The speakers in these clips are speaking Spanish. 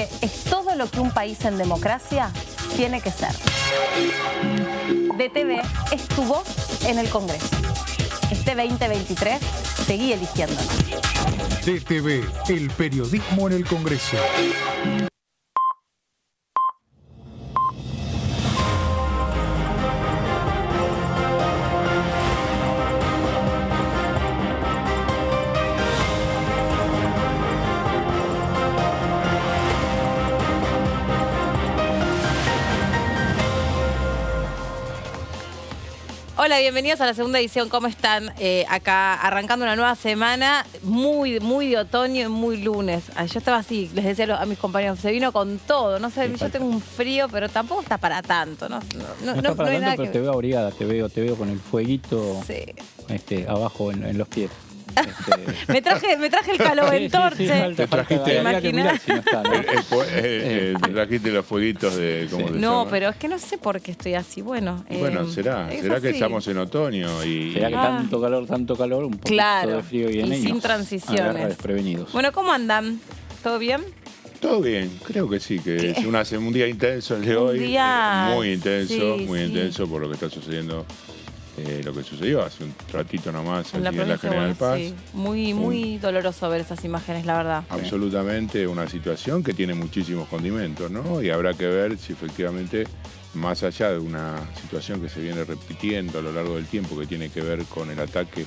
DTV es todo lo que un país en democracia tiene que ser. DTV es tu voz en el Congreso. Este 2023 seguí eligiéndonos. DTV, el periodismo en el Congreso. Hola, bienvenidos a la segunda edición. ¿Cómo están? Acá arrancando una nueva semana, muy de otoño y muy lunes. Yo estaba así, les decía a mis compañeros, se vino con todo. No sé, yo tengo un frío, pero tampoco está para tanto. No está para hay tanto, nada pero te veo abrigada, te veo con el fueguito abajo en los pies. Me traje el caloventorche. Te trajiste, ¿Imaginas? Si no está, ¿no? Te trajiste los fueguitos de... ¿cómo se llama? Pero es que no sé por qué estoy así. Bueno, será que estamos en otoño y... Será que tanto calor, un poquito de frío viene y sin transiciones. Desprevenidos. Bueno, ¿cómo andan? ¿Todo bien? Todo bien, creo que sí, que es un día intenso el de hoy. Muy intenso por lo que está sucediendo. Lo que sucedió hace un ratito nomás en allí en la General Paz. Sí. Muy doloroso ver esas imágenes, la verdad. Absolutamente una situación que tiene muchísimos condimentos, ¿no? Y habrá que ver si efectivamente, más allá de una situación que se viene repitiendo a lo largo del tiempo, que tiene que ver con el ataque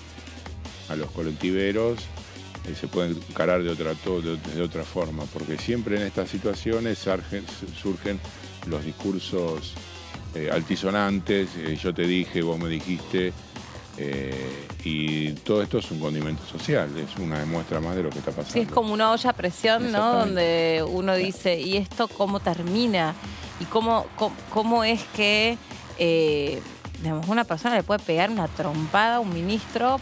a los colectiveros, se puede encarar de otra forma, porque siempre en estas situaciones surgen los discursos altisonantes, yo te dije, vos me dijiste, y todo esto es un condimento social, es una muestra más de lo que está pasando. Sí, es como una olla a presión, ¿no? Donde uno dice, ¿y esto cómo termina? ¿Y cómo es que una persona le puede pegar una trompada a un ministro?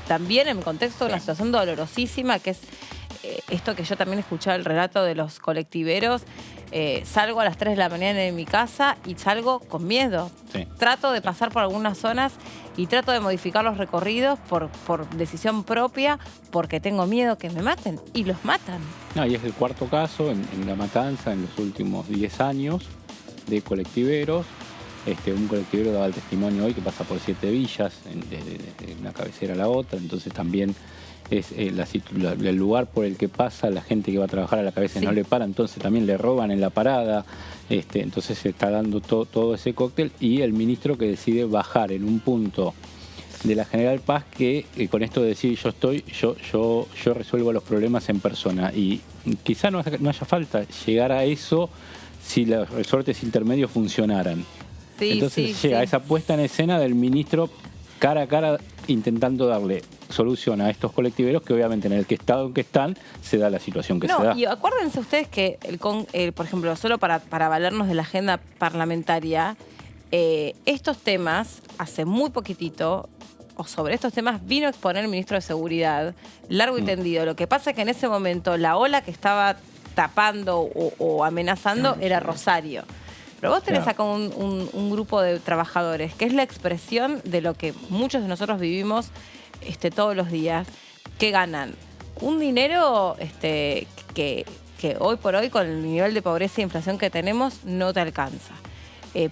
También en el contexto de una situación dolorosísima, que es esto que yo también escuchaba el relato de los colectiveros. Salgo a las 3 de la mañana de mi casa y salgo con miedo. Sí. Trato de pasar por algunas zonas y trato de modificar los recorridos por decisión propia porque tengo miedo que me maten. Y los matan. No, y es el cuarto caso en La Matanza en los últimos 10 años de colectiveros. Un colectivero daba el testimonio hoy que pasa por 7 villas, de una cabecera a la otra, entonces también es el lugar por el que pasa la gente que va a trabajar a la cabeza no le para, entonces también le roban en la parada, entonces se está dando todo ese cóctel y el ministro que decide bajar en un punto de la General Paz que con esto de decir yo resuelvo los problemas en persona y quizá no haya falta llegar a eso si los resortes intermedios funcionaran. Entonces llega esa puesta en escena del ministro cara a cara intentando darle solución a estos colectiveros que obviamente en el estado en que están se da la situación que se da. Y acuérdense ustedes que, por ejemplo, solo para valernos de la agenda parlamentaria, estos temas, hace muy poquitito, o sobre estos temas, vino a exponer el ministro de Seguridad, largo y tendido. Lo que pasa es que en ese momento la ola que estaba tapando o amenazando era Rosario. Pero vos tenés acá un grupo de trabajadores que es la expresión de lo que muchos de nosotros vivimos todos los días, que ganan un dinero que hoy por hoy con el nivel de pobreza e inflación que tenemos no te alcanza.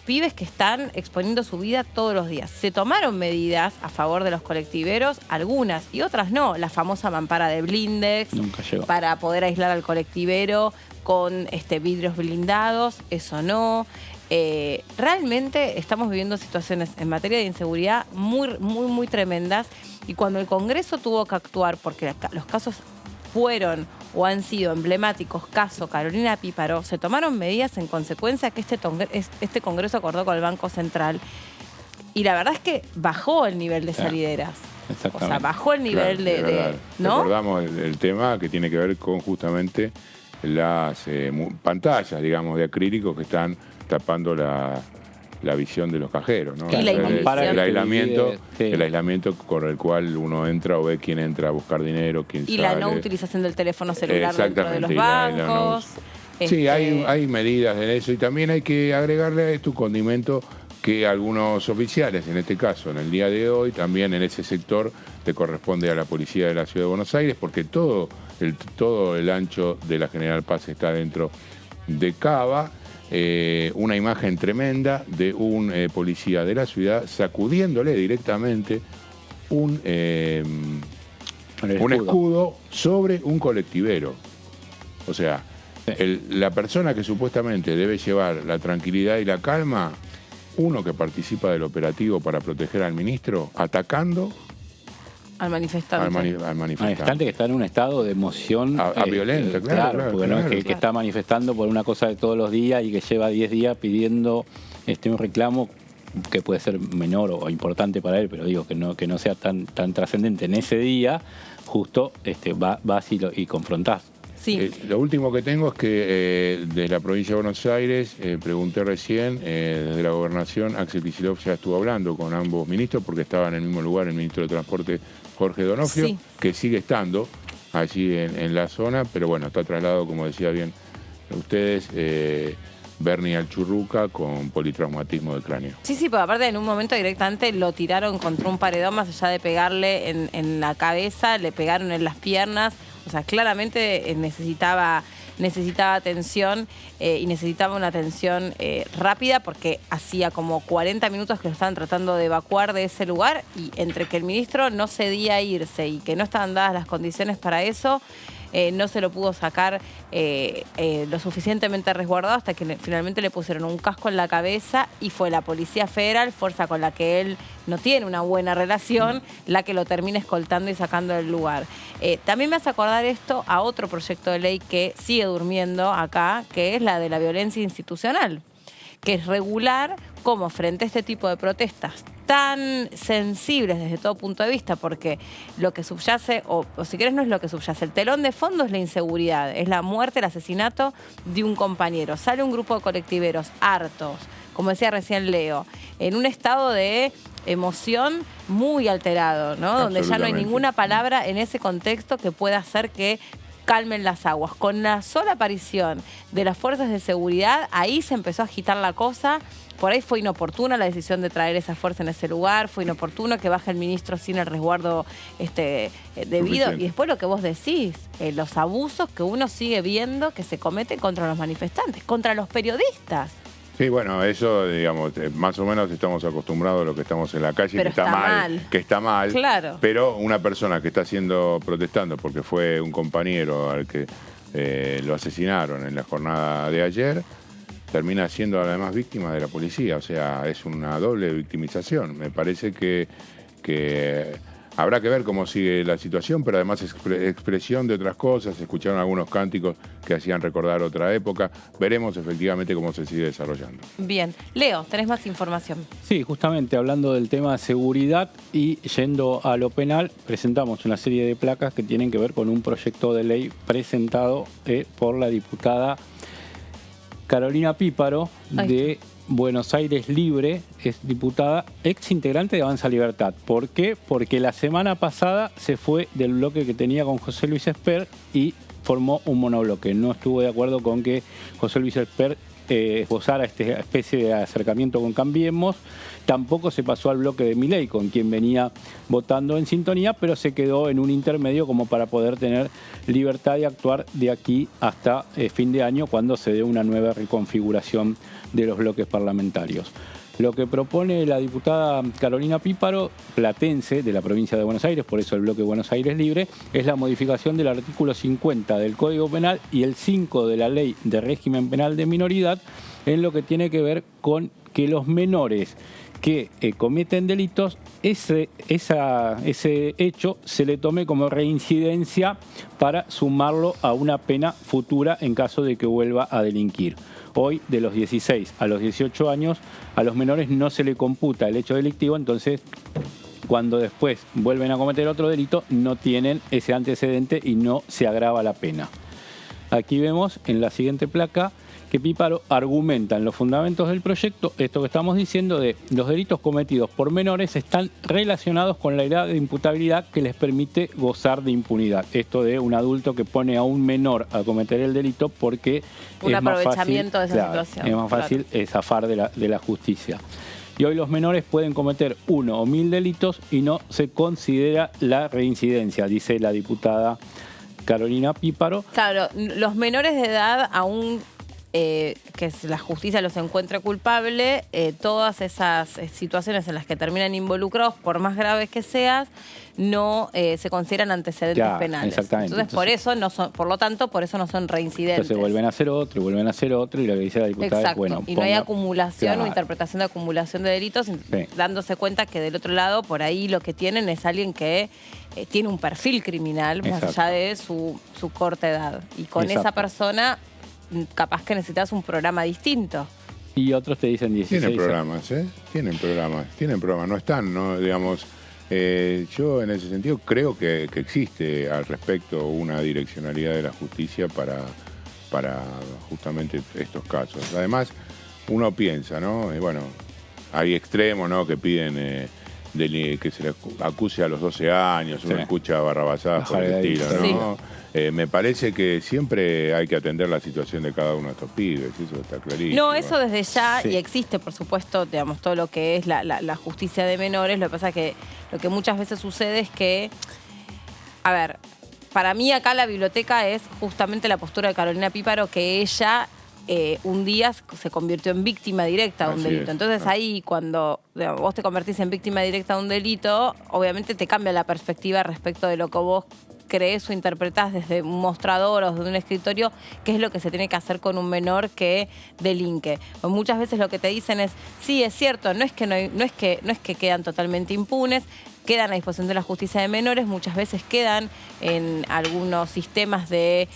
Pibes que están exponiendo su vida todos los días. Se tomaron medidas a favor de los colectiveros, algunas y otras no. La famosa mampara de blindex para poder aislar al colectivero con vidrios blindados, eso no. Realmente estamos viviendo situaciones en materia de inseguridad muy tremendas y cuando el Congreso tuvo que actuar porque los casos fueron o han sido emblemáticos, caso Carolina Píparo, se tomaron medidas en consecuencia que este Congreso acordó con el Banco Central y la verdad es que bajó el nivel de salideras. O sea, bajó el nivel ¿no? Recordamos el tema que tiene que ver con justamente las pantallas, digamos, de acrílico que están tapando la visión de los cajeros, ¿no? Y el aislamiento con el cual uno entra o ve quién entra a buscar dinero, quién sale. Y la no utilización del teléfono celular dentro de los bancos. Sí, hay medidas en eso y también hay que agregarle a esto un condimento que algunos oficiales, en este caso, en el día de hoy, también en ese sector le corresponde a la Policía de la Ciudad de Buenos Aires, porque todo todo el ancho de la General Paz está dentro de Cava. Una imagen tremenda de un policía de la ciudad sacudiéndole directamente un escudo sobre un colectivero. O sea, la persona que supuestamente debe llevar la tranquilidad y la calma, uno que participa del operativo para proteger al ministro, atacando al manifestante. Al manifestante que está en un estado de emoción violenta, claro, porque no es que está manifestando por una cosa de todos los días y que lleva 10 días pidiendo un reclamo que puede ser menor o importante para él, pero digo que no sea tan trascendente en ese día, justo vas y confrontás. Sí. Lo último que tengo es que de la provincia de Buenos Aires, pregunté recién, desde la gobernación, Axel Kicillof ya estuvo hablando con ambos ministros porque estaba en el mismo lugar el ministro de Transporte Jorge Donofrio, sí, que sigue estando allí en la zona, pero bueno, está trasladado, como decía bien ustedes, Bernie Alchurruca con politraumatismo de cráneo. Sí, porque aparte en un momento directamente lo tiraron contra un paredón, más allá de pegarle en la cabeza, le pegaron en las piernas. O sea, claramente necesitaba atención y necesitaba una atención rápida porque hacía como 40 minutos que lo estaban tratando de evacuar de ese lugar y entre que el ministro no cedía a irse y que no estaban dadas las condiciones para eso, no se lo pudo sacar lo suficientemente resguardado hasta que finalmente le pusieron un casco en la cabeza y fue la Policía Federal, fuerza con la que él no tiene una buena relación, la que lo termina escoltando y sacando del lugar. También me hace acordar esto a otro proyecto de ley que sigue durmiendo acá, que es la de la violencia institucional, que es regular cómo frente a este tipo de protestas tan sensibles desde todo punto de vista, porque lo que subyace, o si querés no es lo que subyace, el telón de fondo es la inseguridad, es la muerte, el asesinato de un compañero. Sale un grupo de colectiveros hartos, como decía recién Leo, en un estado de emoción muy alterado, ¿no? Donde ya no hay ninguna palabra en ese contexto que pueda hacer que calmen las aguas. Con la sola aparición de las fuerzas de seguridad, ahí se empezó a agitar la cosa. Por ahí fue inoportuna la decisión de traer esa fuerza en ese lugar, fue inoportuno que baje el ministro sin el resguardo debido. Y después lo que vos decís, los abusos que uno sigue viendo que se cometen contra los manifestantes, contra los periodistas. Sí, bueno, eso, digamos, más o menos estamos acostumbrados a lo que estamos en la calle, pero que está mal, claro. Pero una persona que está protestando porque fue un compañero al que lo asesinaron en la jornada de ayer, termina siendo además víctima de la policía, o sea, es una doble victimización. Me parece que habrá que ver cómo sigue la situación, pero además expresión de otras cosas, escucharon algunos cánticos que hacían recordar otra época, veremos efectivamente cómo se sigue desarrollando. Bien. Leo, ¿tenés más información? Sí, justamente hablando del tema de seguridad y yendo a lo penal, presentamos una serie de placas que tienen que ver con un proyecto de ley presentado por la diputada Carolina Píparo de Buenos Aires Libre, es diputada ex integrante de Avanza Libertad. ¿Por qué? Porque la semana pasada se fue del bloque que tenía con José Luis Espert y formó un monobloque. No estuvo de acuerdo con que José Luis Espert esbozara esta especie de acercamiento con Cambiemos. Tampoco se pasó al bloque de Milei, con quien venía votando en sintonía, pero se quedó en un intermedio como para poder tener libertad de actuar de aquí hasta fin de año, cuando se dé una nueva reconfiguración de los bloques parlamentarios. Lo que propone la diputada Carolina Píparo, platense de la provincia de Buenos Aires, por eso el bloque Buenos Aires Libre, es la modificación del artículo 50 del Código Penal y el 5 de la Ley de Régimen Penal de Minoridad, en lo que tiene que ver con que los menores que cometen delitos, ese hecho se le tome como reincidencia para sumarlo a una pena futura en caso de que vuelva a delinquir. Hoy, de los 16 a los 18 años, a los menores no se le computa el hecho delictivo, entonces cuando después vuelven a cometer otro delito no tienen ese antecedente y no se agrava la pena. Aquí vemos en la siguiente placa que Píparo argumenta en los fundamentos del proyecto esto que estamos diciendo de los delitos cometidos por menores están relacionados con la edad de imputabilidad que les permite gozar de impunidad. Esto de un adulto que pone a un menor a cometer el delito porque un aprovechamiento de esa situación. Es más fácil zafar de la justicia. Y hoy los menores pueden cometer 1 o 1000 delitos y no se considera la reincidencia, dice la diputada Carolina Píparo. Claro, los menores de edad aún que la justicia los encuentre culpable, todas esas situaciones en las que terminan involucrados, por más graves que sean, no se consideran antecedentes penales. Exactamente. Entonces, por eso no son, por lo tanto, por eso no son reincidentes. Entonces vuelven a hacer otro, y vuelven a hacer otro, y lo que dice la diputada Exacto. es, bueno, y no hay acumulación o interpretación de acumulación de delitos, dándose cuenta que del otro lado, por ahí lo que tienen es alguien que tiene un perfil criminal, más allá de su corta edad. Y con esa persona, capaz que necesitas un programa distinto. Y otros te dicen 16. Tienen programas, Tienen programas. No están, ¿no? Digamos, yo en ese sentido creo que existe al respecto una direccionalidad de la justicia para justamente estos casos. Además, uno piensa, ¿no? Bueno, hay extremos, ¿no? Que piden que se le acuse a los 12 años, uno escucha barrabasadas por el estilo, ¿no? Sí. Me parece que siempre hay que atender la situación de cada uno de estos pibes, eso está clarísimo. No, eso desde ya, y existe, por supuesto, digamos, todo lo que es la justicia de menores. Lo que pasa es que lo que muchas veces sucede es que, a ver, para mí acá la biblioteca es justamente la postura de Carolina Píparo, que ella un día se convirtió en víctima directa de un delito. Entonces ahí cuando vos te convertís en víctima directa de un delito, obviamente te cambia la perspectiva respecto de lo que vos crees o interpretás desde un mostrador o desde un escritorio, qué es lo que se tiene que hacer con un menor que delinque. Pues muchas veces lo que te dicen es, sí, es cierto, no es que quedan totalmente impunes, quedan a disposición de la justicia de menores, muchas veces quedan en algunos sistemas de,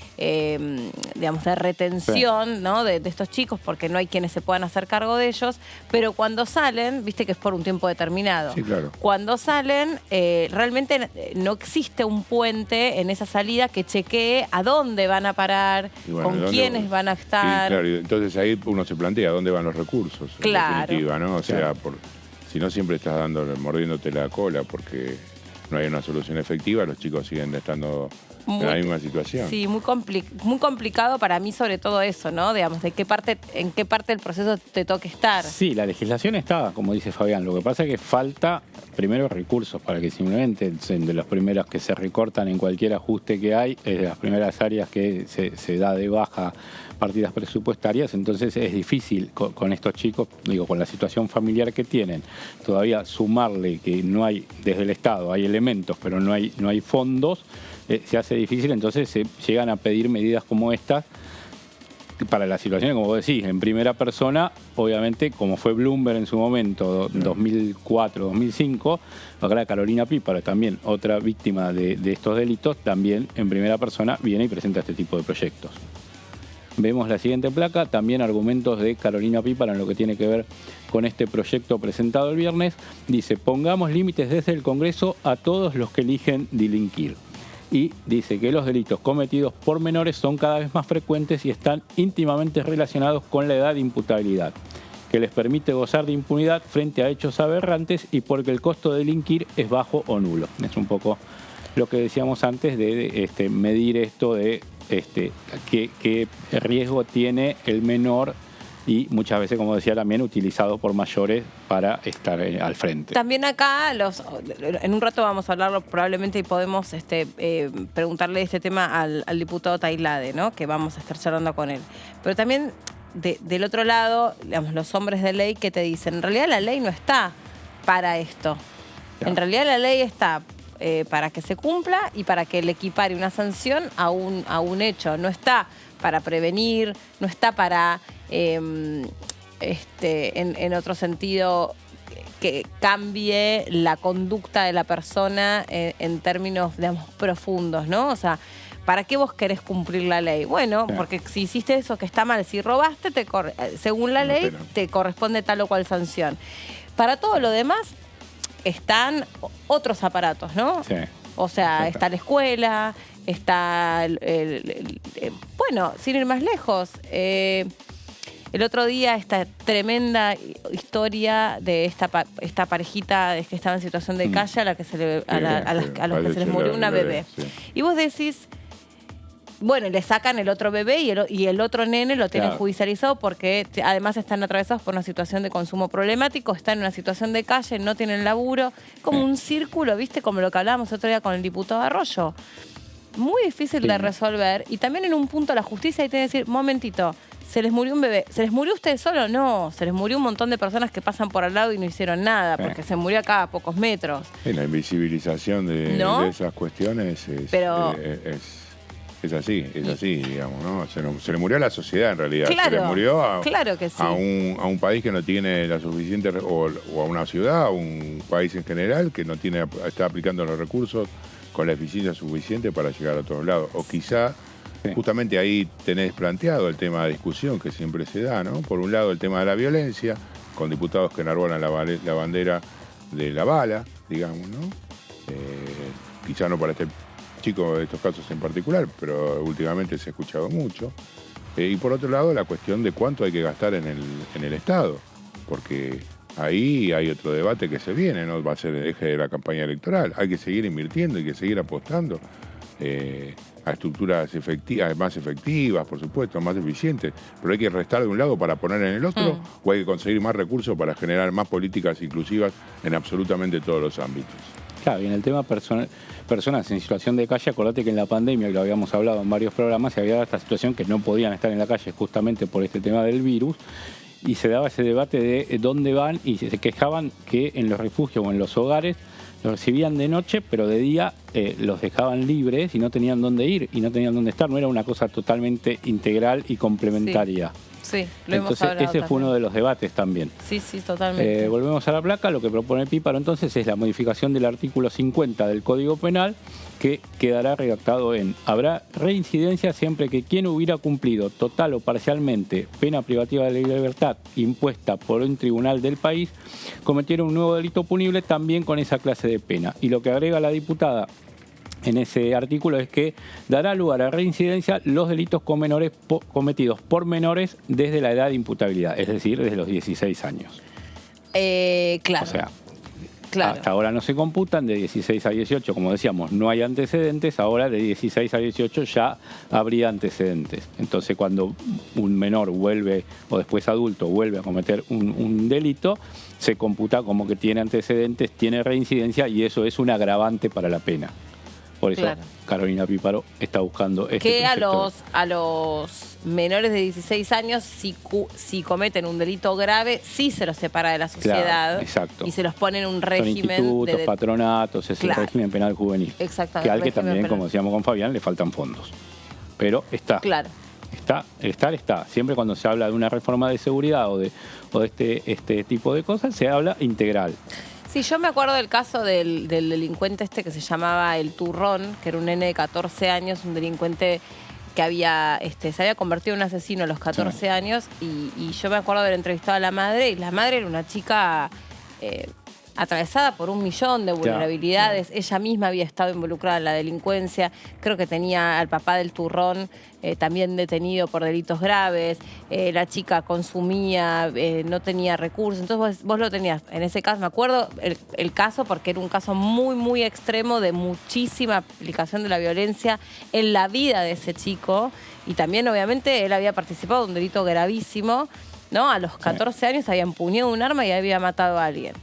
digamos, de retención, ¿no? de estos chicos, porque no hay quienes se puedan hacer cargo de ellos, pero cuando salen, viste que es por un tiempo determinado. Sí, claro. Cuando salen, realmente no existe un puente en esa salida que chequee a dónde van a parar, con quiénes van a estar. Sí, claro, entonces ahí uno se plantea dónde van los recursos, en definitiva, ¿no? O sea, si no siempre estás mordiéndote la cola porque no hay una solución efectiva, los chicos siguen estando en la misma situación. Sí, muy complicado para mí, sobre todo eso, ¿no? Digamos, en qué parte del proceso te toque estar. Sí, la legislación está, como dice Fabián. Lo que pasa es que falta, primero, recursos para que simplemente, de los primeros que se recortan en cualquier ajuste que hay, es de las primeras áreas que se da de baja partidas presupuestarias. Entonces es difícil con estos chicos, digo, con la situación familiar que tienen, todavía sumarle que no hay, desde el Estado hay elementos, pero no hay fondos, se hace difícil. Entonces se llegan a pedir medidas como estas para la situación, como vos decís, en primera persona, obviamente, como fue Bloomberg en su momento, 2004, 2005, acá Carolina Píparo, también otra víctima de estos delitos, también en primera persona viene y presenta este tipo de proyectos. Vemos la siguiente placa, también argumentos de Carolina Píparo en lo que tiene que ver con este proyecto presentado el viernes. Dice, pongamos límites desde el Congreso a todos los que eligen delinquir. Y dice que los delitos cometidos por menores son cada vez más frecuentes y están íntimamente relacionados con la edad de imputabilidad, que les permite gozar de impunidad frente a hechos aberrantes y porque el costo de delinquir es bajo o nulo. Es un poco lo que decíamos antes de medir esto de qué riesgo tiene el menor y muchas veces, como decía también, utilizado por mayores para estar al frente. También acá, en un rato vamos a hablarlo probablemente y podemos preguntarle este tema al diputado Tailade, ¿no? Que vamos a estar charlando con él. Pero también del otro lado, digamos, los hombres de ley que te dicen, en realidad la ley no está para esto. Claro. En realidad la ley está para que se cumpla y para que le equipare una sanción a un hecho. No está para prevenir, no está para, en otro sentido, que cambie la conducta de la persona en términos, digamos, profundos, ¿no? O sea, ¿para qué vos querés cumplir la ley? Bueno, porque si hiciste eso que está mal, si robaste, según la ley, te corresponde tal o cual sanción. Para todo lo demás están otros aparatos, ¿no? Sí. O sea, está la escuela, está bueno, sin ir más lejos, el otro día esta tremenda historia de esta parejita que estaba en situación de calle a los que se les murió una bebé. Sí. Y vos decís, bueno, le sacan el otro bebé y el otro nene lo tienen judicializado porque además están atravesados por una situación de consumo problemático, están en una situación de calle, no tienen laburo, como un círculo, ¿viste? Como lo que hablábamos otro día con el diputado Arroyo. muy difícil Sí. de resolver. Y también en un punto la justicia ahí tiene que decir, momentito, ¿se les murió un bebé? ¿Se les murió usted solo? No, se les murió un montón de personas que pasan por al lado y no hicieron nada, porque se murió acá a pocos metros. La invisibilización ¿No? de esas cuestiones Pero- es así, digamos, ¿no? Se le murió a la sociedad en realidad. Claro, se le murió claro que sí. a un país que no tiene la suficiente, o a una ciudad, o un país en general que no tiene, está aplicando los recursos con la eficiencia suficiente para llegar a todos lados. O quizá justamente ahí tenés planteado el tema de discusión que siempre se da, ¿no? Por un lado el tema de la violencia, con diputados que enarbolan la bandera de la bala, digamos, ¿no? Quizá no para este chico de estos casos en particular, pero últimamente se ha escuchado mucho. Y por otro lado la cuestión de cuánto hay que gastar en el Estado, porque ahí hay otro debate que se viene, ¿no? Va a ser el eje de la campaña electoral. Hay que seguir invirtiendo, hay que seguir apostando a estructuras más efectivas, por supuesto, más eficientes, pero hay que restar de un lado para poner en el otro, o hay que conseguir más recursos para generar más políticas inclusivas en absolutamente todos los ámbitos. Claro, y en el tema personas en situación de calle, acordate que en la pandemia, que lo habíamos hablado en varios programas, se había dado esta situación que no podían estar en la calle justamente por este tema del virus, y se daba ese debate de dónde van, y se quejaban que en los refugios o en los hogares los recibían de noche, pero de día los dejaban libres y no tenían dónde ir y no tenían dónde estar. No era una cosa totalmente integral y complementaria. Sí, lo hemos Entonces hablado ese fue también. uno de los debates también. Sí, totalmente. Volvemos a la placa. Lo que propone Píparo entonces es la modificación del artículo 50 del Código Penal, que quedará redactado en: habrá reincidencia siempre que quien hubiera cumplido total o parcialmente pena privativa de la libertad impuesta por un tribunal del país cometiera un nuevo delito punible también con esa clase de pena. Y lo que agrega la diputada en ese artículo es que dará lugar a reincidencia los delitos cometidos por menores desde la edad de imputabilidad, es decir, desde los 16 años. Claro. O sea, claro. hasta ahora no se computan, de 16 a 18, como decíamos, no hay antecedentes, ahora de 16 a 18 ya habría antecedentes. Entonces, cuando un menor vuelve, o después adulto, vuelve a cometer un delito, se computa como que tiene antecedentes, tiene reincidencia, y eso es un agravante para la pena. Por eso Claro. Carolina Píparo está buscando este Que a concepto. los menores de 16 años, si cometen un delito grave, sí se los separa de la sociedad. Claro, exacto. Y se los pone en un Son régimen institutos, patronatos, es Claro. el régimen penal juvenil. Exactamente, Que al que régimen también, penal. como decíamos con Fabián, le faltan fondos. Pero está. Claro. Está. Siempre cuando se habla de una reforma de seguridad o de este tipo de cosas, se habla integral. Sí, yo me acuerdo del caso del delincuente que se llamaba El Turrón, que era un nene de 14 años, un delincuente que se había convertido en un asesino a los 14 años, y yo me acuerdo de haber entrevistado a la madre, y la madre era una chica atravesada por 1.000.000 de vulnerabilidades. Ella misma había estado involucrada en la delincuencia. Creo que tenía al papá del Turrón también detenido por delitos graves. La chica consumía, no tenía recursos. Entonces vos lo tenías. En ese caso, me acuerdo el caso porque era un caso muy, muy extremo de muchísima aplicación de la violencia en la vida de ese chico. Y también, obviamente, él había participado de un delito gravísimo, ¿no? A los 14 años había empuñado un arma y había matado a alguien.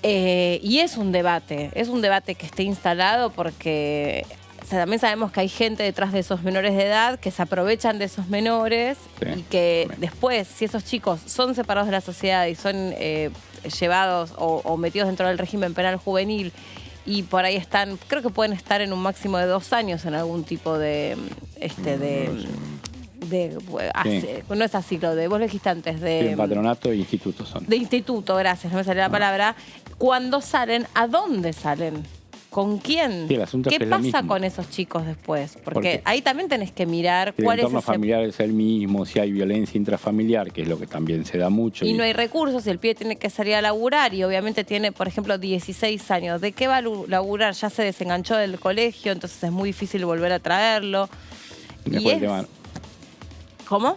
Y es un debate que esté instalado porque también sabemos que hay gente detrás de esos menores de edad que se aprovechan de esos menores y que después, si esos chicos son separados de la sociedad y son llevados o metidos dentro del régimen penal juvenil, y por ahí están, creo que pueden estar en un máximo de 2 años en algún tipo de no es asilo, vos lo dijiste antes, de patronato e instituto son. De instituto, gracias, no me salió la palabra. Cuando salen, ¿a dónde salen? ¿Con quién? Sí, el asunto ¿Qué es que es lo pasa mismo. con esos chicos después? Porque Porque ahí también tenés que mirar Si el cuál es entorno ese... familiar es el mismo, si hay violencia intrafamiliar, que es lo que también se da mucho. Y no hay recursos, y el pibe tiene que salir a laburar, y obviamente tiene, por ejemplo, 16 años. ¿De qué va a laburar? Ya se desenganchó del colegio, entonces es muy difícil volver a traerlo. Después el tema, ¿Cómo?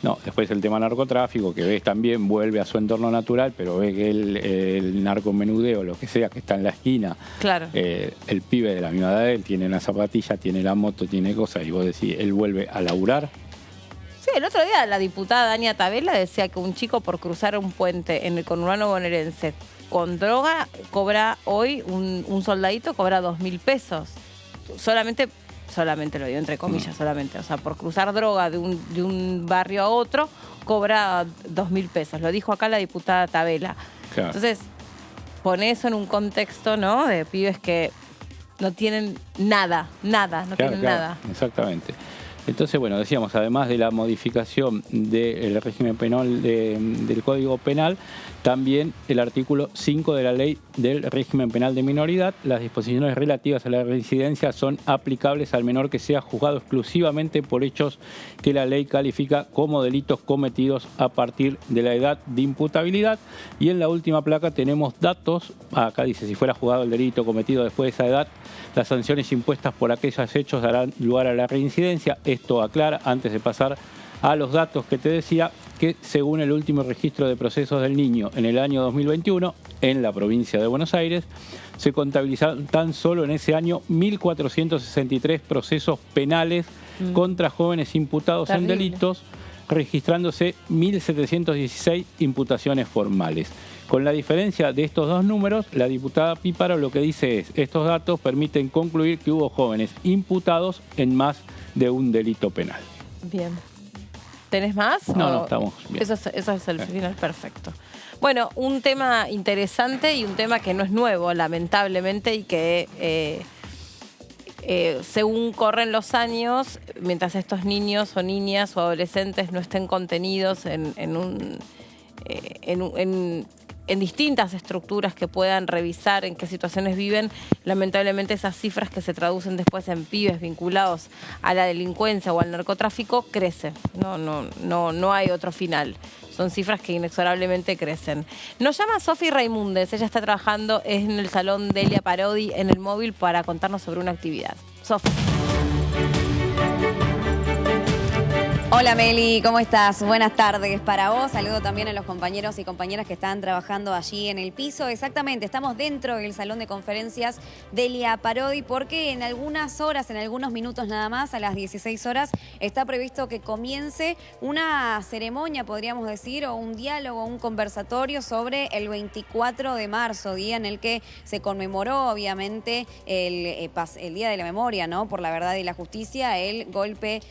no, después el tema narcotráfico, que ves también, vuelve a su entorno natural, pero ves que el narcomenudeo, lo que sea, que está en la esquina, Claro. el pibe de la misma edad de él tiene una zapatilla, tiene la moto, tiene cosas, y vos decís, él vuelve a laburar. Sí, el otro día la diputada Dania Tabela decía que un chico por cruzar un puente en el conurbano bonaerense con droga cobra hoy, un soldadito cobra 2.000 pesos. solamente lo digo entre comillas, solamente, o sea, por cruzar droga de un barrio a otro, cobra 2.000 pesos. Lo dijo acá la diputada Tabela. Claro. Entonces, pone eso en un contexto, ¿no? De pibes que no tienen nada, no tienen nada. Exactamente. Entonces, bueno, decíamos, además de la modificación del régimen penal del Código Penal, también el artículo 5 de la Ley del Régimen Penal de Minoridad, las disposiciones relativas a la reincidencia son aplicables al menor que sea juzgado exclusivamente por hechos que la ley califica como delitos cometidos a partir de la edad de imputabilidad. Y en la última placa tenemos datos, acá dice, si fuera juzgado el delito cometido después de esa edad, las sanciones impuestas por aquellos hechos darán lugar a la reincidencia. Esto aclara, antes de pasar a los datos que te decía, que según el último registro de procesos del niño en el año 2021, en la provincia de Buenos Aires, se contabilizaron tan solo en ese año 1.463 procesos penales contra jóvenes imputados en delitos, registrándose 1.716 imputaciones formales. Con la diferencia de estos dos números, la diputada Píparo lo que dice es: estos datos permiten concluir que hubo jóvenes imputados en más de un delito penal. Bien. ¿Tenés más? No, estamos bien. Eso es el final perfecto. Bueno, un tema interesante y un tema que no es nuevo, lamentablemente, y que según corren los años, mientras estos niños o niñas o adolescentes no estén contenidos en distintas estructuras que puedan revisar en qué situaciones viven, lamentablemente esas cifras que se traducen después en pibes vinculados a la delincuencia o al narcotráfico crecen. No hay otro final. Son cifras que inexorablemente crecen. Nos llama Sofi Raimundes, ella está trabajando en el Salón Delia Parodi en el móvil para contarnos sobre una actividad. Sofi. Hola Meli, ¿cómo estás? Buenas tardes para vos. Saludo también a los compañeros y compañeras que están trabajando allí en el piso. Exactamente, estamos dentro del salón de conferencias Delia Parodi porque en algunas horas, en algunos minutos nada más, a las 16 horas, está previsto que comience una ceremonia, podríamos decir, o un diálogo, un conversatorio sobre el 24 de marzo, día en el que se conmemoró, obviamente, el Día de la Memoria, ¿no? Por la Verdad y la Justicia, el golpe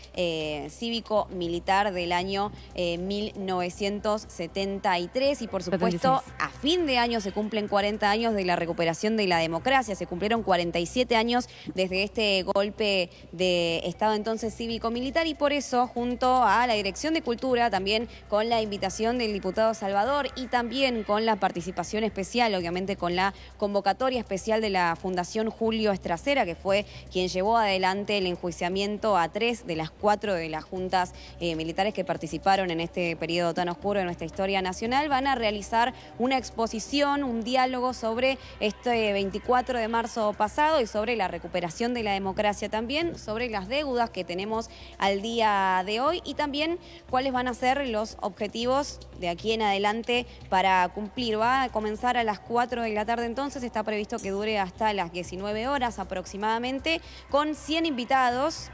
cívico militar del año 1973 y por supuesto 76. A fin de año se cumplen 40 años de la recuperación de la democracia, se cumplieron 47 años desde este golpe de Estado entonces cívico-militar y por eso junto a la Dirección de Cultura, también con la invitación del diputado Salvador y también con la participación especial, obviamente con la convocatoria especial de la Fundación Julio Estracera, que fue quien llevó adelante el enjuiciamiento a 3 de las 4 de las juntas militares que participaron en este periodo tan oscuro de nuestra historia nacional, van a realizar una exposición, un diálogo sobre este 24 de marzo pasado y sobre la recuperación de la democracia también, sobre las deudas que tenemos al día de hoy y también cuáles van a ser los objetivos de aquí en adelante para cumplir. Va a comenzar a las 4 de la tarde entonces, está previsto que dure hasta las 19 horas aproximadamente, con 100 invitados,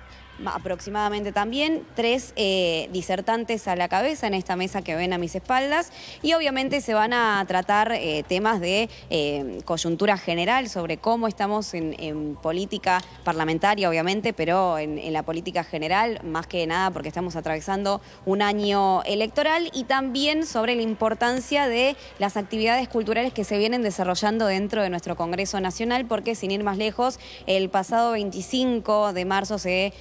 aproximadamente también 3 disertantes a la cabeza en esta mesa que ven a mis espaldas y obviamente se van a tratar temas de coyuntura general sobre cómo estamos en política parlamentaria obviamente, pero en la política general más que nada porque estamos atravesando un año electoral y también sobre la importancia de las actividades culturales que se vienen desarrollando dentro de nuestro Congreso Nacional porque sin ir más lejos, el pasado 25 de marzo se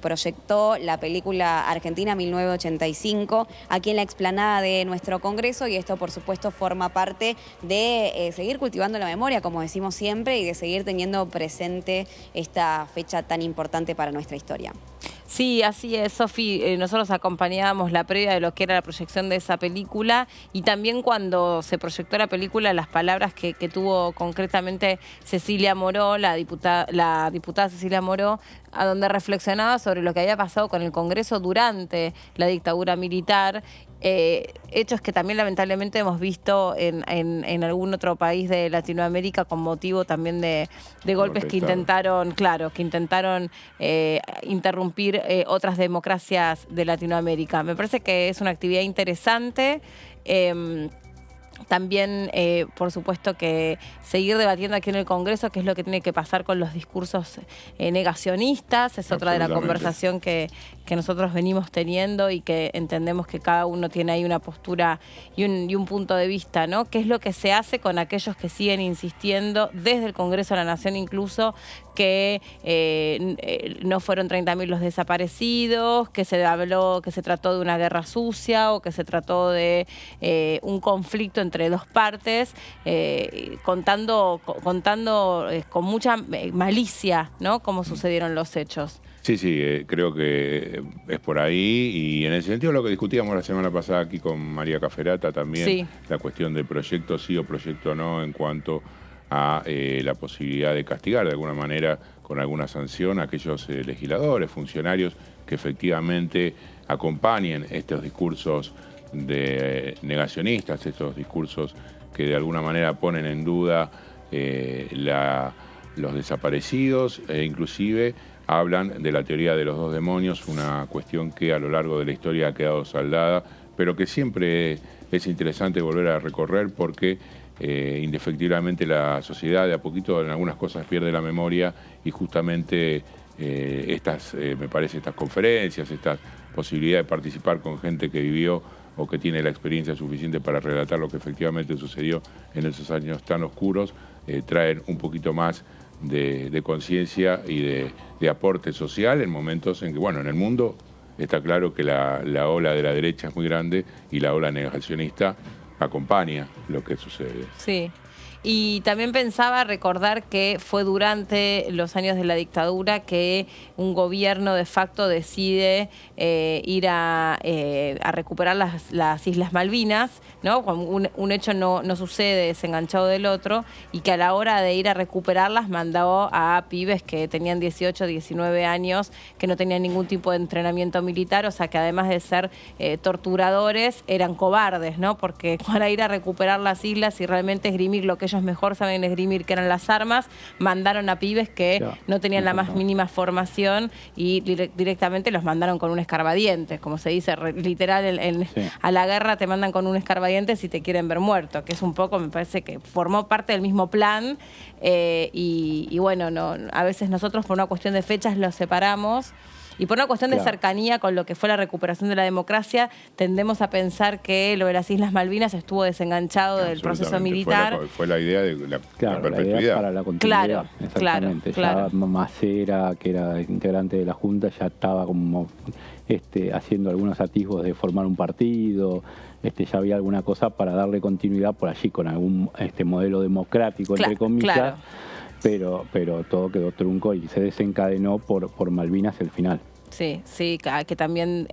proyectó la película Argentina 1985 aquí en la explanada de nuestro Congreso y esto por supuesto forma parte de seguir cultivando la memoria, como decimos siempre, y de seguir teniendo presente esta fecha tan importante para nuestra historia. Sí, así es, Sofi. Nosotros acompañábamos la previa de lo que era la proyección de esa película y también cuando se proyectó la película, las palabras que tuvo concretamente Cecilia Moró, la diputada Cecilia Moró, a donde reflexionaba sobre lo que había pasado con el Congreso durante la dictadura militar, hechos que también lamentablemente hemos visto en algún otro país de Latinoamérica con motivo también de golpes que intentaron, interrumpir otras democracias de Latinoamérica. Me parece que es una actividad interesante. También, por supuesto, que seguir debatiendo aquí en el Congreso qué es lo que tiene que pasar con los discursos negacionistas. Es otra de la conversación que nosotros venimos teniendo y que entendemos que cada uno tiene ahí una postura y un punto de vista, ¿no? ¿Qué es lo que se hace con aquellos que siguen insistiendo, desde el Congreso de la Nación incluso, que no fueron 30.000 los desaparecidos, que se habló, que se trató de una guerra sucia o que se trató de un conflicto entre dos partes, contando con mucha malicia, ¿no?, cómo sucedieron los hechos? Sí, creo que es por ahí, y en ese sentido lo que discutíamos la semana pasada aquí con María Caferata también, sí, la cuestión de proyecto sí o proyecto no en cuanto a la posibilidad de castigar de alguna manera con alguna sanción a aquellos legisladores, funcionarios que efectivamente acompañen estos discursos de negacionistas, estos discursos que de alguna manera ponen en duda los desaparecidos e inclusive hablan de la teoría de los dos demonios, una cuestión que a lo largo de la historia ha quedado saldada, pero que siempre es interesante volver a recorrer porque indefectiblemente la sociedad de a poquito en algunas cosas pierde la memoria y justamente me parece estas conferencias, esta posibilidad de participar con gente que vivió o que tiene la experiencia suficiente para relatar lo que efectivamente sucedió en esos años tan oscuros, traen un poquito más de conciencia y de aporte social en momentos en que, bueno, en el mundo está claro que la ola de la derecha es muy grande y la ola negacionista acompaña lo que sucede. Sí. Y también pensaba recordar que fue durante los años de la dictadura que un gobierno de facto decide ir a recuperar las Islas Malvinas, ¿no? Un hecho no sucede desenganchado del otro, y que a la hora de ir a recuperarlas mandó a pibes que tenían 18, 19 años, que no tenían ningún tipo de entrenamiento militar, o sea que además de ser torturadores, eran cobardes, ¿no? Porque para ir a recuperar las islas y realmente esgrimir lo que ellos mejor saben esgrimir, que eran las armas, mandaron a pibes que no tenían la más mínima formación y directamente los mandaron con un escarbadientes, como se dice literal, a la guerra te mandan con un escarbadientes si te quieren ver muerto, que es un poco, me parece que formó parte del mismo plan, y bueno, a veces nosotros por una cuestión de fechas los separamos. Y por una cuestión de cercanía con lo que fue la recuperación de la democracia, tendemos a pensar que lo de las Islas Malvinas estuvo desenganchado del proceso militar. Fue la idea de la perpetuidad. La idea para la continuidad. Exactamente. Ya Macera, que era integrante de la Junta, ya estaba como haciendo algunos atisbos de formar un partido. Ya había alguna cosa para darle continuidad por allí con algún modelo democrático, entre comillas. Pero todo quedó trunco y se desencadenó por Malvinas el final. Sí, que también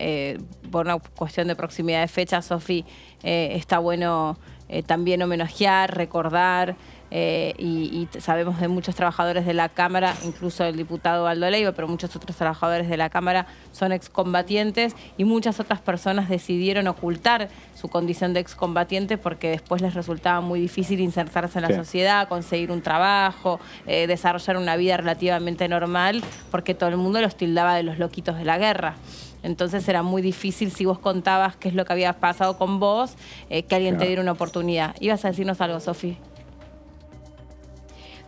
por una cuestión de proximidad de fecha, Sofi, está bueno también homenajear, recordar, y sabemos de muchos trabajadores de la Cámara, incluso el diputado Aldo Leiva, pero muchos otros trabajadores de la Cámara son excombatientes, y muchas otras personas decidieron ocultar su condición de excombatiente porque después les resultaba muy difícil insertarse en la sociedad, conseguir un trabajo, desarrollar una vida relativamente normal, porque todo el mundo los tildaba de los loquitos de la guerra. Entonces era muy difícil, si vos contabas qué es lo que había pasado con vos, que alguien te diera una oportunidad. ¿Ibas a decirnos algo, Sofi?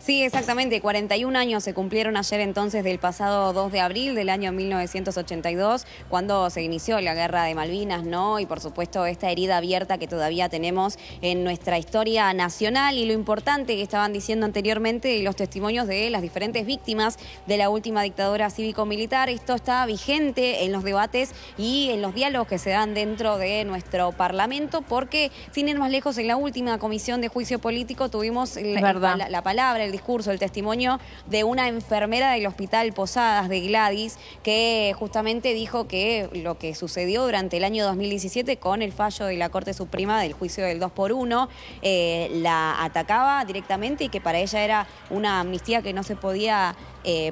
Sí, exactamente. 41 años se cumplieron ayer entonces del pasado 2 de abril del año 1982, cuando se inició la Guerra de Malvinas, ¿no? Y por supuesto esta herida abierta que todavía tenemos en nuestra historia nacional, y lo importante que estaban diciendo anteriormente los testimonios de las diferentes víctimas de la última dictadura cívico-militar. Esto está vigente en los debates y en los diálogos que se dan dentro de nuestro Parlamento, porque sin ir más lejos, en la última comisión de juicio político tuvimos la palabra, el discurso, el testimonio de una enfermera del Hospital Posadas de Gladys, que justamente dijo que lo que sucedió durante el año 2017 con el fallo de la Corte Suprema del juicio del 2x1 la atacaba directamente, y que para ella era una amnistía que no se podía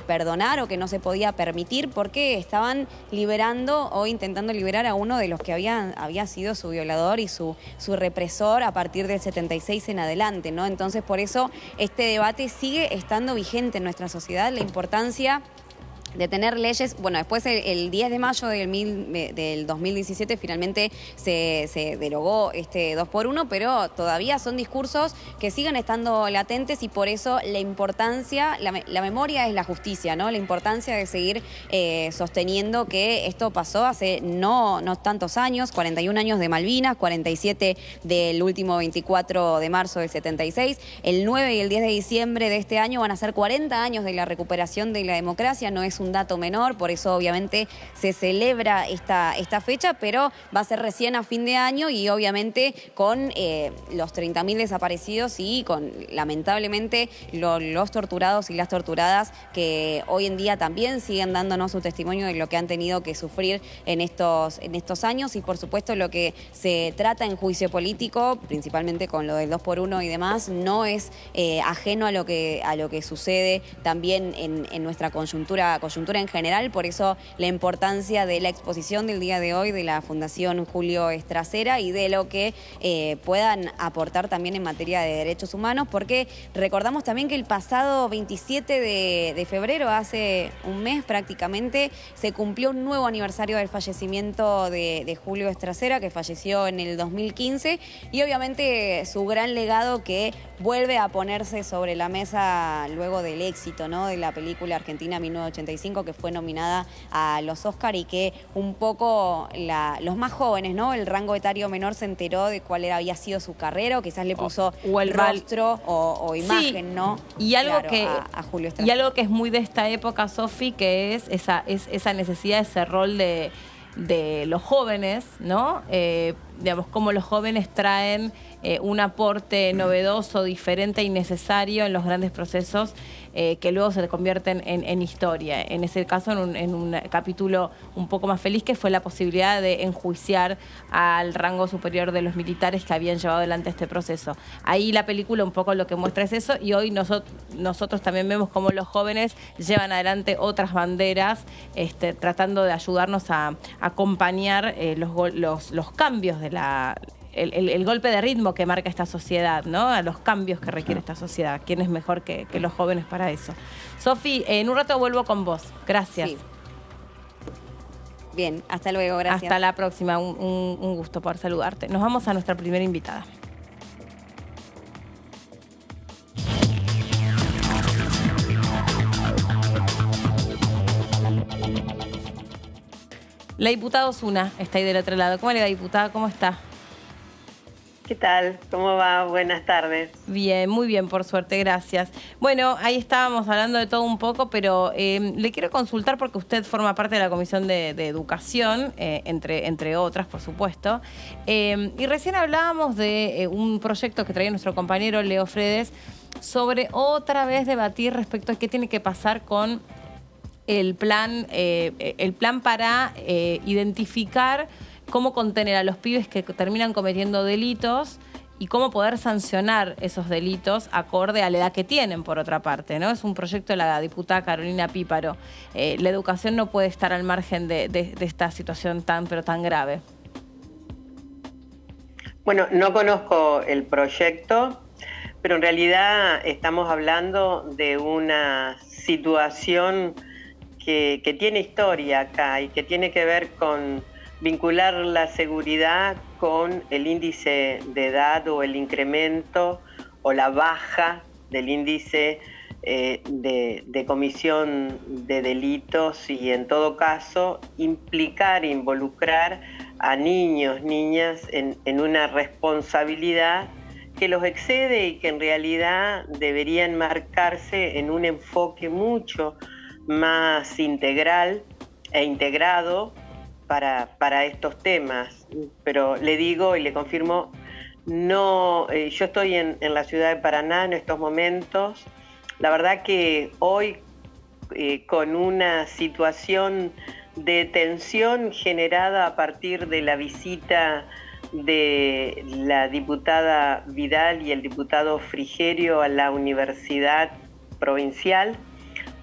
perdonar o que no se podía permitir, porque estaban liberando o intentando liberar a uno de los que había sido su violador y su represor a partir del 76 en adelante, ¿no? Entonces, por eso este debate sigue estando vigente en nuestra sociedad, la importancia de tener leyes. Bueno, después el 10 de mayo del 2017 finalmente se derogó este 2x1, pero todavía son discursos que siguen estando latentes y por eso la importancia, la memoria es la justicia, ¿no? La importancia de seguir sosteniendo que esto pasó hace no tantos años, 41 años de Malvinas, 47 del último 24 de marzo del 76, el 9 y el 10 de diciembre de este año van a ser 40 años de la recuperación de la democracia. No es un dato menor, por eso obviamente se celebra esta fecha, pero va a ser recién a fin de año y obviamente con los 30.000 desaparecidos y con lamentablemente los torturados y las torturadas que hoy en día también siguen dándonos su testimonio de lo que han tenido que sufrir en estos años y por supuesto lo que se trata en juicio político, principalmente con lo del 2x1 y demás, no es ajeno a lo que sucede también en nuestra coyuntura en general, por eso la importancia de la exposición del día de hoy de la Fundación Julio Estracera y de lo que puedan aportar también en materia de derechos humanos, porque recordamos también que el pasado 27 de febrero, hace un mes prácticamente, se cumplió un nuevo aniversario del fallecimiento de Julio Estracera, que falleció en el 2015, y obviamente su gran legado que vuelve a ponerse sobre la mesa luego del éxito, ¿no?, de la película argentina 1985, que fue nominada a los Oscar y que un poco los más jóvenes, ¿no?, el rango etario menor se enteró de cuál había sido su carrera, o quizás le puso el rostro o imagen, sí, ¿no? Y algo claro, a Julio Estracera. Y algo que es muy de esta época, Sofi, que es esa necesidad, ese rol de los jóvenes, ¿no? Digamos, cómo los jóvenes traen un aporte novedoso, diferente y necesario en los grandes procesos que luego se convierten en historia. En ese caso, en un capítulo un poco más feliz, que fue la posibilidad de enjuiciar al rango superior de los militares que habían llevado adelante este proceso. Ahí la película un poco lo que muestra es eso, y hoy nosotros también vemos cómo los jóvenes llevan adelante otras banderas, tratando de ayudarnos a acompañar los cambios de el golpe de ritmo que marca esta sociedad, ¿no? A los cambios que requiere esta sociedad. ¿Quién es mejor que los jóvenes para eso? Sofi, en un rato vuelvo con vos. Gracias. Sí. Bien, hasta luego, gracias. Hasta la próxima, un gusto poder saludarte. Nos vamos a nuestra primera invitada. La diputada Osuna está ahí del otro lado. ¿Cómo le va, diputada? ¿Cómo está? ¿Qué tal? ¿Cómo va? Buenas tardes. Bien, muy bien, por suerte, gracias. Bueno, ahí estábamos hablando de todo un poco, pero le quiero consultar porque usted forma parte de la Comisión de Educación, entre otras, por supuesto. Y recién hablábamos de un proyecto que traía nuestro compañero Leo Fredes sobre otra vez debatir respecto a qué tiene que pasar con el plan para identificar cómo contener a los pibes que terminan cometiendo delitos y cómo poder sancionar esos delitos acorde a la edad que tienen, por otra parte, ¿no? Es un proyecto de la diputada Carolina Píparo. La educación no puede estar al margen de esta situación tan grave. Bueno, no conozco el proyecto, pero en realidad estamos hablando de una situación que tiene historia acá y que tiene que ver con vincular la seguridad con el índice de edad o el incremento o la baja del índice de comisión de delitos y en todo caso involucrar a niños, niñas en una responsabilidad que los excede y que en realidad deberían marcarse en un enfoque mucho más integral e integrado para estos temas. Pero le digo y le confirmo, no, yo estoy en la ciudad de Paraná en estos momentos. La verdad que hoy con una situación de tensión generada a partir de la visita de la diputada Vidal y el diputado Frigerio a la Universidad Provincial,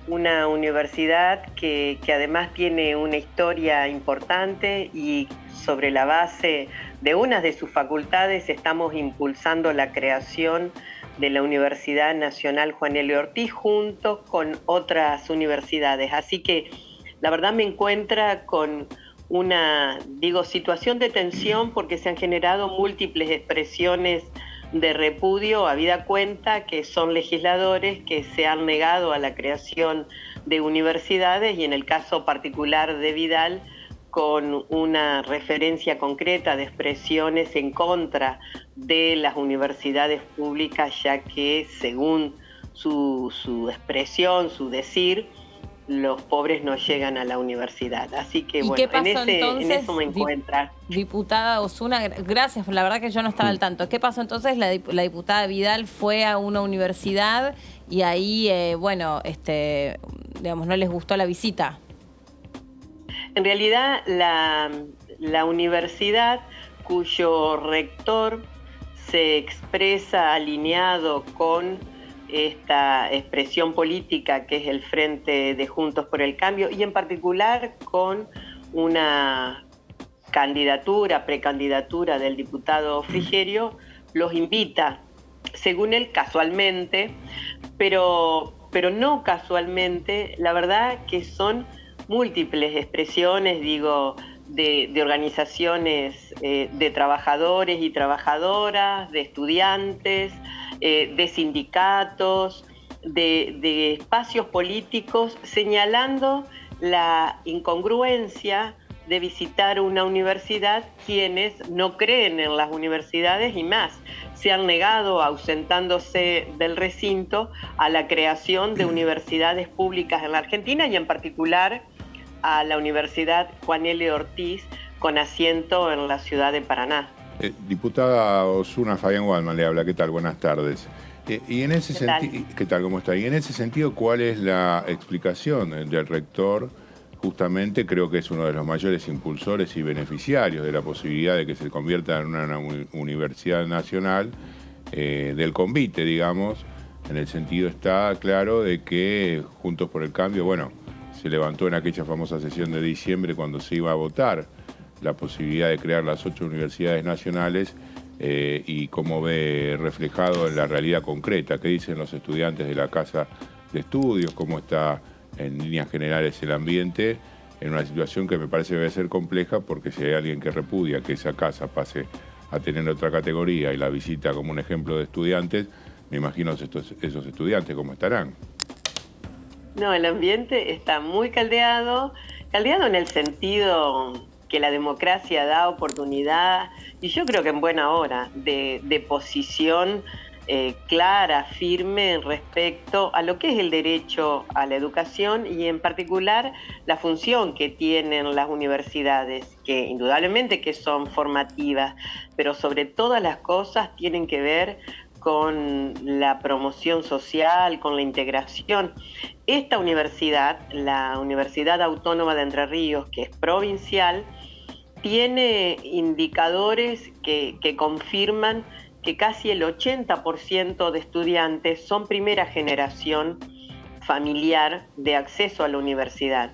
una universidad que además tiene una historia importante y sobre la base de una de sus facultades estamos impulsando la creación de la Universidad Nacional Juan L. Ortiz junto con otras universidades. Así que la verdad me encuentra con una, situación de tensión porque se han generado múltiples expresiones de repudio, habida cuenta que son legisladores que se han negado a la creación de universidades y en el caso particular de Vidal, con una referencia concreta de expresiones en contra de las universidades públicas, ya que según su expresión, su decir, los pobres no llegan a la universidad. Así que bueno, en eso me encuentra. Diputada Osuna, gracias, la verdad que yo no estaba al tanto. ¿Qué pasó entonces? La diputada Vidal fue a una universidad y ahí, digamos, no les gustó la visita. En realidad, la universidad cuyo rector se expresa alineado con esta expresión política que es el Frente de Juntos por el Cambio y en particular con una precandidatura del diputado Frigerio, los invita, según él casualmente, pero no casualmente, la verdad que son múltiples expresiones, de organizaciones de trabajadores y trabajadoras, de estudiantes, de sindicatos, de espacios políticos, señalando la incongruencia de visitar una universidad quienes no creen en las universidades y más, se han negado, ausentándose del recinto, a la creación de universidades públicas en la Argentina y en particular a la Universidad Juan L. Ortiz, con asiento en la ciudad de Paraná. Diputada Osuna, Fabián Waldman le habla. ¿Qué tal? Buenas tardes. Y en ese sentido, ¿qué tal? ¿Cómo está? Y en ese sentido, ¿cuál es la explicación del rector? Justamente creo que es uno de los mayores impulsores y beneficiarios de la posibilidad de que se convierta en una universidad nacional del convite, digamos. En el sentido está claro de que Juntos por el Cambio, bueno, se levantó en aquella famosa sesión de diciembre cuando se iba a votar la posibilidad de crear las 8 universidades nacionales y cómo ve reflejado en la realidad concreta, qué dicen los estudiantes de la Casa de Estudios, cómo está en líneas generales el ambiente, en una situación que me parece debe ser compleja porque si hay alguien que repudia que esa casa pase a tener otra categoría y la visita como un ejemplo de estudiantes, me imagino esos estudiantes cómo estarán. No, el ambiente está muy caldeado en el sentido que la democracia da oportunidad, y yo creo que en buena hora, de posición clara, firme respecto a lo que es el derecho a la educación y en particular la función que tienen las universidades, que indudablemente que son formativas, pero sobre todas las cosas tienen que ver con la promoción social, con la integración. Esta universidad, la Universidad Autónoma de Entre Ríos, que es provincial, tiene indicadores que confirman que casi el 80% de estudiantes son primera generación familiar de acceso a la universidad.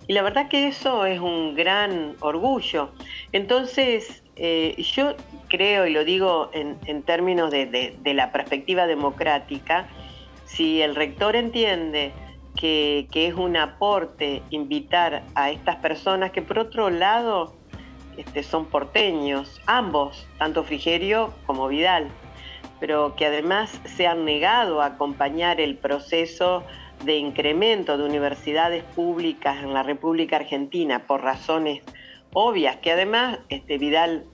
Y la verdad que eso es un gran orgullo. Entonces, yo creo, y lo digo en términos de la perspectiva democrática, si el rector entiende que es un aporte invitar a estas personas que por otro lado son porteños, ambos, tanto Frigerio como Vidal, pero que además se han negado a acompañar el proceso de incremento de universidades públicas en la República Argentina por razones obvias, que además Vidal,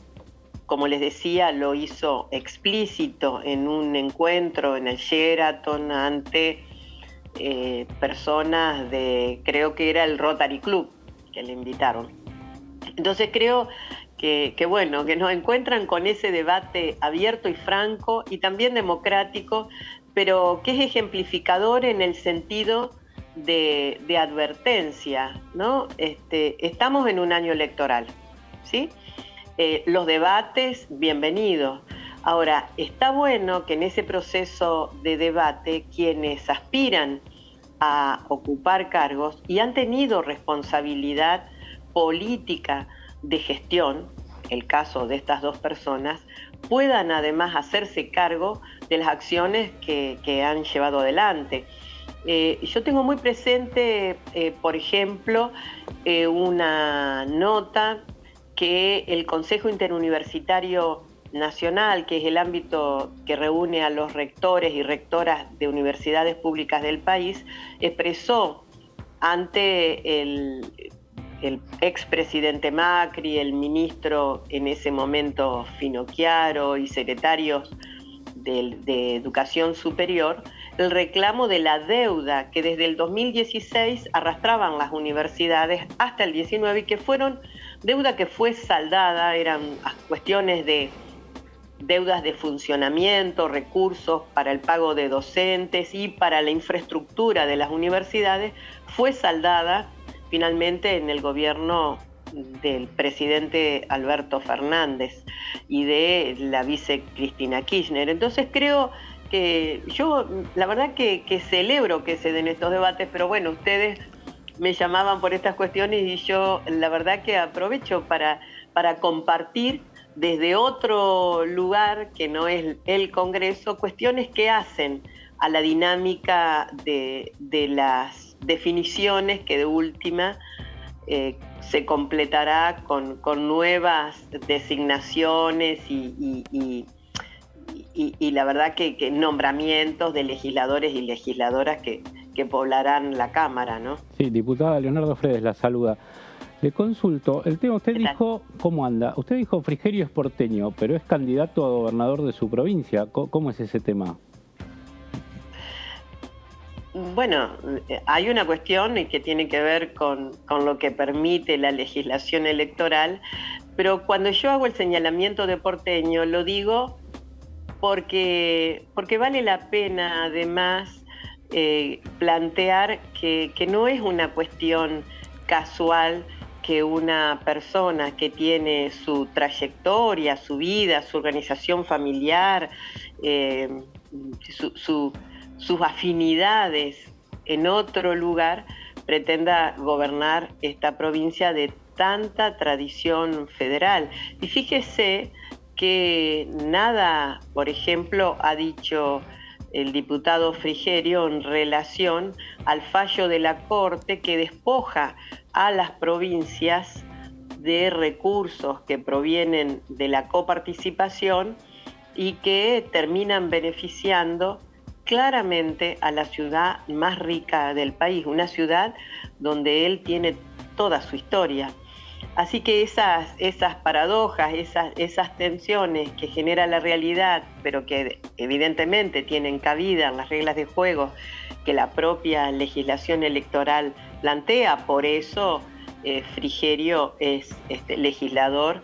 como les decía, lo hizo explícito en un encuentro en el Sheraton ante personas creo que era el Rotary Club, que le invitaron. Entonces creo que bueno, que nos encuentran con ese debate abierto y franco y también democrático, pero que es ejemplificador en el sentido de advertencia, ¿no? Estamos en un año electoral, ¿sí? Los debates, bienvenidos. Ahora, está bueno que en ese proceso de debate quienes aspiran a ocupar cargos y han tenido responsabilidad política de gestión, el caso de estas dos personas, puedan además hacerse cargo de las acciones que han llevado adelante. Yo tengo muy presente, por ejemplo, una nota que el Consejo Interuniversitario Nacional, que es el ámbito que reúne a los rectores y rectoras de universidades públicas del país, expresó ante el expresidente Macri, el ministro en ese momento Finocchiaro y secretarios de Educación Superior, el reclamo de la deuda que desde el 2016 arrastraban las universidades hasta el 19 y que fueron deuda que fue saldada, eran cuestiones de deudas de funcionamiento, recursos para el pago de docentes y para la infraestructura de las universidades, fue saldada finalmente en el gobierno del presidente Alberto Fernández y de la vice Cristina Kirchner. Entonces creo que yo, la verdad que celebro que se den estos debates, pero bueno, ustedes me llamaban por estas cuestiones y yo la verdad que aprovecho para compartir desde otro lugar que no es el Congreso, cuestiones que hacen a la dinámica de las definiciones que de última se completará con nuevas designaciones y la verdad que nombramientos de legisladores y legisladoras que poblarán la Cámara, ¿no? Sí, diputada Leonardo Fredes la saluda. Le consulto, el tema, usted dijo, ¿cómo anda? Usted dijo Frigerio es porteño, pero es candidato a gobernador de su provincia. ¿Cómo es ese tema? Bueno, hay una cuestión que tiene que ver con lo que permite la legislación electoral, pero cuando yo hago el señalamiento de porteño lo digo porque vale la pena además plantear que no es una cuestión casual que una persona que tiene su trayectoria, su vida, su organización familiar, sus afinidades en otro lugar, pretenda gobernar esta provincia de tanta tradición federal. Y fíjese que nada, por ejemplo, ha dicho el diputado Frigerio en relación al fallo de la Corte que despoja a las provincias de recursos que provienen de la coparticipación y que terminan beneficiando claramente a la ciudad más rica del país, una ciudad donde él tiene toda su historia. Así que esas paradojas, esas tensiones que genera la realidad, pero que evidentemente tienen cabida en las reglas de juego que la propia legislación electoral plantea, por eso Frigerio es legislador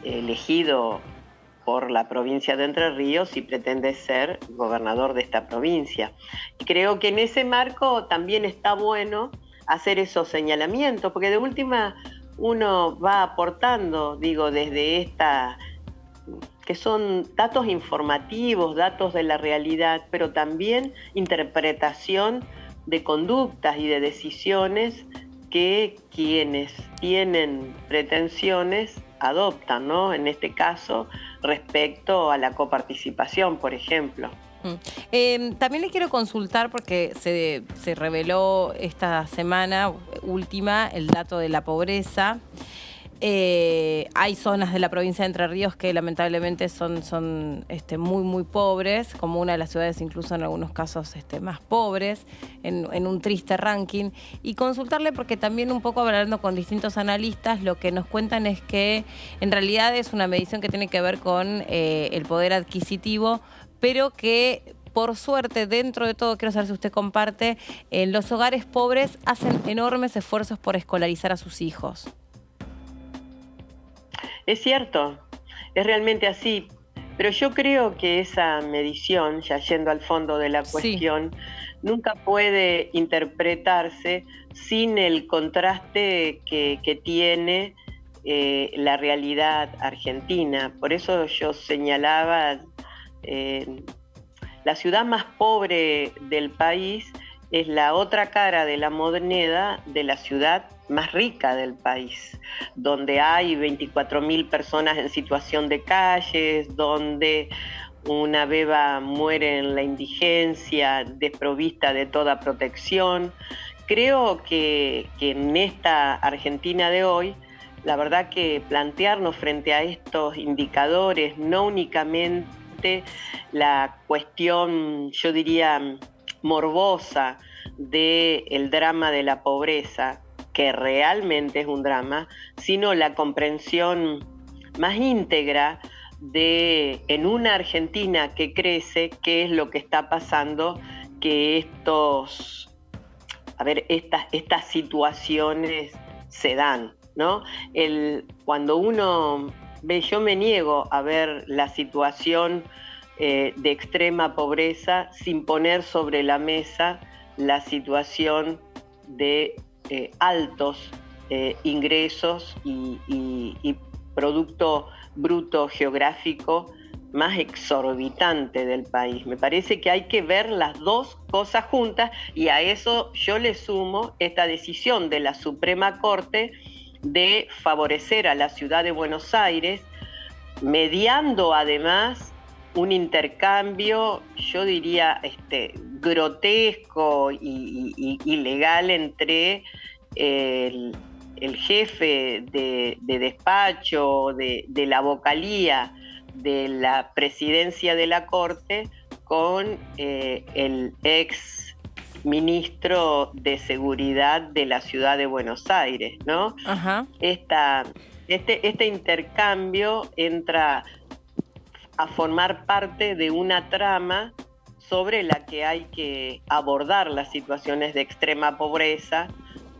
elegido por la provincia de Entre Ríos y pretende ser gobernador de esta provincia. Y creo que en ese marco también está bueno hacer esos señalamientos, porque de última uno va aportando, digo, desde esta, que son datos informativos, datos de la realidad, pero también interpretación de conductas y de decisiones que quienes tienen pretensiones adoptan, ¿no? En este caso, respecto a la coparticipación, por ejemplo. También le quiero consultar porque se reveló esta semana última el dato de la pobreza. Hay zonas de la provincia de Entre Ríos que lamentablemente son muy, muy pobres, como una de las ciudades incluso en algunos casos más pobres, en un triste ranking. Y consultarle porque también un poco hablando con distintos analistas, lo que nos cuentan es que en realidad es una medición que tiene que ver con el poder adquisitivo, pero que por suerte, dentro de todo, quiero saber si usted comparte, en los hogares pobres hacen enormes esfuerzos por escolarizar a sus hijos. Es cierto, es realmente así, pero yo creo que esa medición, ya yendo al fondo de la cuestión, nunca puede interpretarse sin el contraste que tiene la realidad argentina. Por eso yo señalaba, la ciudad más pobre del país es la otra cara de la moneda de la ciudad más rica del país, donde hay 24.000 personas en situación de calles, donde una beba muere en la indigencia, desprovista de toda protección. Creo que en esta Argentina de hoy, la verdad que plantearnos frente a estos indicadores, no únicamente la cuestión, yo diría, morbosa del drama de la pobreza, que realmente es un drama, sino la comprensión más íntegra de en una Argentina que crece, qué es lo que está pasando, que estas situaciones se dan, ¿no? Cuando uno ve, yo me niego a ver la situación de extrema pobreza sin poner sobre la mesa la situación de altos ingresos y Producto Bruto Geográfico más exorbitante del país. Me parece que hay que ver las dos cosas juntas, y a eso yo le sumo esta decisión de la Suprema Corte de favorecer a la ciudad de Buenos Aires, mediando además un intercambio, yo diría, grotesco y ilegal entre el jefe de despacho, de la vocalía de la presidencia de la Corte con el ex ministro de Seguridad de la ciudad de Buenos Aires, ¿no? Ajá. Este intercambio entra a formar parte de una trama sobre la que hay que abordar las situaciones de extrema pobreza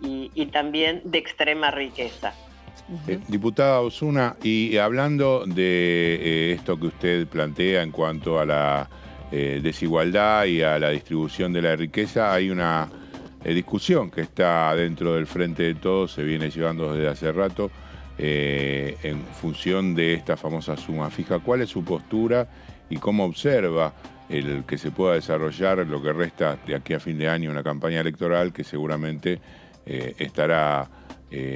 y también de extrema riqueza. Diputada Osuna, y hablando de esto que usted plantea en cuanto a la desigualdad y a la distribución de la riqueza, hay una discusión que está dentro del Frente de Todos, se viene llevando desde hace rato, en función de esta famosa suma fija. ¿Cuál es su postura y cómo observa el que se pueda desarrollar lo que resta de aquí a fin de año, una campaña electoral que seguramente estará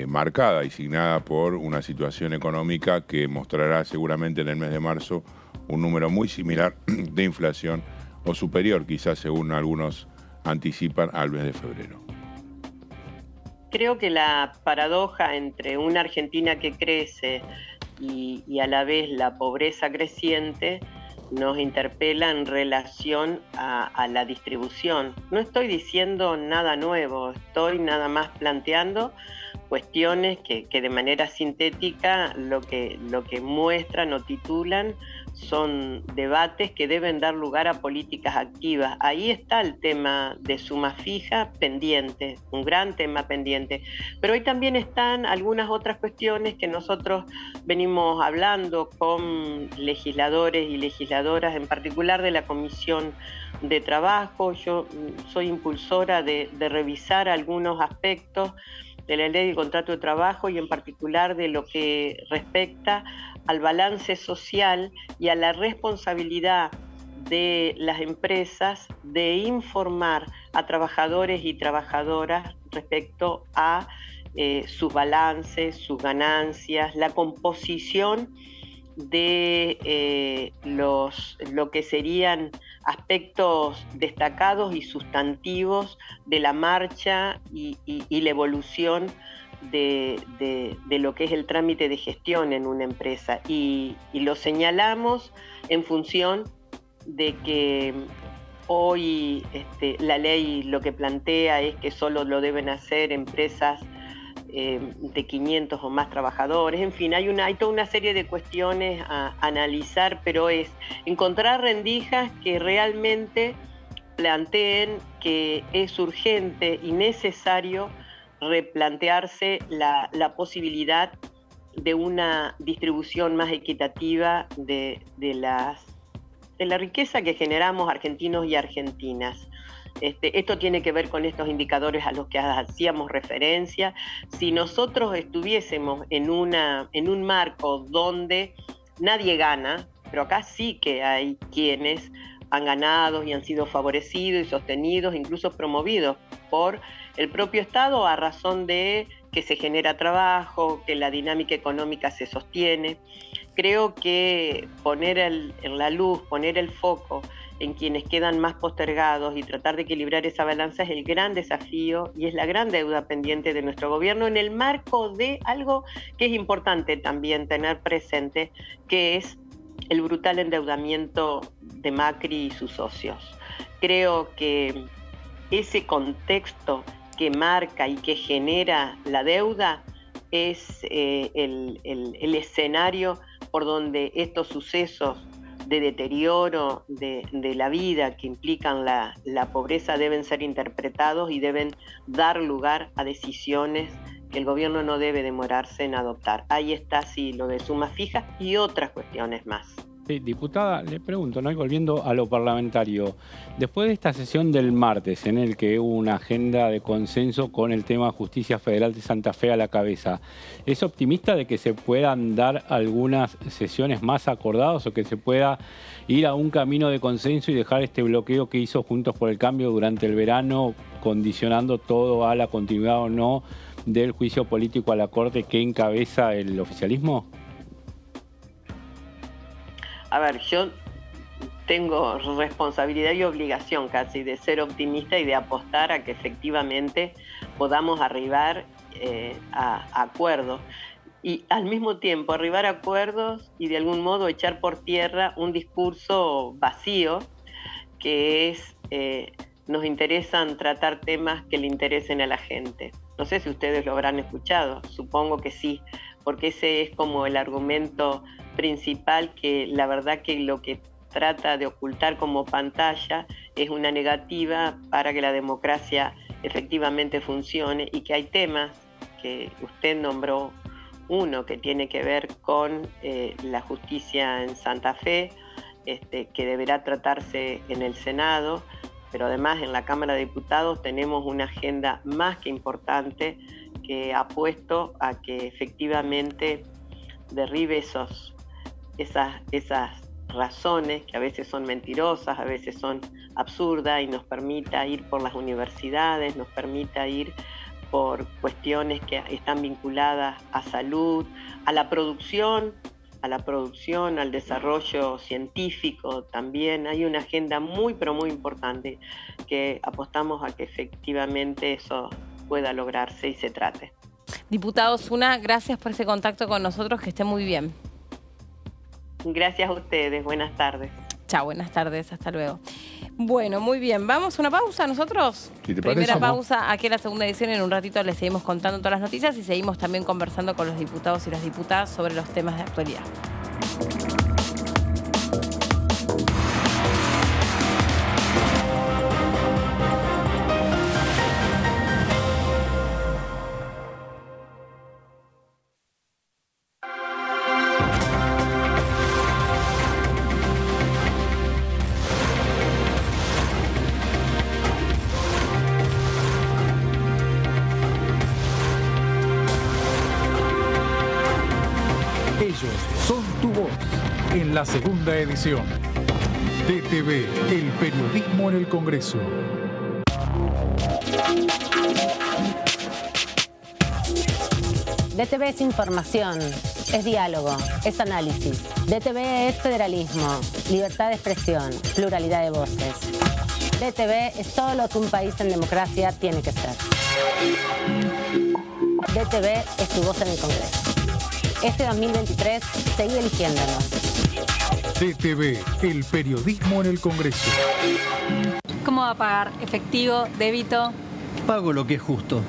marcada y signada por una situación económica que mostrará seguramente en el mes de marzo un número muy similar de inflación o superior, quizás según algunos anticipan, al mes de febrero? Creo que la paradoja entre una Argentina que crece y a la vez la pobreza creciente nos interpela en relación a la distribución. No estoy diciendo nada nuevo, estoy nada más planteando cuestiones que de manera sintética lo que muestran o titulan son debates que deben dar lugar a políticas activas. Ahí está el tema de suma fija pendiente, un gran tema pendiente. Pero hoy también están algunas otras cuestiones que nosotros venimos hablando con legisladores y legisladoras, en particular de la Comisión de Trabajo. Yo soy impulsora de revisar algunos aspectos de la ley del contrato de trabajo y en particular de lo que respecta al balance social y a la responsabilidad de las empresas de informar a trabajadores y trabajadoras respecto a sus balances, sus ganancias, la composición de lo que serían aspectos destacados y sustantivos de la marcha y la evolución de lo que es el trámite de gestión en una empresa. Y lo señalamos en función de que hoy la ley lo que plantea es que solo lo deben hacer empresas de 500 o más trabajadores. En fin, hay toda una serie de cuestiones a analizar, pero es encontrar rendijas que realmente planteen que es urgente y necesario replantearse la posibilidad de una distribución más equitativa de la riqueza que generamos argentinos y argentinas. Esto tiene que ver con estos indicadores a los que hacíamos referencia. Si nosotros estuviésemos en un marco donde nadie gana, pero acá sí que hay quienes han ganado y han sido favorecidos y sostenidos, incluso promovidos por el propio Estado a razón de que se genera trabajo, que la dinámica económica se sostiene. Creo que poner en la luz, poner el foco en quienes quedan más postergados y tratar de equilibrar esa balanza es el gran desafío y es la gran deuda pendiente de nuestro gobierno en el marco de algo que es importante también tener presente, que es el brutal endeudamiento de Macri y sus socios. Creo que ese contexto que marca y que genera la deuda es el escenario por donde estos sucesos de deterioro de la vida que implican la pobreza deben ser interpretados y deben dar lugar a decisiones que el gobierno no debe demorarse en adoptar. Ahí está, sí, lo de sumas fijas y otras cuestiones más. Sí, diputada, le pregunto, ¿no? Y volviendo a lo parlamentario, después de esta sesión del martes en el que hubo una agenda de consenso con el tema Justicia Federal de Santa Fe a la cabeza, ¿es optimista de que se puedan dar algunas sesiones más acordadas o que se pueda ir a un camino de consenso y dejar este bloqueo que hizo Juntos por el Cambio durante el verano, condicionando todo a la continuidad o no del juicio político a la Corte que encabeza el oficialismo? A ver, yo tengo responsabilidad y obligación casi de ser optimista y de apostar a que efectivamente podamos arribar a acuerdos. Y al mismo tiempo arribar a acuerdos y de algún modo echar por tierra un discurso vacío que es, nos interesan tratar temas que le interesen a la gente. No sé si ustedes lo habrán escuchado, supongo que sí, porque ese es como el argumento principal, que la verdad que lo que trata de ocultar como pantalla es una negativa para que la democracia efectivamente funcione y que hay temas que usted nombró, uno que tiene que ver con la justicia en Santa Fe, que deberá tratarse en el Senado, pero además en la Cámara de Diputados tenemos una agenda más que importante que ha puesto a que efectivamente derribe esas razones que a veces son mentirosas, a veces son absurdas y nos permita ir por las universidades, nos permita ir por cuestiones que están vinculadas a salud, a la producción, al desarrollo científico también. Hay una agenda muy, pero muy importante que apostamos a que efectivamente eso pueda lograrse y se trate. Diputado Osuna, gracias por este contacto con nosotros, que esté muy bien. Gracias a ustedes, buenas tardes. Chao, buenas tardes, hasta luego. Bueno, muy bien, ¿vamos a una pausa nosotros? Si te Primera parece, pausa, aquí en la segunda edición, en un ratito les seguimos contando todas las noticias y seguimos también conversando con los diputados y las diputadas sobre los temas de actualidad. Ellos son tu voz en la segunda edición. DTV, el periodismo en el Congreso. DTV es información, es diálogo, es análisis. DTV es federalismo, libertad de expresión, pluralidad de voces. DTV es todo lo que un país en democracia tiene que ser. DTV es tu voz en el Congreso. Este 2023, seguí eligiéndonos. DTV, el periodismo en el Congreso. ¿Cómo va a pagar? ¿Efectivo? ¿Débito? Pago lo que es justo.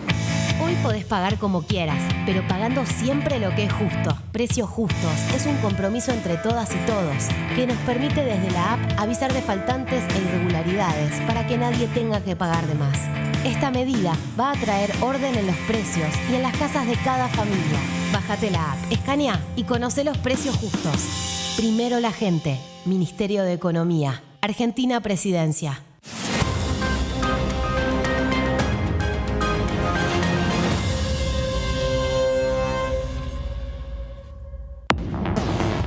Hoy podés pagar como quieras, pero pagando siempre lo que es justo. Precios Justos es un compromiso entre todas y todos que nos permite desde la app avisar de faltantes e irregularidades para que nadie tenga que pagar de más. Esta medida va a traer orden en los precios y en las casas de cada familia. Bájate la app, escanea y conoce los precios justos. Primero la gente. Ministerio de Economía. Argentina Presidencia.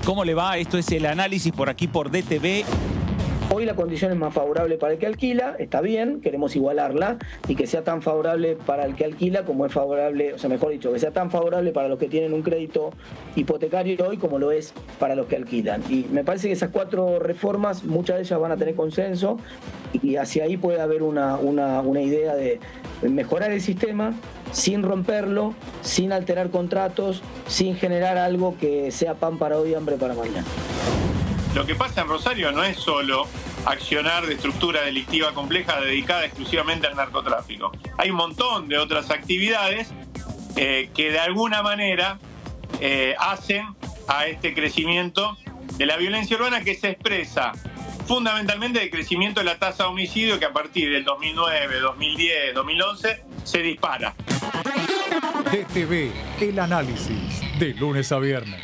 ¿Cómo le va? Esto es el análisis por aquí por DTV. Hoy la condición es más favorable para el que alquila, está bien, queremos igualarla y que sea tan favorable para el que alquila como es favorable, o sea, mejor dicho, que sea tan favorable para los que tienen un crédito hipotecario hoy como lo es para los que alquilan. Y me parece que esas 4 reformas, muchas de ellas van a tener consenso y hacia ahí puede haber una idea de mejorar el sistema sin romperlo, sin alterar contratos, sin generar algo que sea pan para hoy, hambre para mañana. Lo que pasa en Rosario no es solo accionar de estructura delictiva compleja dedicada exclusivamente al narcotráfico. Hay un montón de otras actividades que de alguna manera hacen a este crecimiento de la violencia urbana, que se expresa fundamentalmente del crecimiento de la tasa de homicidio, que a partir del 2009, 2010, 2011 se dispara. DTV, el análisis, de lunes a viernes.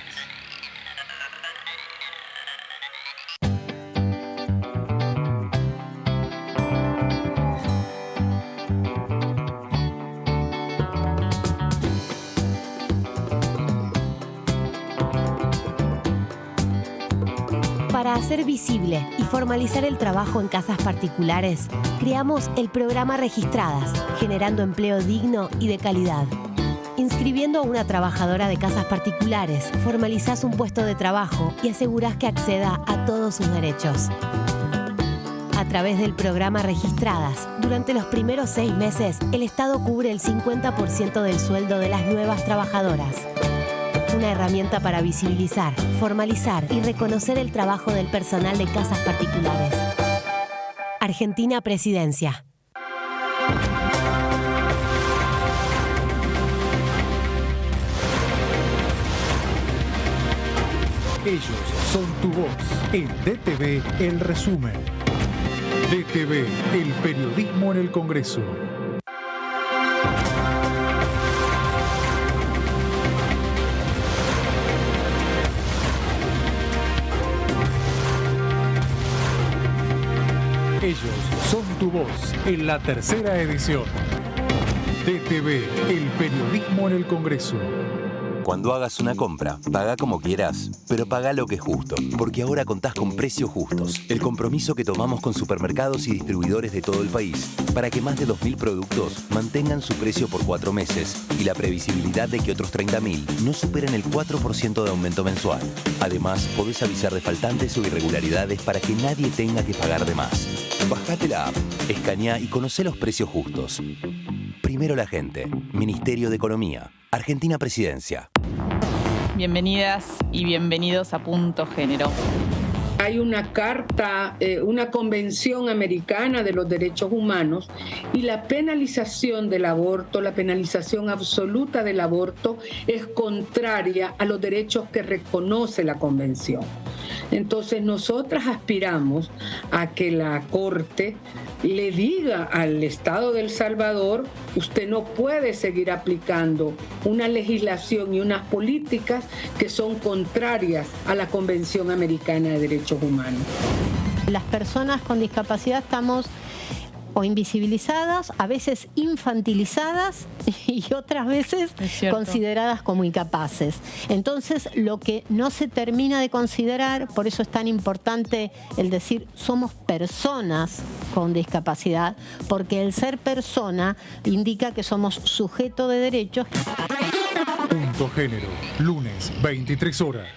Para hacer visible y formalizar el trabajo en casas particulares, creamos el programa Registradas, generando empleo digno y de calidad. Inscribiendo a una trabajadora de casas particulares, formalizás un puesto de trabajo y asegurás que acceda a todos sus derechos. A través del programa Registradas, durante los primeros 6 meses, el Estado cubre el 50% del sueldo de las nuevas trabajadoras. Una herramienta para visibilizar, formalizar y reconocer el trabajo del personal de casas particulares. Argentina Presidencia. Ellos son tu voz. En DTV, el resumen. DTV, el periodismo en el Congreso. Ellos son tu voz en la 3ª edición. DTV, el periodismo en el Congreso. Cuando hagas una compra, paga como quieras, pero paga lo que es justo, porque ahora contás con Precios Justos, el compromiso que tomamos con supermercados y distribuidores de todo el país, para que más de 2.000 productos mantengan su precio por 4 meses y la previsibilidad de que otros 30.000 no superen el 4% de aumento mensual. Además, podés avisar de faltantes o irregularidades para que nadie tenga que pagar de más. Bajate la app, escaneá y conocé los precios justos. Primero la gente. Ministerio de Economía. Argentina Presidencia. Bienvenidas y bienvenidos a Punto Género. Hay una carta, una convención americana de los derechos humanos y la penalización del aborto, la penalización absoluta del aborto es contraria a los derechos que reconoce la convención. Entonces nosotras aspiramos a que la Corte le diga al Estado de El Salvador: usted no puede seguir aplicando una legislación y unas políticas que son contrarias a la Convención Americana de Derechos Humanos. Las personas con discapacidad estamos o invisibilizadas, a veces infantilizadas y otras veces consideradas como incapaces. Entonces, lo que no se termina de considerar, por eso es tan importante el decir somos personas con discapacidad, porque el ser persona indica que somos sujeto de derechos. Punto Género, lunes, 23 horas.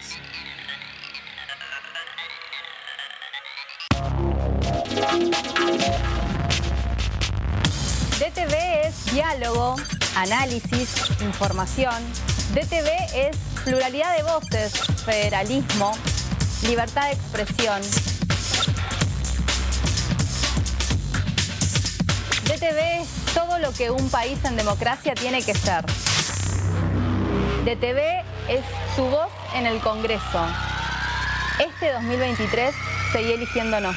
DTV es diálogo, análisis, información. DTV es pluralidad de voces, federalismo, libertad de expresión. DTV es todo lo que un país en democracia tiene que ser. DTV es tu voz en el Congreso. Este 2023 seguí eligiéndonos.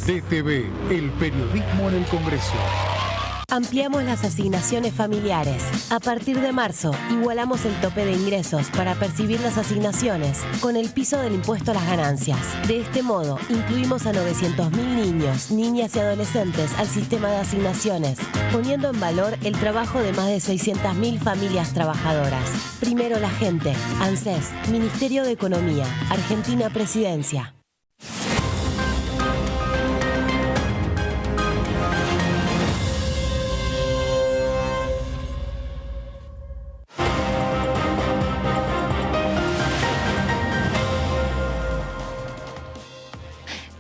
DTV, el periodismo en el Congreso. Ampliamos las asignaciones familiares. A partir de marzo, igualamos el tope de ingresos para percibir las asignaciones con el piso del impuesto a las ganancias. De este modo, incluimos a 900.000 niños, niñas y adolescentes al sistema de asignaciones, poniendo en valor el trabajo de más de 600.000 familias trabajadoras. Primero la gente. ANSES, Ministerio de Economía, Argentina Presidencia.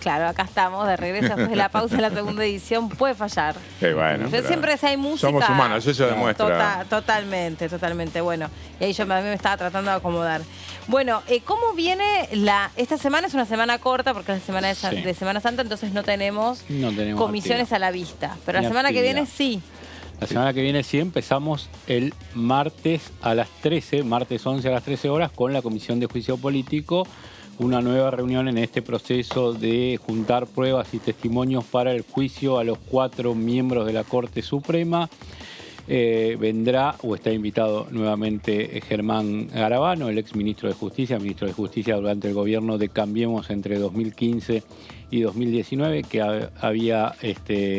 Claro, acá estamos, de regreso después de la pausa de la segunda edición. Puede fallar. Bueno, Yo siempre si hay música... Somos humanos, eso demuestra. Totalmente. Bueno, y ahí yo a mí me estaba tratando de acomodar. Bueno, ¿cómo viene esta semana? Es una semana corta porque es la semana de Semana Santa, entonces no tenemos comisiones a la vista. Pero la semana que viene sí. La semana que viene sí empezamos el martes a las 13, martes 11 a las 13 horas, con la Comisión de Juicio Político. Una nueva reunión en este proceso de juntar pruebas y testimonios para el juicio a los 4 miembros de la Corte Suprema. Vendrá o está invitado nuevamente Germán Garabano, el ex ministro de Justicia durante el gobierno de Cambiemos entre 2015 y 2019, que había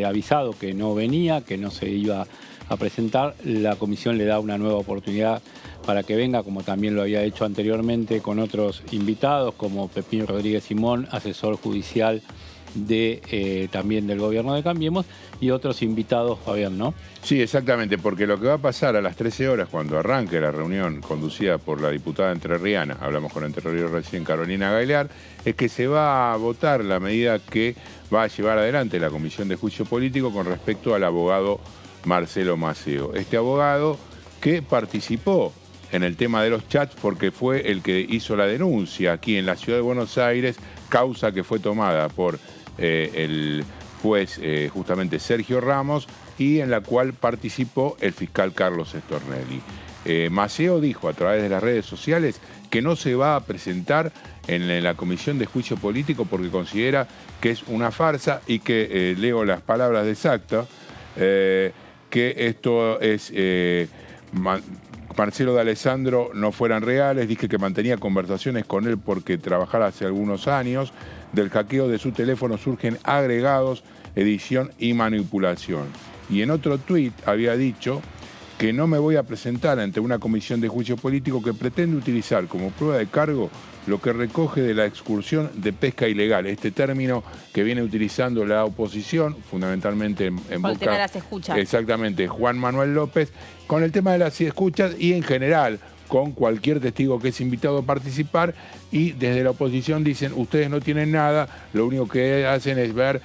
avisado que no venía, que no se iba a presentar. La comisión le da una nueva oportunidad para que venga, como también lo había hecho anteriormente con otros invitados, como Pepín Rodríguez Simón, asesor judicial también del gobierno de Cambiemos, y otros invitados, Fabián, ¿no? Sí, exactamente, porque lo que va a pasar a las 13 horas, cuando arranque la reunión conducida por la diputada entrerriana, hablamos con Entre Ríos recién, Carolina Gailar, es que se va a votar la medida que va a llevar adelante la Comisión de Juicio Político con respecto al abogado Marcelo Maceo. Este abogado que participó en el tema de los chats porque fue el que hizo la denuncia aquí en la ciudad de Buenos Aires, causa que fue tomada por el juez justamente Sergio Ramos, y en la cual participó el fiscal Carlos Stornelli. Maceo dijo a través de las redes sociales que no se va a presentar en la Comisión de Juicio Político porque considera que es una farsa y que, leo las palabras exactas, que esto es... Marcelo de Alessandro no fueran reales. Dije que mantenía conversaciones con él porque trabajara hace algunos años. Del hackeo de su teléfono surgen agregados, edición y manipulación. Y en otro tuit había dicho que no me voy a presentar ante una comisión de juicio político que pretende utilizar como prueba de cargo lo que recoge de la excursión de pesca ilegal, este término que viene utilizando la oposición, fundamentalmente en boca... el tema de las escuchas. Exactamente, Juan Manuel López, con el tema de las escuchas y en general con cualquier testigo que es invitado a participar, y desde la oposición dicen, ustedes no tienen nada, lo único que hacen es ver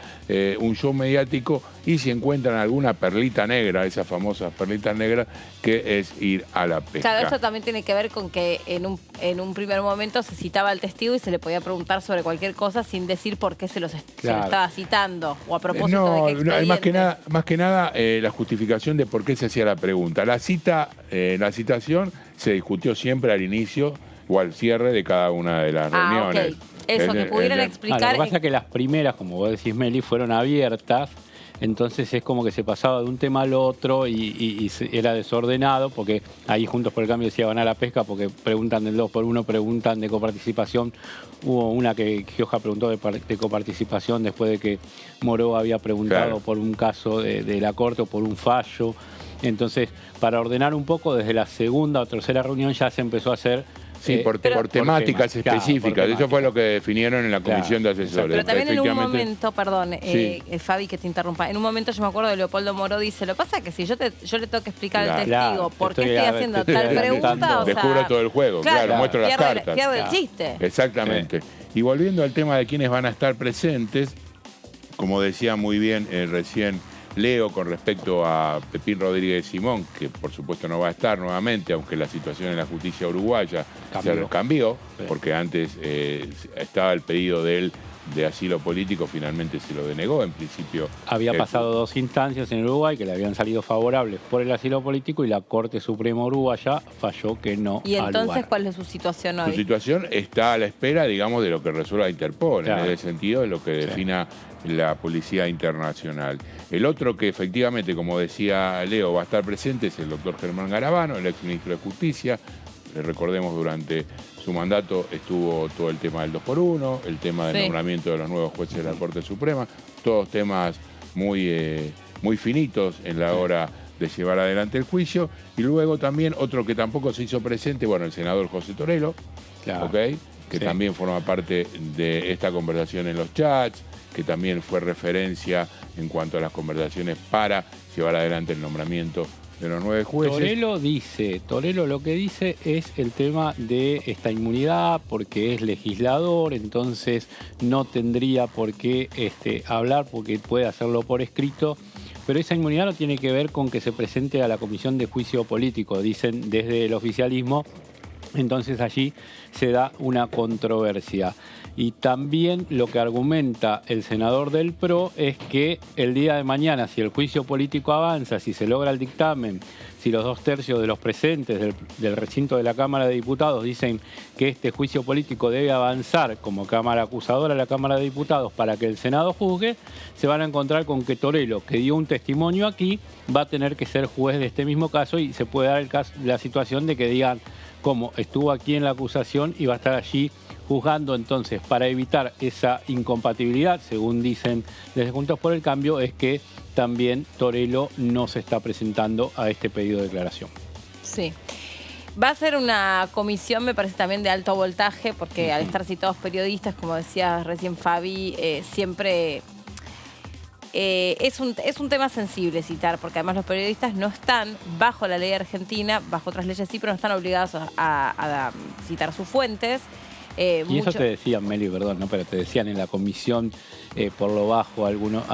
un show mediático, y si encuentran alguna perlita negra, esas famosas perlitas negras, que es ir a la pesca. Claro, esto también tiene que ver con que en un primer momento se citaba al testigo y se le podía preguntar sobre cualquier cosa sin decir por qué se lo estaba citando, o a propósito de qué expediente. Más que nada la justificación de por qué se hacía la pregunta. La citación se discutió siempre al inicio o al cierre de cada una de las reuniones. Okay. Eso, que pudieran explicar... Lo que pasa es que las primeras, como vos decís, Meli, fueron abiertas, entonces es como que se pasaba de un tema al otro y era desordenado, porque ahí Juntos por el Cambio decía van a la pesca porque preguntan del 2x1, preguntan de coparticipación. Hubo una que Gioja preguntó de coparticipación después de que Moró había preguntado por un caso de la Corte o por un fallo. Entonces, para ordenar un poco, desde la segunda o tercera reunión ya se empezó a hacer... Sí, por temáticas específicas. Eso fue lo que definieron en la comisión de asesores. Pero también en un momento, perdón, Fabi, que te interrumpa, en un momento yo me acuerdo de Leopoldo Moró, dice, lo que pasa es que si yo le tengo que explicar al testigo por qué estoy haciendo tal pregunta, o sea... Descubro todo el juego, muestro las cartas. Pierde el chiste. Exactamente. Y volviendo al tema de quiénes van a estar presentes, como decía muy bien recién Leo con respecto a Pepín Rodríguez Simón, que por supuesto no va a estar nuevamente, aunque la situación en la justicia uruguaya se cambió, porque antes estaba el pedido de él de asilo político, finalmente se lo denegó, en principio. Había pasado 2 instancias en Uruguay que le habían salido favorables por el asilo político y la Corte Suprema Uruguaya falló que no. ¿Y entonces cuál es su situación hoy? Su situación está a la espera, digamos, de lo que resuelva Interpol, en el sentido de lo que defina la Policía Internacional. El otro que efectivamente, como decía Leo, va a estar presente es el doctor Germán Garabano, el ex ministro de Justicia. Recordemos, durante su mandato estuvo todo el tema del 2x1, el tema del nombramiento de los nuevos jueces de la Corte Suprema, todos temas muy finitos en la hora de llevar adelante el juicio. Y luego también otro que tampoco se hizo presente, bueno, el senador José Torello, que también forma parte de esta conversación en los chats, que también fue referencia en cuanto a las conversaciones para llevar adelante el nombramiento de los 9 jueces. Torello lo que dice es el tema de esta inmunidad, porque es legislador, entonces no tendría por qué hablar, porque puede hacerlo por escrito. Pero esa inmunidad no tiene que ver con que se presente a la Comisión de Juicio Político, dicen desde el oficialismo. Entonces allí se da una controversia. Y también lo que argumenta el senador del PRO es que el día de mañana, si el juicio político avanza, si se logra el dictamen, si los 2/3 de los presentes del recinto de la Cámara de Diputados dicen que este juicio político debe avanzar como Cámara acusadora a la Cámara de Diputados para que el Senado juzgue, se van a encontrar con que Torello, que dio un testimonio aquí, va a tener que ser juez de este mismo caso y se puede dar la situación de que digan, como estuvo aquí en la acusación y va a estar allí juzgando. Entonces, para evitar esa incompatibilidad, según dicen desde Juntos por el Cambio, es que también Torello no se está presentando a este pedido de declaración. Sí. Va a ser una comisión, me parece, también de alto voltaje, porque al estar citados periodistas, como decía recién Fabi, siempre... es un tema sensible citar, porque además los periodistas no están bajo la ley argentina, bajo otras leyes sí, pero no están obligados a citar sus fuentes. Y eso te decían, Meli, perdón, ¿no? Pero te decían en la comisión, por lo bajo, algunos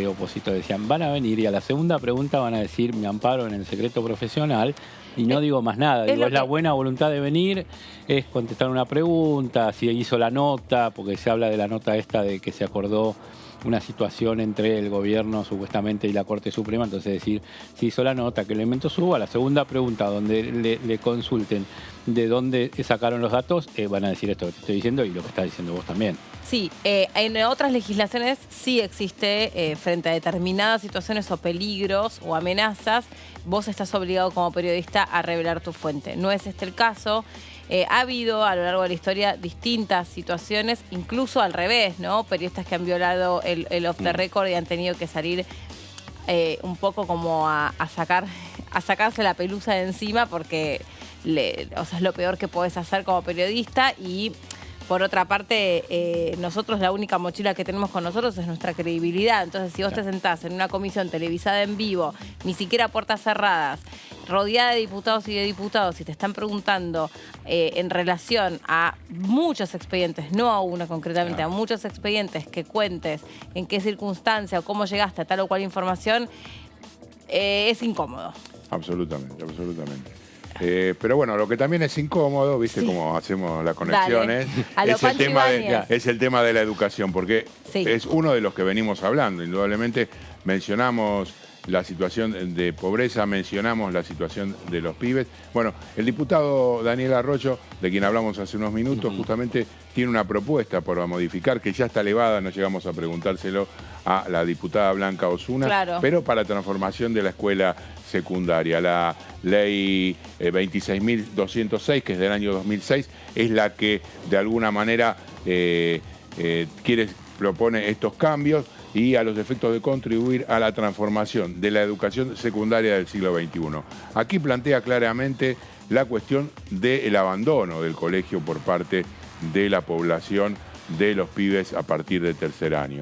opositores decían, van a venir y a la segunda pregunta van a decir, me amparo en el secreto profesional y no digo más nada. Digo, es la buena voluntad de venir, es contestar una pregunta, si hizo la nota, porque se habla de la nota esta de que se acordó una situación entre el gobierno supuestamente y la Corte Suprema, entonces decir, si hizo la nota, que el elemento suba. La segunda pregunta, donde le consulten de dónde sacaron los datos, van a decir esto que te estoy diciendo y lo que estás diciendo vos también. Sí, en otras legislaciones sí existe, frente a determinadas situaciones o peligros o amenazas, vos estás obligado como periodista a revelar tu fuente. No es este el caso. Ha habido a lo largo de la historia distintas situaciones, incluso al revés, ¿no? Periodistas que han violado el off the record y han tenido que salir un poco como a sacarse la pelusa de encima, porque es lo peor que podés hacer como periodista. Y por otra parte, nosotros la única mochila que tenemos con nosotros es nuestra credibilidad. Entonces, si vos te sentás en una comisión televisada en vivo, ni siquiera a puertas cerradas, rodeada de diputados y de diputados, y te están preguntando en relación a muchos expedientes, no a uno concretamente, a muchos expedientes, que cuentes en qué circunstancia o cómo llegaste a tal o cual información, es incómodo. Absolutamente, absolutamente. Pero bueno, lo que también es incómodo, ¿viste cómo hacemos las conexiones? Es el tema de la educación, porque es uno de los que venimos hablando. Indudablemente mencionamos la situación de pobreza, mencionamos la situación de los pibes. Bueno, el diputado Daniel Arroyo, de quien hablamos hace unos minutos, justamente tiene una propuesta para modificar, que ya está elevada, no llegamos a preguntárselo a la diputada Blanca Osuna, pero para transformación de la escuela secundaria. La ley 26.206, que es del año 2006, es la que de alguna manera propone estos cambios y a los efectos de contribuir a la transformación de la educación secundaria del siglo XXI. Aquí plantea claramente la cuestión del abandono del colegio por parte de la población de los pibes a partir de tercer año.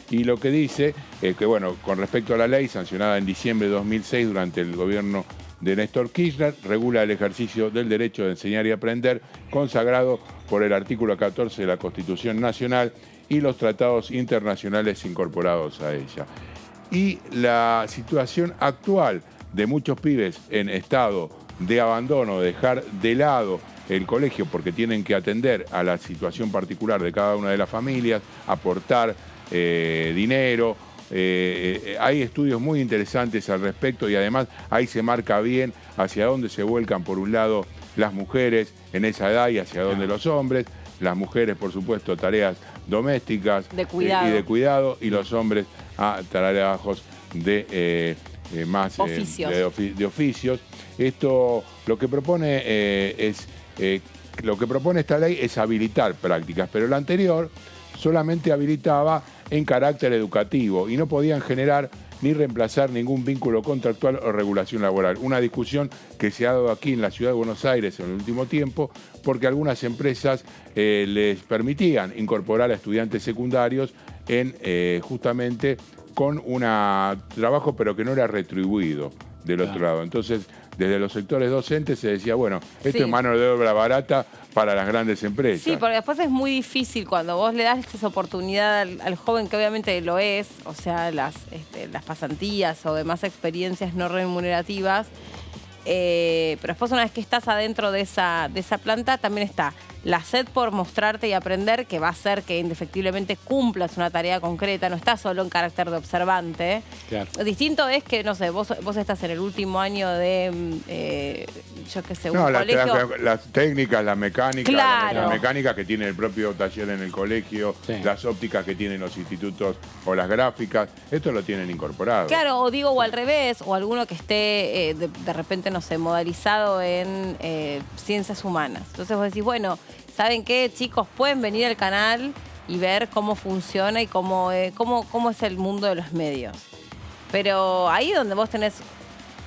Y lo que dice es que, bueno, con respecto a la ley sancionada en diciembre de 2006 durante el gobierno de Néstor Kirchner, regula el ejercicio del derecho de enseñar y aprender, consagrado por el artículo 14 de la Constitución Nacional y los tratados internacionales incorporados a ella. Y la situación actual de muchos pibes en estado de abandono, de dejar de lado el colegio porque tienen que atender a la situación particular de cada una de las familias, aportar dinero. Hay estudios muy interesantes al respecto y además ahí se marca bien hacia dónde se vuelcan, por un lado, las mujeres en esa edad y hacia dónde los hombres. Las mujeres, por supuesto, tareas domésticas y de cuidado, y los hombres a trabajos de oficios. Esto lo que propone esta ley es habilitar prácticas, pero la anterior solamente habilitaba en carácter educativo y no podían generar ni reemplazar ningún vínculo contractual o regulación laboral. Una discusión que se ha dado aquí en la ciudad de Buenos Aires en el último tiempo, porque algunas empresas les permitían incorporar a estudiantes secundarios justamente con un trabajo, pero que no era retribuido. del otro lado. Entonces, desde los sectores docentes se decía, bueno, esto Sí. es mano de obra barata para las grandes empresas. Sí, porque después es muy difícil cuando vos le das esa oportunidad al joven, que obviamente lo es, o sea, las pasantías o demás experiencias no remunerativas, pero después una vez que estás adentro de esa planta, también está la sed por mostrarte y aprender, que va a hacer que indefectiblemente cumplas una tarea concreta, no estás solo en carácter de observante. Claro. Distinto es que, no sé, vos estás en el último año de, yo qué sé, un No, colegio. las técnicas, la mecánica, Claro. la mecánica que tiene el propio taller en el colegio, las ópticas que tienen los institutos o las gráficas, esto lo tienen incorporado. Claro, o digo, o al revés, o alguno que esté de repente, no sé, modalizado en ciencias humanas. Entonces vos decís, bueno, ¿saben qué, chicos? Pueden venir al canal y ver cómo funciona y cómo es el mundo de los medios. Pero ahí donde vos tenés,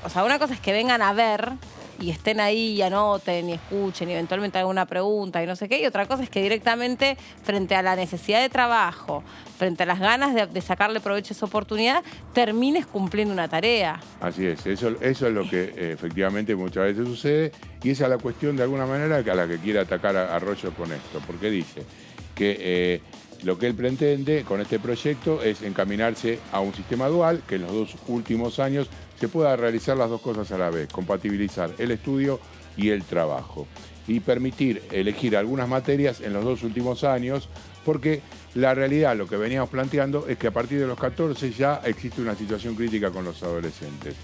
o sea, una cosa es que vengan a ver y estén ahí y anoten y escuchen y eventualmente alguna pregunta y no sé qué, y otra cosa es que directamente frente a la necesidad de trabajo, frente a las ganas de sacarle provecho a esa oportunidad, termines cumpliendo una tarea. Así es, eso es lo que efectivamente muchas veces sucede, y esa es la cuestión de alguna manera a la que quiere atacar a Arroyo con esto, porque dice que lo que él pretende con este proyecto es encaminarse a un sistema dual, que en los 2 últimos años se pueda realizar las 2 cosas a la vez, compatibilizar el estudio y el trabajo, y permitir elegir algunas materias en los 2 últimos años, porque la realidad, lo que veníamos planteando, es que a partir de los 14 ya existe una situación crítica con los adolescentes.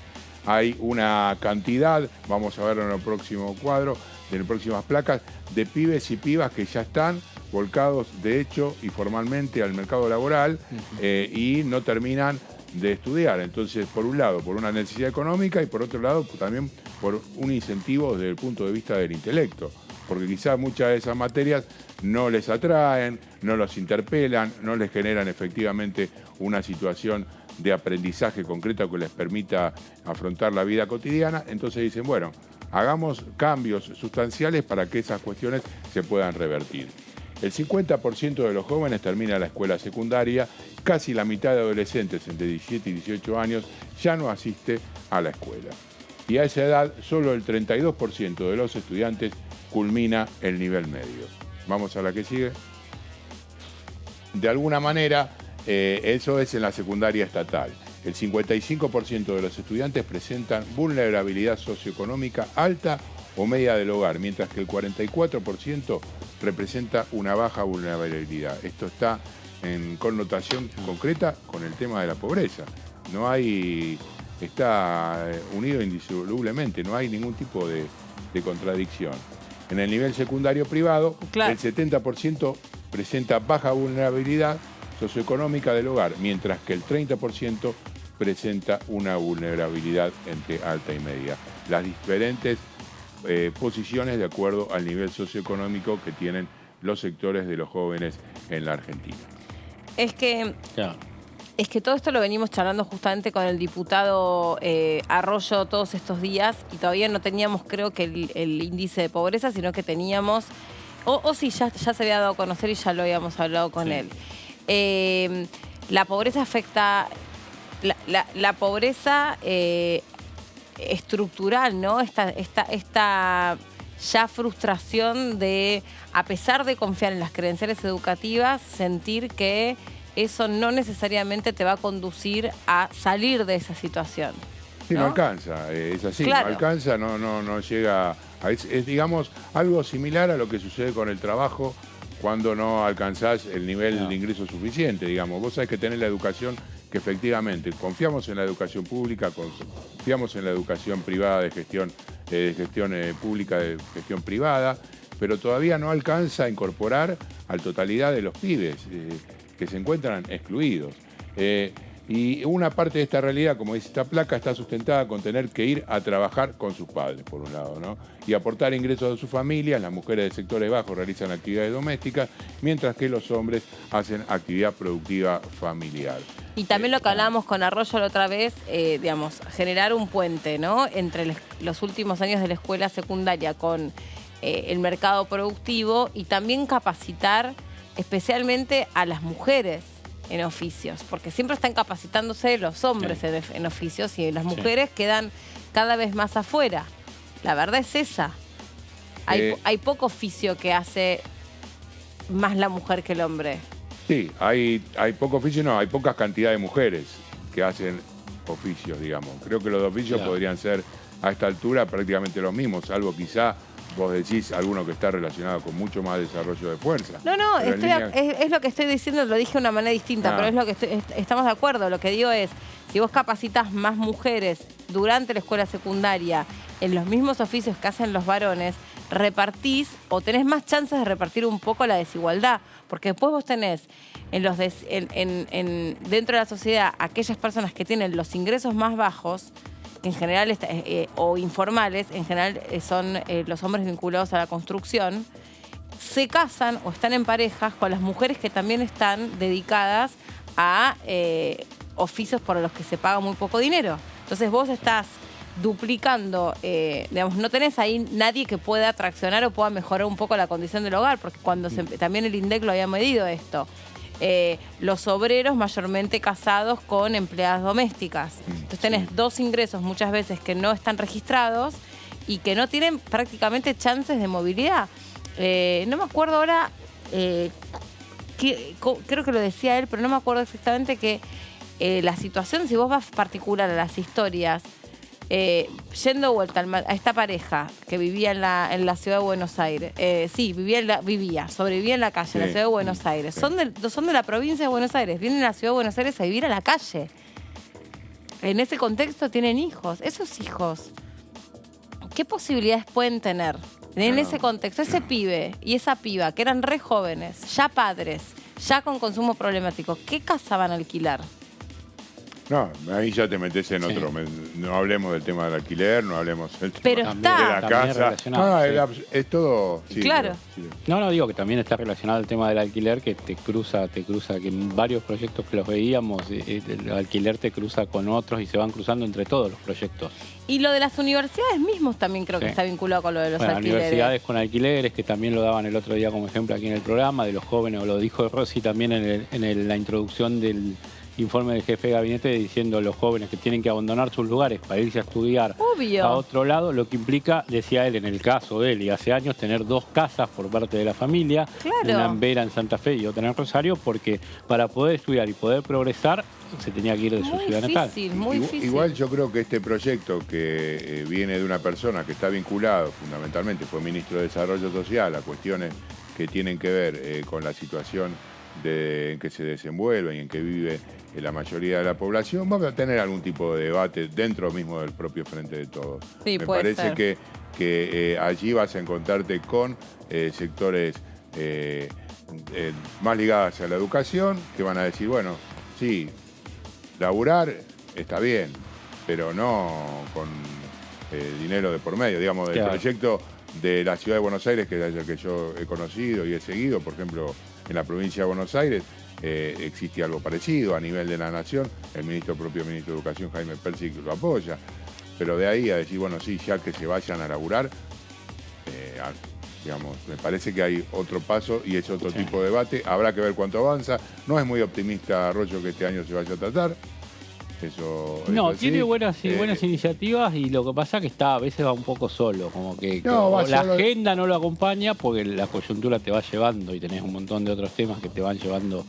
Hay una cantidad, vamos a verlo en el próximo cuadro, en las próximas placas, de pibes y pibas que ya están volcados de hecho y formalmente al mercado laboral y no terminan de estudiar. Entonces, por un lado, por una necesidad económica, y por otro lado, también por un incentivo desde el punto de vista del intelecto. Porque quizás muchas de esas materias no les atraen, no los interpelan, no les generan efectivamente una situación de aprendizaje concreto que les permita afrontar la vida cotidiana. Entonces dicen, bueno, hagamos cambios sustanciales para que esas cuestiones se puedan revertir. El 50% de los jóvenes termina la escuela secundaria, casi la mitad de adolescentes entre 17 y 18 años ya no asiste a la escuela. Y a esa edad, solo el 32% de los estudiantes culmina el nivel medio. Vamos a la que sigue. De alguna manera, eso es en la secundaria estatal. El 55% de los estudiantes presentan vulnerabilidad socioeconómica alta o media del hogar, mientras que el 44% representa una baja vulnerabilidad. Esto está en connotación concreta con el tema de la pobreza. Está unido indisolublemente, no hay ningún tipo de contradicción. En el nivel secundario privado, el 70% presenta baja vulnerabilidad socioeconómica del hogar, mientras que el 30% presenta una vulnerabilidad entre alta y media. Las diferentes posiciones de acuerdo al nivel socioeconómico que tienen los sectores de los jóvenes en la Argentina. Es que todo esto lo venimos charlando justamente con el diputado Arroyo todos estos días, y todavía no teníamos, creo que, el índice de pobreza, sino que teníamos, o sí, ya se había dado a conocer y ya lo habíamos hablado con él. La pobreza afecta, la pobreza estructural, ¿no? Esta ya frustración de, a pesar de confiar en las credenciales educativas, sentir que eso no necesariamente te va a conducir a salir de esa situación. Sí, no alcanza, es así, Claro. no alcanza, no llega a... Es, digamos, algo similar a lo que sucede con el trabajo cuando no alcanzás el nivel de ingreso suficiente, digamos. Vos sabés que tenés la educación que efectivamente, confiamos en la educación pública, confiamos en la educación privada de gestión pública, de gestión privada, pero todavía no alcanza a incorporar a la totalidad de los pibes que se encuentran excluidos. Y una parte de esta realidad, como dice esta placa, está sustentada con tener que ir a trabajar con sus padres, por un lado, ¿no? Y aportar ingresos a sus familias. Las mujeres de sectores bajos realizan actividades domésticas, mientras que los hombres hacen actividad productiva familiar. Y también lo que hablábamos con Arroyo la otra vez, digamos, generar un puente, ¿no? Entre los últimos años de la escuela secundaria con el mercado productivo, y también capacitar especialmente a las mujeres en oficios, porque siempre están capacitándose los hombres en oficios y las mujeres quedan cada vez más afuera. La verdad es esa. Hay poco oficio que hace más la mujer que el hombre. Sí, hay poco oficio, no, hay pocas cantidades de mujeres que hacen oficios, digamos. Creo que los oficios podrían ser a esta altura prácticamente los mismos, salvo quizá vos decís alguno que está relacionado con mucho más desarrollo de fuerza. No, es lo que estoy diciendo, lo dije de una manera distinta, pero es lo que estamos de acuerdo. Lo que digo es, si vos capacitas más mujeres durante la escuela secundaria en los mismos oficios que hacen los varones, repartís o tenés más chances de repartir un poco la desigualdad. Porque después vos tenés dentro de la sociedad aquellas personas que tienen los ingresos más bajos, que en general o informales, en general son los hombres vinculados a la construcción, se casan o están en parejas con las mujeres que también están dedicadas a oficios por los que se paga muy poco dinero. Entonces vos estás duplicando, digamos, no tenés ahí nadie que pueda traccionar o pueda mejorar un poco la condición del hogar, porque cuando también el INDEC lo había medido esto. Los obreros mayormente casados con empleadas domésticas. Entonces tenés dos ingresos muchas veces que no están registrados y que no tienen prácticamente chances de movilidad. No me acuerdo ahora, creo que lo decía él, pero no me acuerdo exactamente que la situación, si vos vas particular a las historias, yendo vuelta a esta pareja que vivía en la ciudad de Buenos Aires, sobrevivía en la calle, en la ciudad de Buenos Aires. Son de la provincia de Buenos Aires, vienen a la ciudad de Buenos Aires a vivir a la calle. En ese contexto tienen hijos. Esos hijos, ¿qué posibilidades pueden tener en ese contexto? Ese pibe y esa piba, que eran re jóvenes, ya padres, ya con consumo problemático, ¿qué casa van a alquilar? No, ahí ya te metes en otro. No hablemos del tema del alquiler, no hablemos del tema de la casa. Es todo. Sí, claro. No, digo que también está relacionado el tema del alquiler, que te cruza, que en varios proyectos que los veíamos, el alquiler te cruza con otros y se van cruzando entre todos los proyectos. Y lo de las universidades mismos también creo que está vinculado con lo de los alquileres. Universidades con alquileres, que también lo daban el otro día como ejemplo aquí en el programa, de los jóvenes, o lo dijo Rossi también en la introducción del informe del jefe de gabinete, diciendo a los jóvenes que tienen que abandonar sus lugares para irse a estudiar a otro lado, lo que implica, decía él, en el caso de él y hace años, tener dos casas por parte de la familia, una en Vera, en Santa Fe, y otra en Rosario, porque para poder estudiar y poder progresar se tenía que ir de su ciudad natal. Muy difícil. Igual yo creo que este proyecto que viene de una persona que está vinculado, fundamentalmente fue ministro de Desarrollo Social, a cuestiones que tienen que ver con la situación en que se desenvuelve y en que vive la mayoría de la población, vamos a tener algún tipo de debate dentro mismo del propio Frente de Todos. Sí, me parece que allí vas a encontrarte con sectores más ligados a la educación, que van a decir, bueno, sí, laburar está bien, pero no con dinero de por medio. Digamos, del proyecto de la Ciudad de Buenos Aires, que es el que yo he conocido y he seguido, por ejemplo, en la provincia de Buenos Aires, existe algo parecido a nivel de la nación. El propio ministro de Educación, Jaime Persic, lo apoya. Pero de ahí a decir, bueno, sí, ya que se vayan a laburar, digamos, me parece que hay otro paso y es otro tipo de debate. Habrá que ver cuánto avanza. No es muy optimista, Arroyo, que este año se vaya a tratar. Tiene buenas iniciativas, y lo que pasa es que a veces va un poco solo, como que la agenda no lo acompaña, porque la coyuntura te va llevando y tenés un montón de otros temas que te van llevando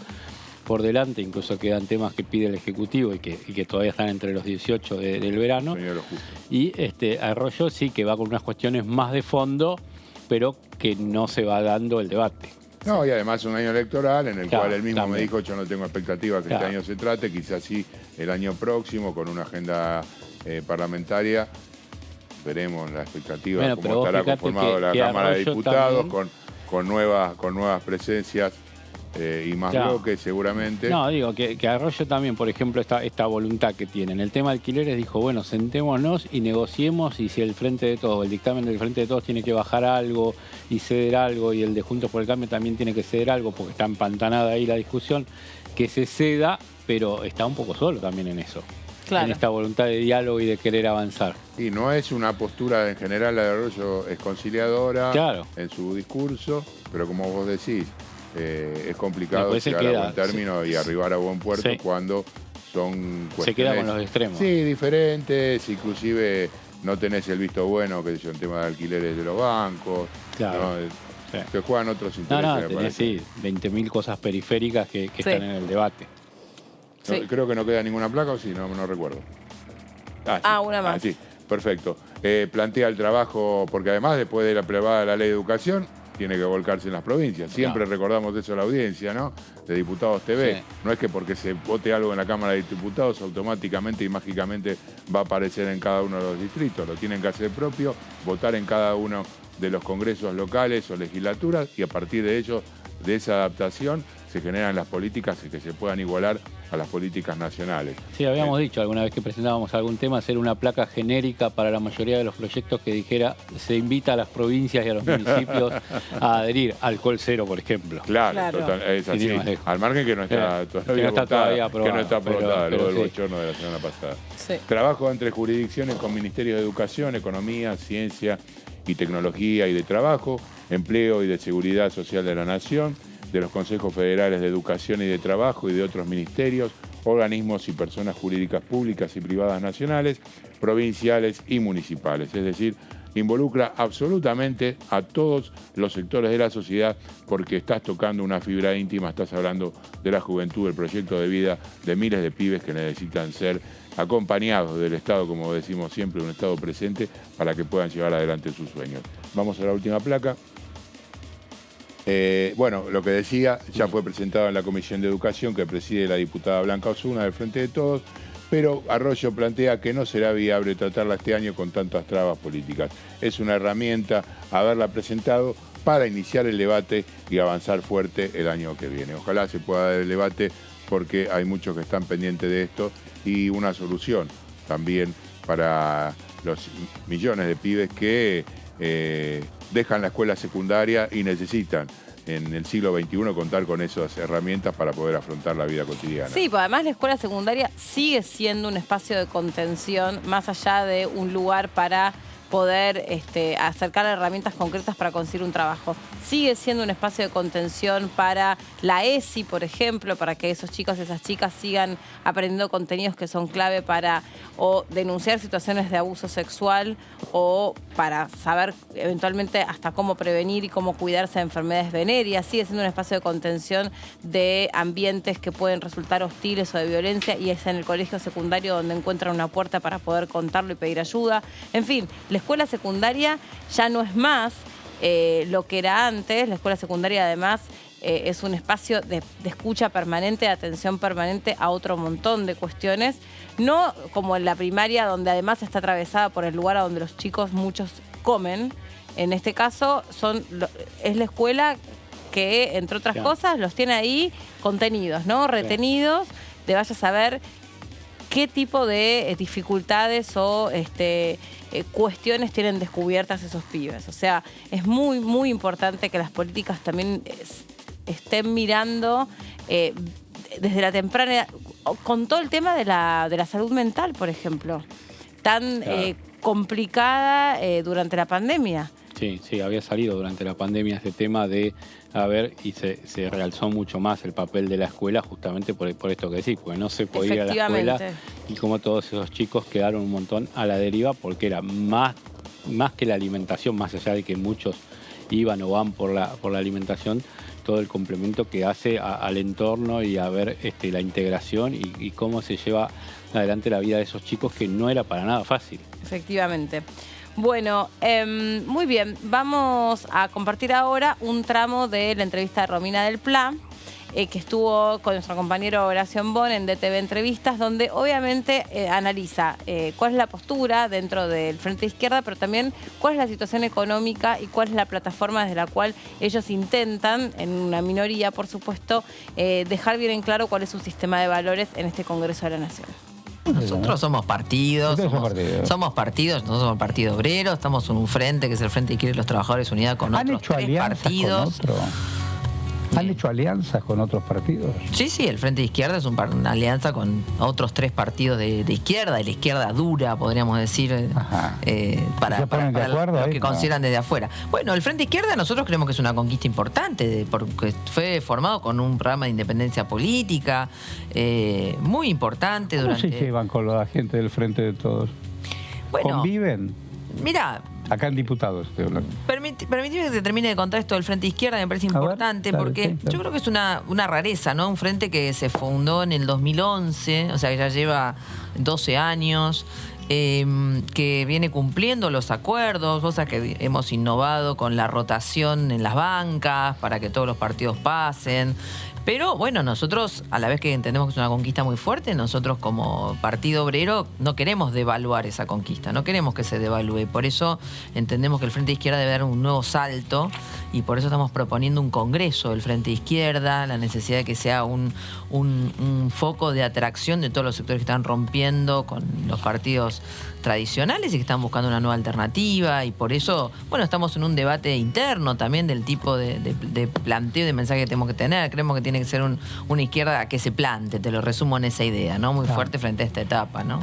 por delante, incluso quedan temas que pide el Ejecutivo y que todavía están entre los 18 del verano. Y Arroyo sí que va con unas cuestiones más de fondo, pero que no se va dando el debate. No, y además un año electoral en el cual él mismo me dijo, yo no tengo expectativa que este año se trate, quizás sí el año próximo con una agenda parlamentaria. Veremos la expectativa, cómo estará conformado la Cámara de Diputados, con nuevas presencias y más bloques seguramente. No, digo que Arroyo también, por ejemplo, esta voluntad que tiene. En el tema de alquileres dijo, bueno, sentémonos y negociemos, y si el dictamen del Frente de Todos tiene que bajar algo y ceder algo, y el de Juntos por el Cambio también tiene que ceder algo, porque está empantanada ahí la discusión, que se ceda, pero está un poco solo también en eso. En esta voluntad de diálogo y de querer avanzar. Y no es una postura en general, la de Arroyo es conciliadora en su discurso, pero como vos decís, es complicado llegar a buen término y arribar a buen puerto cuando son cuestiones... Se queda con los extremos. Sí, diferentes, inclusive no tenés el visto bueno, que es un tema de alquileres de los bancos. Claro. ¿no? Se juegan otros intereses. Tenés 20.000 cosas periféricas que están en el debate. No, creo que no queda ninguna placa, o sí, no recuerdo. Una más. Sí, perfecto. Plantea el trabajo, porque además después de la aprobada la ley de educación, tiene que volcarse en las provincias. Siempre recordamos eso a la audiencia, ¿no? De Diputados TV. Sí. No es que porque se vote algo en la Cámara de Diputados automáticamente y mágicamente va a aparecer en cada uno de los distritos. Lo tienen que hacer propio, votar en cada uno de los congresos locales o legislaturas y a partir de ello, de esa adaptación, se generan las políticas que se puedan igualar a las políticas nacionales. Sí, habíamos dicho alguna vez que presentábamos algún tema, hacer una placa genérica para la mayoría de los proyectos que dijera, se invita a las provincias y a los municipios a adherir al Alcohol Cero, por ejemplo. Claro. Total, es así. Al margen que no está todavía aprobada, que no está aprobada, luego del bochorno de la semana pasada. Sí. Trabajo entre jurisdicciones con Ministerios de Educación, Economía, Ciencia y Tecnología y de Trabajo, Empleo y de Seguridad Social de la Nación, de los Consejos Federales de Educación y de Trabajo y de otros ministerios, organismos y personas jurídicas públicas y privadas nacionales, provinciales y municipales. Es decir, involucra absolutamente a todos los sectores de la sociedad porque estás tocando una fibra íntima, estás hablando de la juventud, el proyecto de vida de miles de pibes que necesitan ser acompañados del Estado, como decimos siempre, un Estado presente para que puedan llevar adelante sus sueños. Vamos a la última placa. Bueno, lo que decía, ya fue presentado en la Comisión de Educación que preside la diputada Blanca Osuna del Frente de Todos, pero Arroyo plantea que no será viable tratarla este año con tantas trabas políticas. Es una herramienta haberla presentado para iniciar el debate y avanzar fuerte el año que viene. Ojalá se pueda dar el debate porque hay muchos que están pendientes de esto y una solución también para los millones de pibes que dejan la escuela secundaria y necesitan en el siglo XXI contar con esas herramientas para poder afrontar la vida cotidiana. Sí, pues además la escuela secundaria sigue siendo un espacio de contención más allá de un lugar para poder acercar herramientas concretas para conseguir un trabajo. Sigue siendo un espacio de contención para la ESI, por ejemplo, para que esos chicos y esas chicas sigan aprendiendo contenidos que son clave para o denunciar situaciones de abuso sexual o para saber eventualmente hasta cómo prevenir y cómo cuidarse de enfermedades venéreas. Sigue siendo un espacio de contención de ambientes que pueden resultar hostiles o de violencia y es en el colegio secundario donde encuentran una puerta para poder contarlo y pedir ayuda. En fin, la escuela secundaria ya no es más lo que era antes. La escuela secundaria además es un espacio de escucha permanente, de atención permanente a otro montón de cuestiones. No como en la primaria, donde además está atravesada por el lugar a donde los chicos muchos comen. En este caso es la escuela que, entre otras cosas, los tiene ahí contenidos, ¿no? Retenidos, de vaya a saber qué tipo de dificultades o cuestiones tienen descubiertas esos pibes. O sea, es muy, muy importante que las políticas también estén mirando desde la temprana edad, con todo el tema de la salud mental, por ejemplo, tan complicada durante la pandemia. Sí, había salido durante la pandemia este tema de, y se realzó mucho más el papel de la escuela justamente por esto que decís, porque no se podía ir a la escuela y como todos esos chicos quedaron un montón a la deriva porque era más que la alimentación, más allá de que muchos iban o van por la alimentación, todo el complemento que hace al entorno y a ver la integración y cómo se lleva adelante la vida de esos chicos que no era para nada fácil. Efectivamente. Bueno, muy bien. Vamos a compartir ahora un tramo de la entrevista de Romina del Pla, que estuvo con nuestro compañero Horacio Bon en DTV Entrevistas, donde obviamente analiza cuál es la postura dentro del Frente de Izquierda, pero también cuál es la situación económica y cuál es la plataforma desde la cual ellos intentan, en una minoría por supuesto, dejar bien en claro cuál es su sistema de valores en este Congreso de la Nación. Nosotros somos partidos, somos partido obrero, estamos en un frente que es el Frente de Izquierda y los Trabajadores Unidad con otros tres partidos. ¿Han hecho alianzas con otros partidos? Sí, el Frente de Izquierda es una alianza con otros 3 partidos de izquierda, de la izquierda dura, podríamos decir, para lo que consideran desde afuera. Bueno, el Frente de Izquierda nosotros creemos que es una conquista importante, porque fue formado con un programa de independencia política muy importante. ¿Cómo se llevan con la gente del Frente de Todos? Bueno, ¿conviven? Mira, acá en diputados estoy hablando. Permitime que te termine de contar esto del Frente de Izquierda, me parece importante, porque yo creo que es una rareza, ¿no? Un frente que se fundó en el 2011, o sea que ya lleva 12 años, que viene cumpliendo los acuerdos, cosas que hemos innovado con la rotación en las bancas para que todos los partidos pasen. Pero bueno, nosotros, a la vez que entendemos que es una conquista muy fuerte, nosotros como Partido Obrero no queremos devaluar esa conquista, no queremos que se devalúe. Por eso entendemos que el Frente de Izquierda debe dar un nuevo salto y por eso estamos proponiendo un congreso del Frente de Izquierda, la necesidad de que sea un foco de atracción de todos los sectores que están rompiendo con los partidos tradicionales y que están buscando una nueva alternativa, y por eso, bueno, estamos en un debate interno también del tipo de planteo de mensaje que tenemos que tener. Creemos que tiene que ser una izquierda que se plante, te lo resumo en esa idea, ¿no? Muy fuerte frente a esta etapa, ¿no?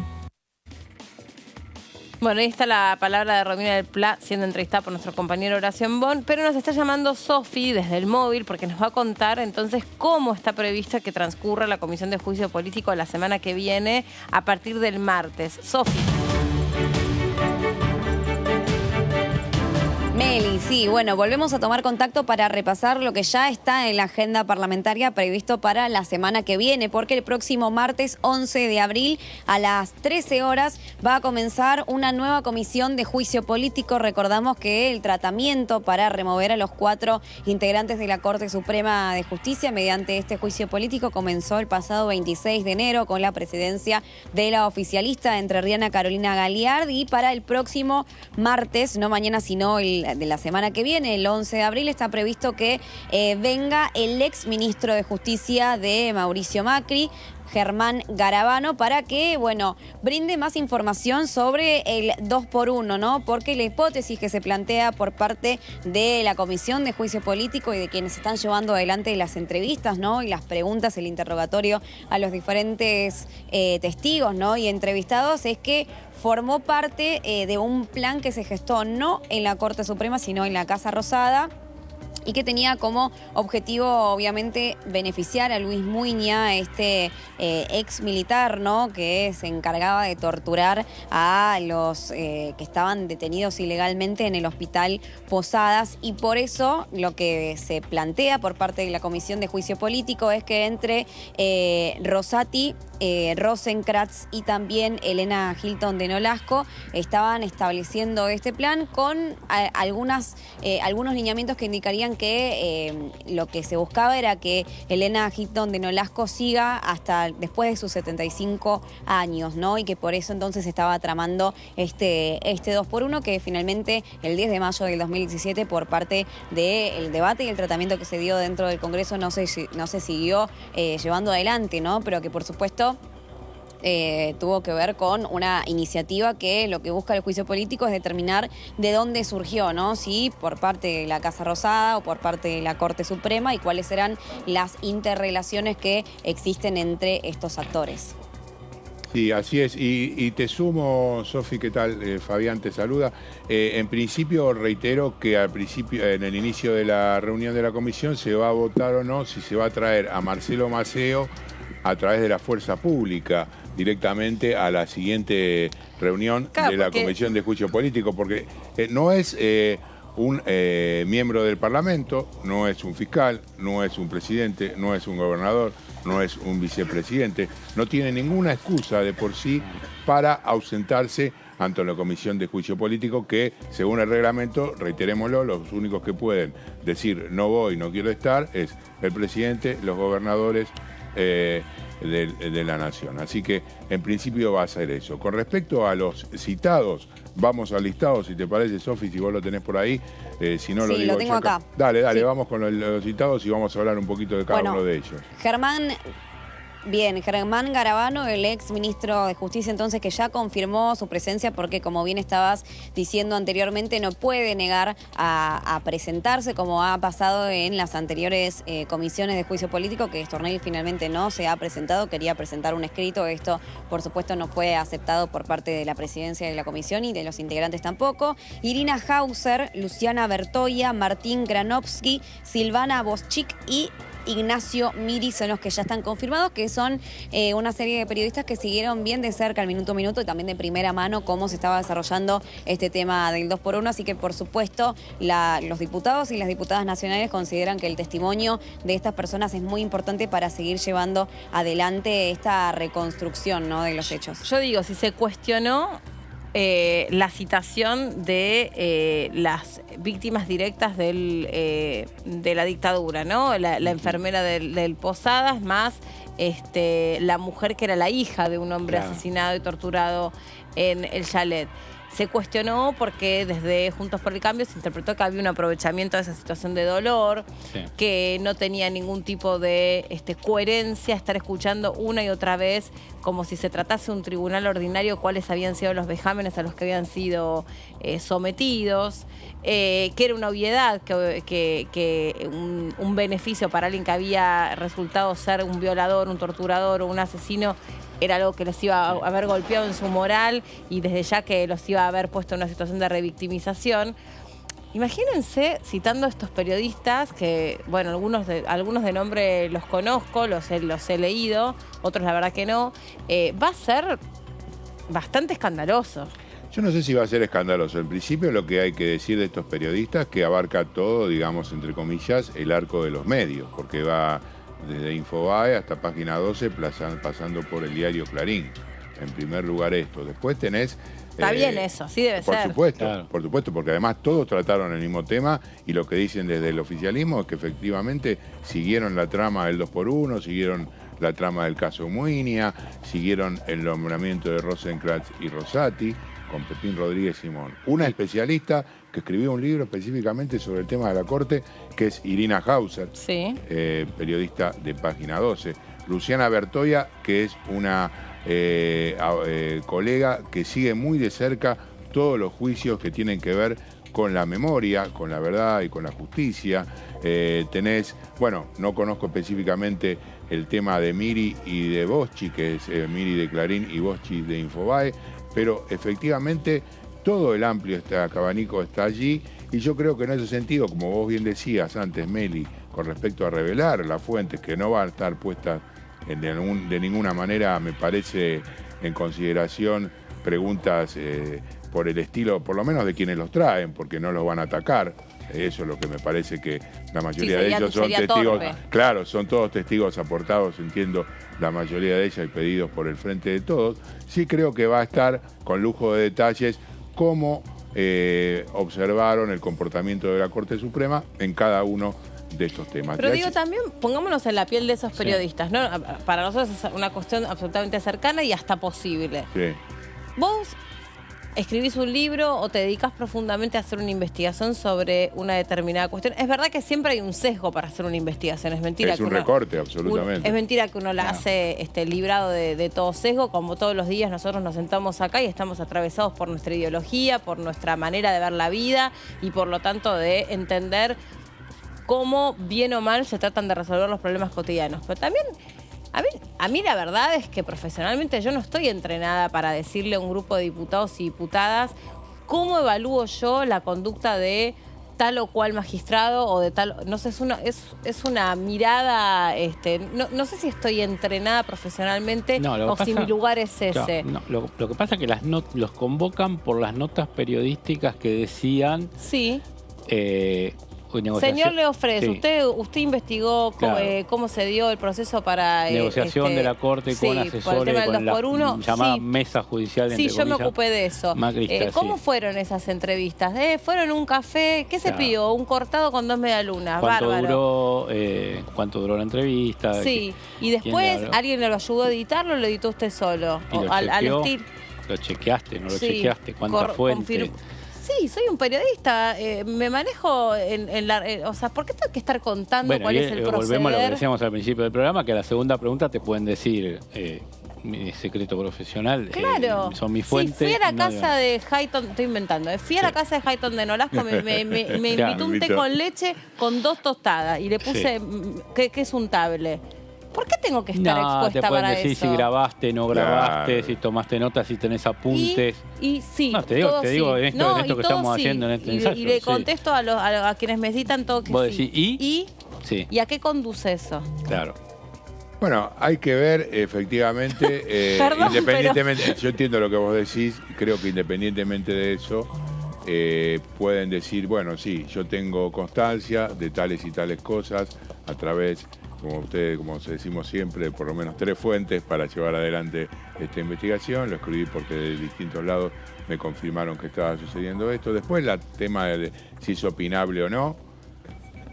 Bueno, ahí está la palabra de Romina del Pla siendo entrevistada por nuestro compañero Horacio Embón, pero nos está llamando Sofi desde el móvil porque nos va a contar entonces cómo está previsto que transcurra la Comisión de Juicio Político la semana que viene a partir del martes. Sofi. Meli, sí, bueno, volvemos a tomar contacto para repasar lo que ya está en la agenda parlamentaria previsto para la semana que viene, porque el próximo martes 11 de abril a las 13 horas va a comenzar una nueva comisión de juicio político. Recordamos que el tratamiento para remover a los 4 integrantes de la Corte Suprema de Justicia mediante este juicio político comenzó el pasado 26 de enero con la presidencia de la oficialista entrerriana Carolina Galiard, y para el próximo martes, no mañana sino de la semana que viene, el 11 de abril, está previsto que venga el ex ministro de Justicia de Mauricio Macri, Germán Garabano, para que, bueno, brinde más información sobre el 2x1, ¿no? Porque la hipótesis que se plantea por parte de la Comisión de Juicio Político y de quienes están llevando adelante las entrevistas, ¿no? Y las preguntas, el interrogatorio a los diferentes testigos, ¿no? Y entrevistados, es que formó parte de un plan que se gestó no en la Corte Suprema, sino en la Casa Rosada, y que tenía como objetivo, obviamente, beneficiar a Luis Muiña, este ex militar, ¿no? Que se encargaba de torturar a los que estaban detenidos ilegalmente en el Hospital Posadas. Y por eso lo que se plantea por parte de la Comisión de Juicio Político es que entre Rosati, Rosenkrantz y también Elena Hilton de Nolasco estaban estableciendo este plan con algunos lineamientos que indicarían que lo que se buscaba era que Elena Hilton de Nolasco siga hasta después de sus 75 años, ¿no? Y que por eso entonces estaba tramando este 2x1, que finalmente el 10 de mayo del 2017, por parte del debate y el tratamiento que se dio dentro del Congreso, no se siguió llevando adelante, ¿no? Pero que por supuesto tuvo que ver con una iniciativa que lo que busca el juicio político es determinar de dónde surgió, ¿no? Si por parte de la Casa Rosada o por parte de la Corte Suprema, y cuáles eran las interrelaciones que existen entre estos actores. Sí, así es. Y te sumo, Sofi, ¿qué tal? Fabián te saluda. En principio, reitero que al principio, en el inicio de la reunión de la comisión, se va a votar o no si se va a traer a Marcelo Maceo a través de la fuerza pública directamente a la siguiente reunión de la Comisión de Juicio Político, porque no es un miembro del Parlamento, no es un fiscal, no es un presidente, no es un gobernador, no es un vicepresidente, no tiene ninguna excusa de por sí para ausentarse ante la Comisión de Juicio Político, que según el reglamento, reiterémoslo, los únicos que pueden decir no voy, no quiero estar, es el presidente, los gobernadores de la nación. Así que en principio va a ser eso. Con respecto a los citados, vamos al listado, si te parece, Sofi, si vos lo tenés por ahí. Si no, sí, lo tengo acá. Dale, sí. Vamos con los citados y vamos a hablar un poquito de cada uno de ellos. Bien, Germán Garabano, el ex ministro de Justicia, entonces, que ya confirmó su presencia porque, como bien estabas diciendo anteriormente, no puede negar a presentarse, como ha pasado en las anteriores comisiones de juicio político, que Stornelli finalmente no se ha presentado, quería presentar un escrito. Esto, por supuesto, no fue aceptado por parte de la presidencia de la comisión y de los integrantes tampoco. Irina Hauser, Luciana Bertoia, Martín Granovsky, Silvana Boschik y Ignacio Miri son los que ya están confirmados, que son una serie de periodistas que siguieron bien de cerca al minuto a minuto y también de primera mano cómo se estaba desarrollando este tema del 2x1. Así que, por supuesto, los diputados y las diputadas nacionales consideran que el testimonio de estas personas es muy importante para seguir llevando adelante esta reconstrucción, ¿no?, de los hechos. Yo digo, si se cuestionó la citación de las víctimas directas de la dictadura, ¿no? La enfermera del Posadas, más la mujer que era la hija de un hombre asesinado y torturado en el chalet. Se cuestionó porque desde Juntos por el Cambio se interpretó que había un aprovechamiento de esa situación de dolor, que no tenía ningún tipo de coherencia estar escuchando una y otra vez, como si se tratase de un tribunal ordinario, cuáles habían sido los vejámenes a los que habían sido sometidos, que era una obviedad, que un beneficio para alguien que había resultado ser un violador, un torturador o un asesino era algo que los iba a haber golpeado en su moral y desde ya que los iba a haber puesto en una situación de revictimización. Imagínense, citando a estos periodistas, que, bueno, algunos de nombre los conozco, los he leído, otros la verdad que no, va a ser bastante escandaloso. Yo no sé si va a ser escandaloso. En principio, lo que hay que decir de estos periodistas que abarca todo, digamos, entre comillas, el arco de los medios, porque va desde Infobae hasta Página 12, pasando por el diario Clarín. En primer lugar esto. Después tenés... Está bien eso, sí debe ser. Por supuesto, porque además todos trataron el mismo tema y lo que dicen desde el oficialismo es que efectivamente siguieron la trama del 2x1, siguieron la trama del caso Muiña, siguieron el nombramiento de Rosenkrantz y Rosati, con Pepín Rodríguez Simón. Una especialista que escribió un libro específicamente sobre el tema de la Corte, que es Irina Hauser, periodista de Página 12. Luciana Bertoia, que es una colega que sigue muy de cerca todos los juicios que tienen que ver con la memoria, con la verdad y con la justicia. Tenés, bueno, no conozco específicamente el tema de Miri y de Boschi, que es Miri de Clarín y Boschi de Infobae, pero efectivamente todo el amplio abanico está allí y yo creo que en ese sentido, como vos bien decías antes, Meli, con respecto a revelar las fuentes que no van a estar puestas de ninguna manera, me parece, en consideración preguntas por el estilo, por lo menos de quienes los traen, porque no los van a atacar. Eso es lo que me parece que la mayoría de ellos son testigos. Claro, son todos testigos aportados, entiendo, la mayoría de ellas y pedidos por el Frente de Todos. Sí creo que va a estar con lujo de detalles cómo observaron el comportamiento de la Corte Suprema en cada uno de estos temas. Pero digo, también pongámonos en la piel de esos periodistas, ¿no? Para nosotros es una cuestión absolutamente cercana y hasta posible. Sí. Vos escribís un libro o te dedicas profundamente a hacer una investigación sobre una determinada cuestión. Es verdad que siempre hay un sesgo para hacer una investigación, es mentira. Es un recorte, absolutamente. Es mentira que uno la hace librado de todo sesgo, como todos los días nosotros nos sentamos acá y estamos atravesados por nuestra ideología, por nuestra manera de ver la vida y por lo tanto de entender cómo bien o mal se tratan de resolver los problemas cotidianos. Pero también, a mí la verdad es que profesionalmente yo no estoy entrenada para decirle a un grupo de diputados y diputadas cómo evalúo yo la conducta de tal o cual magistrado o de tal... No sé, es una mirada... no sé si estoy entrenada profesionalmente o si mi lugar es ese. Claro, lo que pasa es que los convocan por las notas periodísticas que decían... Sí. Señor Leofres, usted investigó cómo se dio el proceso para... negociación de la Corte con asesores, con la llamada mesa judicial. Sí, yo me ocupé de eso. ¿Cómo fueron esas entrevistas? ¿Fueron un café? ¿Qué se pidió? ¿Un cortado con 2 medialunas? ¿Cuánto duró la entrevista? Sí, y después alguien lo ayudó a editarlo o lo editó usted solo. ¿Lo chequeaste? ¿No lo chequeaste? ¿Cuántas fuentes? sí, soy un periodista, me manejo en la... o sea, ¿por qué tengo que estar contando cuál es el proceder? Volvemos a lo que decíamos al principio del programa, que a la segunda pregunta te pueden decir... mi secreto profesional, claro. Son mis fuentes. Sí, fui a la casa de Hayton, estoy inventando, fui a la casa de Hayton de Nolasco, me invitó un té con leche con 2 tostadas y le puse que es un table. ¿Por qué tengo que estar expuesta te pueden para decir eso? si grabaste, no grabaste, si tomaste notas, si tenés apuntes. Y sí, no, te digo en esto que estamos haciendo en este ensayo. Y le contesto a quienes me citan todo que ¿Vos sí. decís, Sí. ¿Y a qué conduce eso? Claro. Bueno, hay que ver, efectivamente, Perdón, independientemente, yo entiendo lo que vos decís, creo que independientemente de eso, pueden decir, bueno, sí, yo tengo constancia de tales y tales cosas a través, como decimos siempre, por lo menos 3 fuentes para llevar adelante esta investigación. Lo escribí porque de distintos lados me confirmaron que estaba sucediendo esto. Después, el tema de si es opinable o no.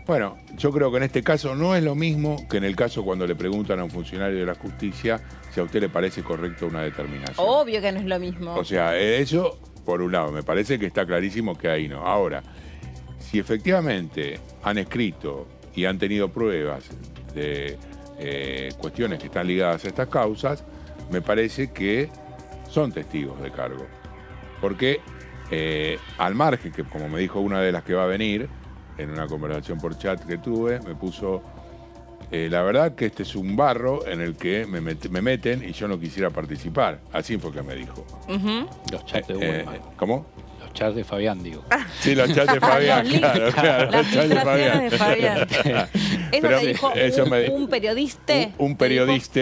Bueno, yo creo que en este caso no es lo mismo que en el caso cuando le preguntan a un funcionario de la justicia si a usted le parece correcta una determinación. Obvio que no es lo mismo. O sea, eso, por un lado, me parece que está clarísimo que ahí no. Ahora, si efectivamente han escrito y han tenido pruebas de cuestiones que están ligadas a estas causas, me parece que son testigos de cargo. Porque al margen, que como me dijo una de las que va a venir, en una conversación por chat que tuve, me puso, la verdad que este es un barro en el que me meten y yo no quisiera participar. Así fue que me dijo. Los chats de Bullman. ¿Cómo? Los chats de Fabián, digo. Sí, los chats de Fabián, claro. Las filtraciones de Fabián. ¿Eso Pero te dijo un periodista? Un periodista.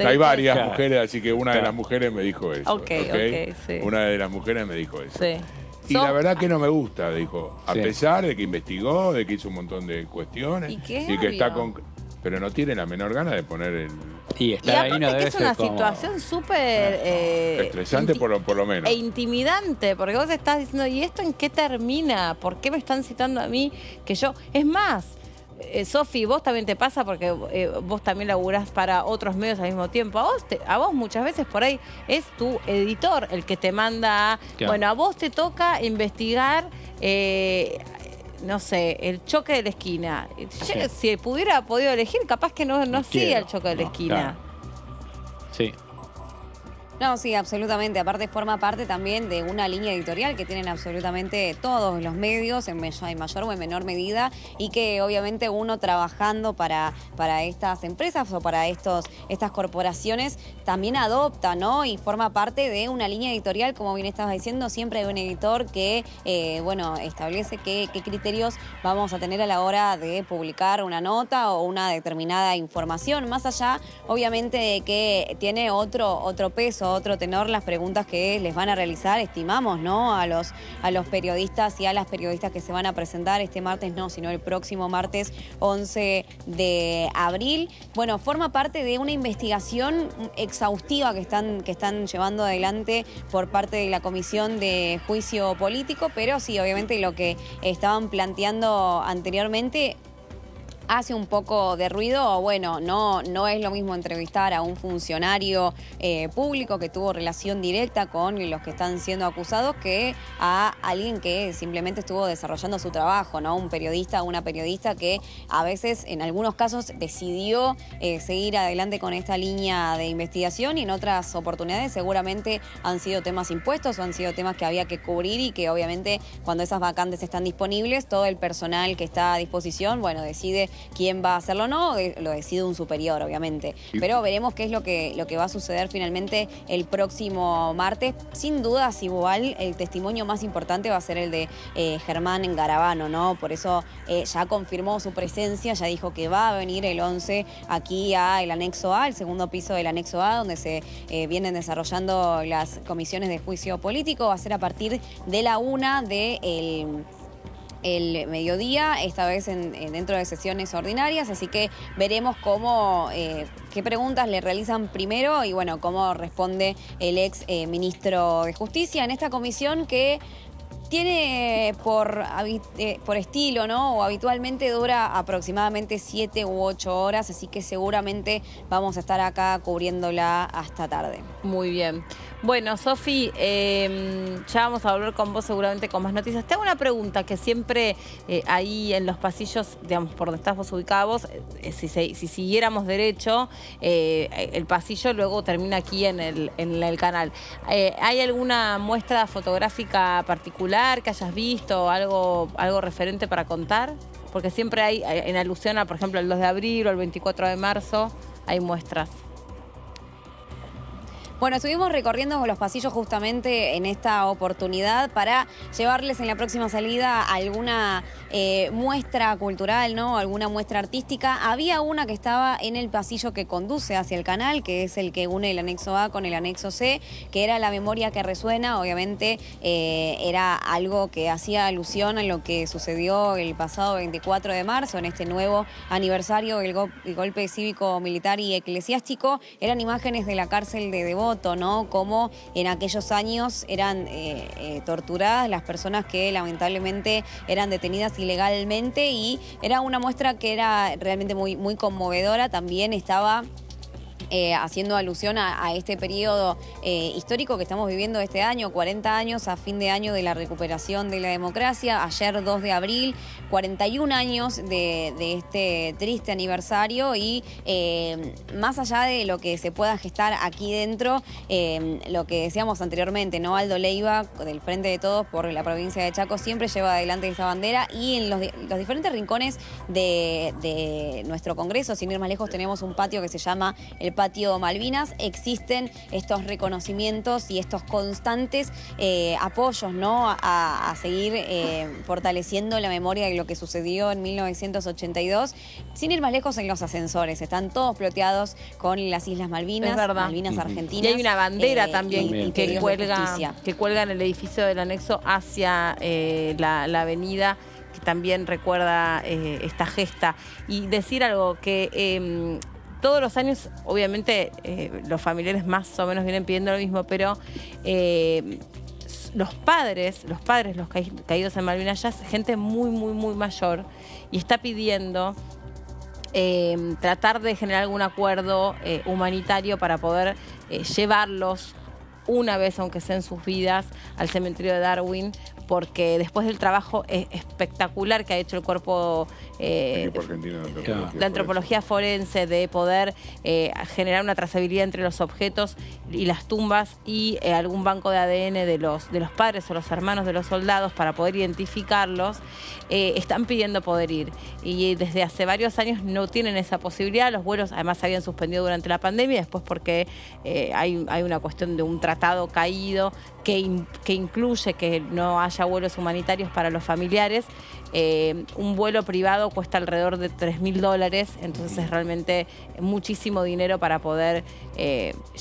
Hay varias mujeres, así que una de las mujeres me dijo eso. Ok, sí. Una de las mujeres me dijo eso. Sí. Y la verdad que no me gusta, dijo. A pesar de que investigó, de que hizo un montón de cuestiones. Y que está con... Pero no tiene la menor gana de poner el... Y aparte que es una situación súper... estresante por lo menos. E intimidante, porque vos estás diciendo, ¿y esto en qué termina? ¿Por qué me están citando a mí? Que yo... Es más... Sofi, vos también te pasa porque vos también laburás para otros medios al mismo tiempo. A vos muchas veces por ahí es tu editor el que te manda. Claro. Bueno, a vos te toca investigar, no sé, el choque de la esquina. Sí. Si pudiera podido elegir, capaz que no sigue el choque de la esquina. Claro. Sí. No, sí, absolutamente. Aparte forma parte también de una línea editorial que tienen absolutamente todos los medios, en mayor o en menor medida, y que obviamente uno trabajando para estas empresas o para estas corporaciones también adopta, ¿no? Y forma parte de una línea editorial, como bien estabas diciendo, siempre hay un editor que, establece qué criterios vamos a tener a la hora de publicar una nota o una determinada información, más allá, obviamente, de que tiene otro peso, otro tenor las preguntas que les van a realizar, estimamos, ¿no? A los periodistas y a las periodistas que se van a presentar este martes, no, sino el próximo martes 11 de abril. Bueno, forma parte de una investigación exhaustiva que están llevando adelante por parte de la Comisión de Juicio Político, pero sí, obviamente lo que estaban planteando anteriormente hace un poco de ruido. Bueno, no es lo mismo entrevistar a un funcionario público que tuvo relación directa con los que están siendo acusados que a alguien que simplemente estuvo desarrollando su trabajo, ¿no? Un periodista, una periodista que a veces, en algunos casos, decidió seguir adelante con esta línea de investigación, y en otras oportunidades seguramente han sido temas impuestos o han sido temas que había que cubrir, y que obviamente cuando esas vacantes están disponibles, todo el personal que está a disposición, bueno, decide quién va a hacerlo o no, lo decide un superior, obviamente. Pero veremos qué es lo que va a suceder finalmente el próximo martes. Sin dudas, igual, el testimonio más importante va a ser el de Germán Garabano, ¿no? Por eso ya confirmó su presencia, ya dijo que va a venir el 11 aquí al anexo A, el segundo piso del anexo A, donde se vienen desarrollando las comisiones de juicio político. Va a ser a partir de la 1 del mediodía, esta vez dentro de sesiones ordinarias, así que veremos qué preguntas le realizan primero y bueno, cómo responde el ex ministro de Justicia en esta comisión que tiene por estilo, ¿no? O habitualmente dura aproximadamente 7 u 8 horas, así que seguramente vamos a estar acá cubriéndola hasta tarde. Muy bien. Bueno, Sofi, ya vamos a volver con vos seguramente con más noticias. Te hago una pregunta que siempre ahí en los pasillos, digamos, por donde estás vos ubicada vos, si siguiéramos derecho, el pasillo luego termina aquí en el canal. ¿Hay alguna muestra fotográfica particular que hayas visto, algo referente para contar? Porque siempre hay, en alusión a, por ejemplo, el 2 de abril o el 24 de marzo, hay muestras. Bueno, estuvimos recorriendo los pasillos justamente en esta oportunidad para llevarles en la próxima salida alguna muestra cultural, ¿no? Alguna muestra artística. Había una que estaba en el pasillo que conduce hacia el canal, que es el que une el anexo A con el anexo C, que era La Memoria que Resuena. Obviamente era algo que hacía alusión a lo que sucedió el pasado 24 de marzo, en este nuevo aniversario del golpe cívico, militar y eclesiástico. Eran imágenes de la cárcel de Devoto, ¿no? Como en aquellos años eran torturadas las personas que lamentablemente eran detenidas ilegalmente, y era una muestra que era realmente muy conmovedora. También estaba haciendo alusión a este periodo histórico que estamos viviendo este año, 40 años a fin de año de la recuperación de la democracia. Ayer 2 de abril, 41 años de este triste aniversario, y más allá de lo que se pueda gestar aquí dentro, lo que decíamos anteriormente, ¿no? Aldo Leiva, del Frente de Todos por la provincia de Chaco, siempre lleva adelante esta bandera, y en los diferentes rincones de nuestro Congreso, sin ir más lejos, tenemos un patio que se llama el Patio Malvinas. Existen estos reconocimientos y estos constantes apoyos, ¿no? a seguir fortaleciendo la memoria de lo que sucedió en 1982. Sin ir más lejos, en los ascensores están todos ploteados con las Islas Malvinas, Malvinas Argentinas. Y hay una bandera también que cuelga en el edificio del anexo hacia la avenida, que también recuerda esta gesta. Y decir algo que todos los años, obviamente, los familiares más o menos vienen pidiendo lo mismo, pero los padres, los caídos en Malvinas, ya es gente muy mayor, y está pidiendo tratar de generar algún acuerdo humanitario para poder llevarlos una vez, aunque sea en sus vidas, al cementerio de Darwin, porque después del trabajo espectacular que ha hecho el cuerpo de antropología forense, de poder generar una trazabilidad entre los objetos y las tumbas, y algún banco de ADN de los padres o los hermanos de los soldados para poder identificarlos, están pidiendo poder ir. Y desde hace varios años no tienen esa posibilidad. Los vuelos además se habían suspendido durante la pandemia, después porque hay una cuestión de un tratado caído que incluye que no haya vuelos humanitarios para los familiares. Un vuelo privado cuesta alrededor de $3.000, entonces es realmente muchísimo dinero para poder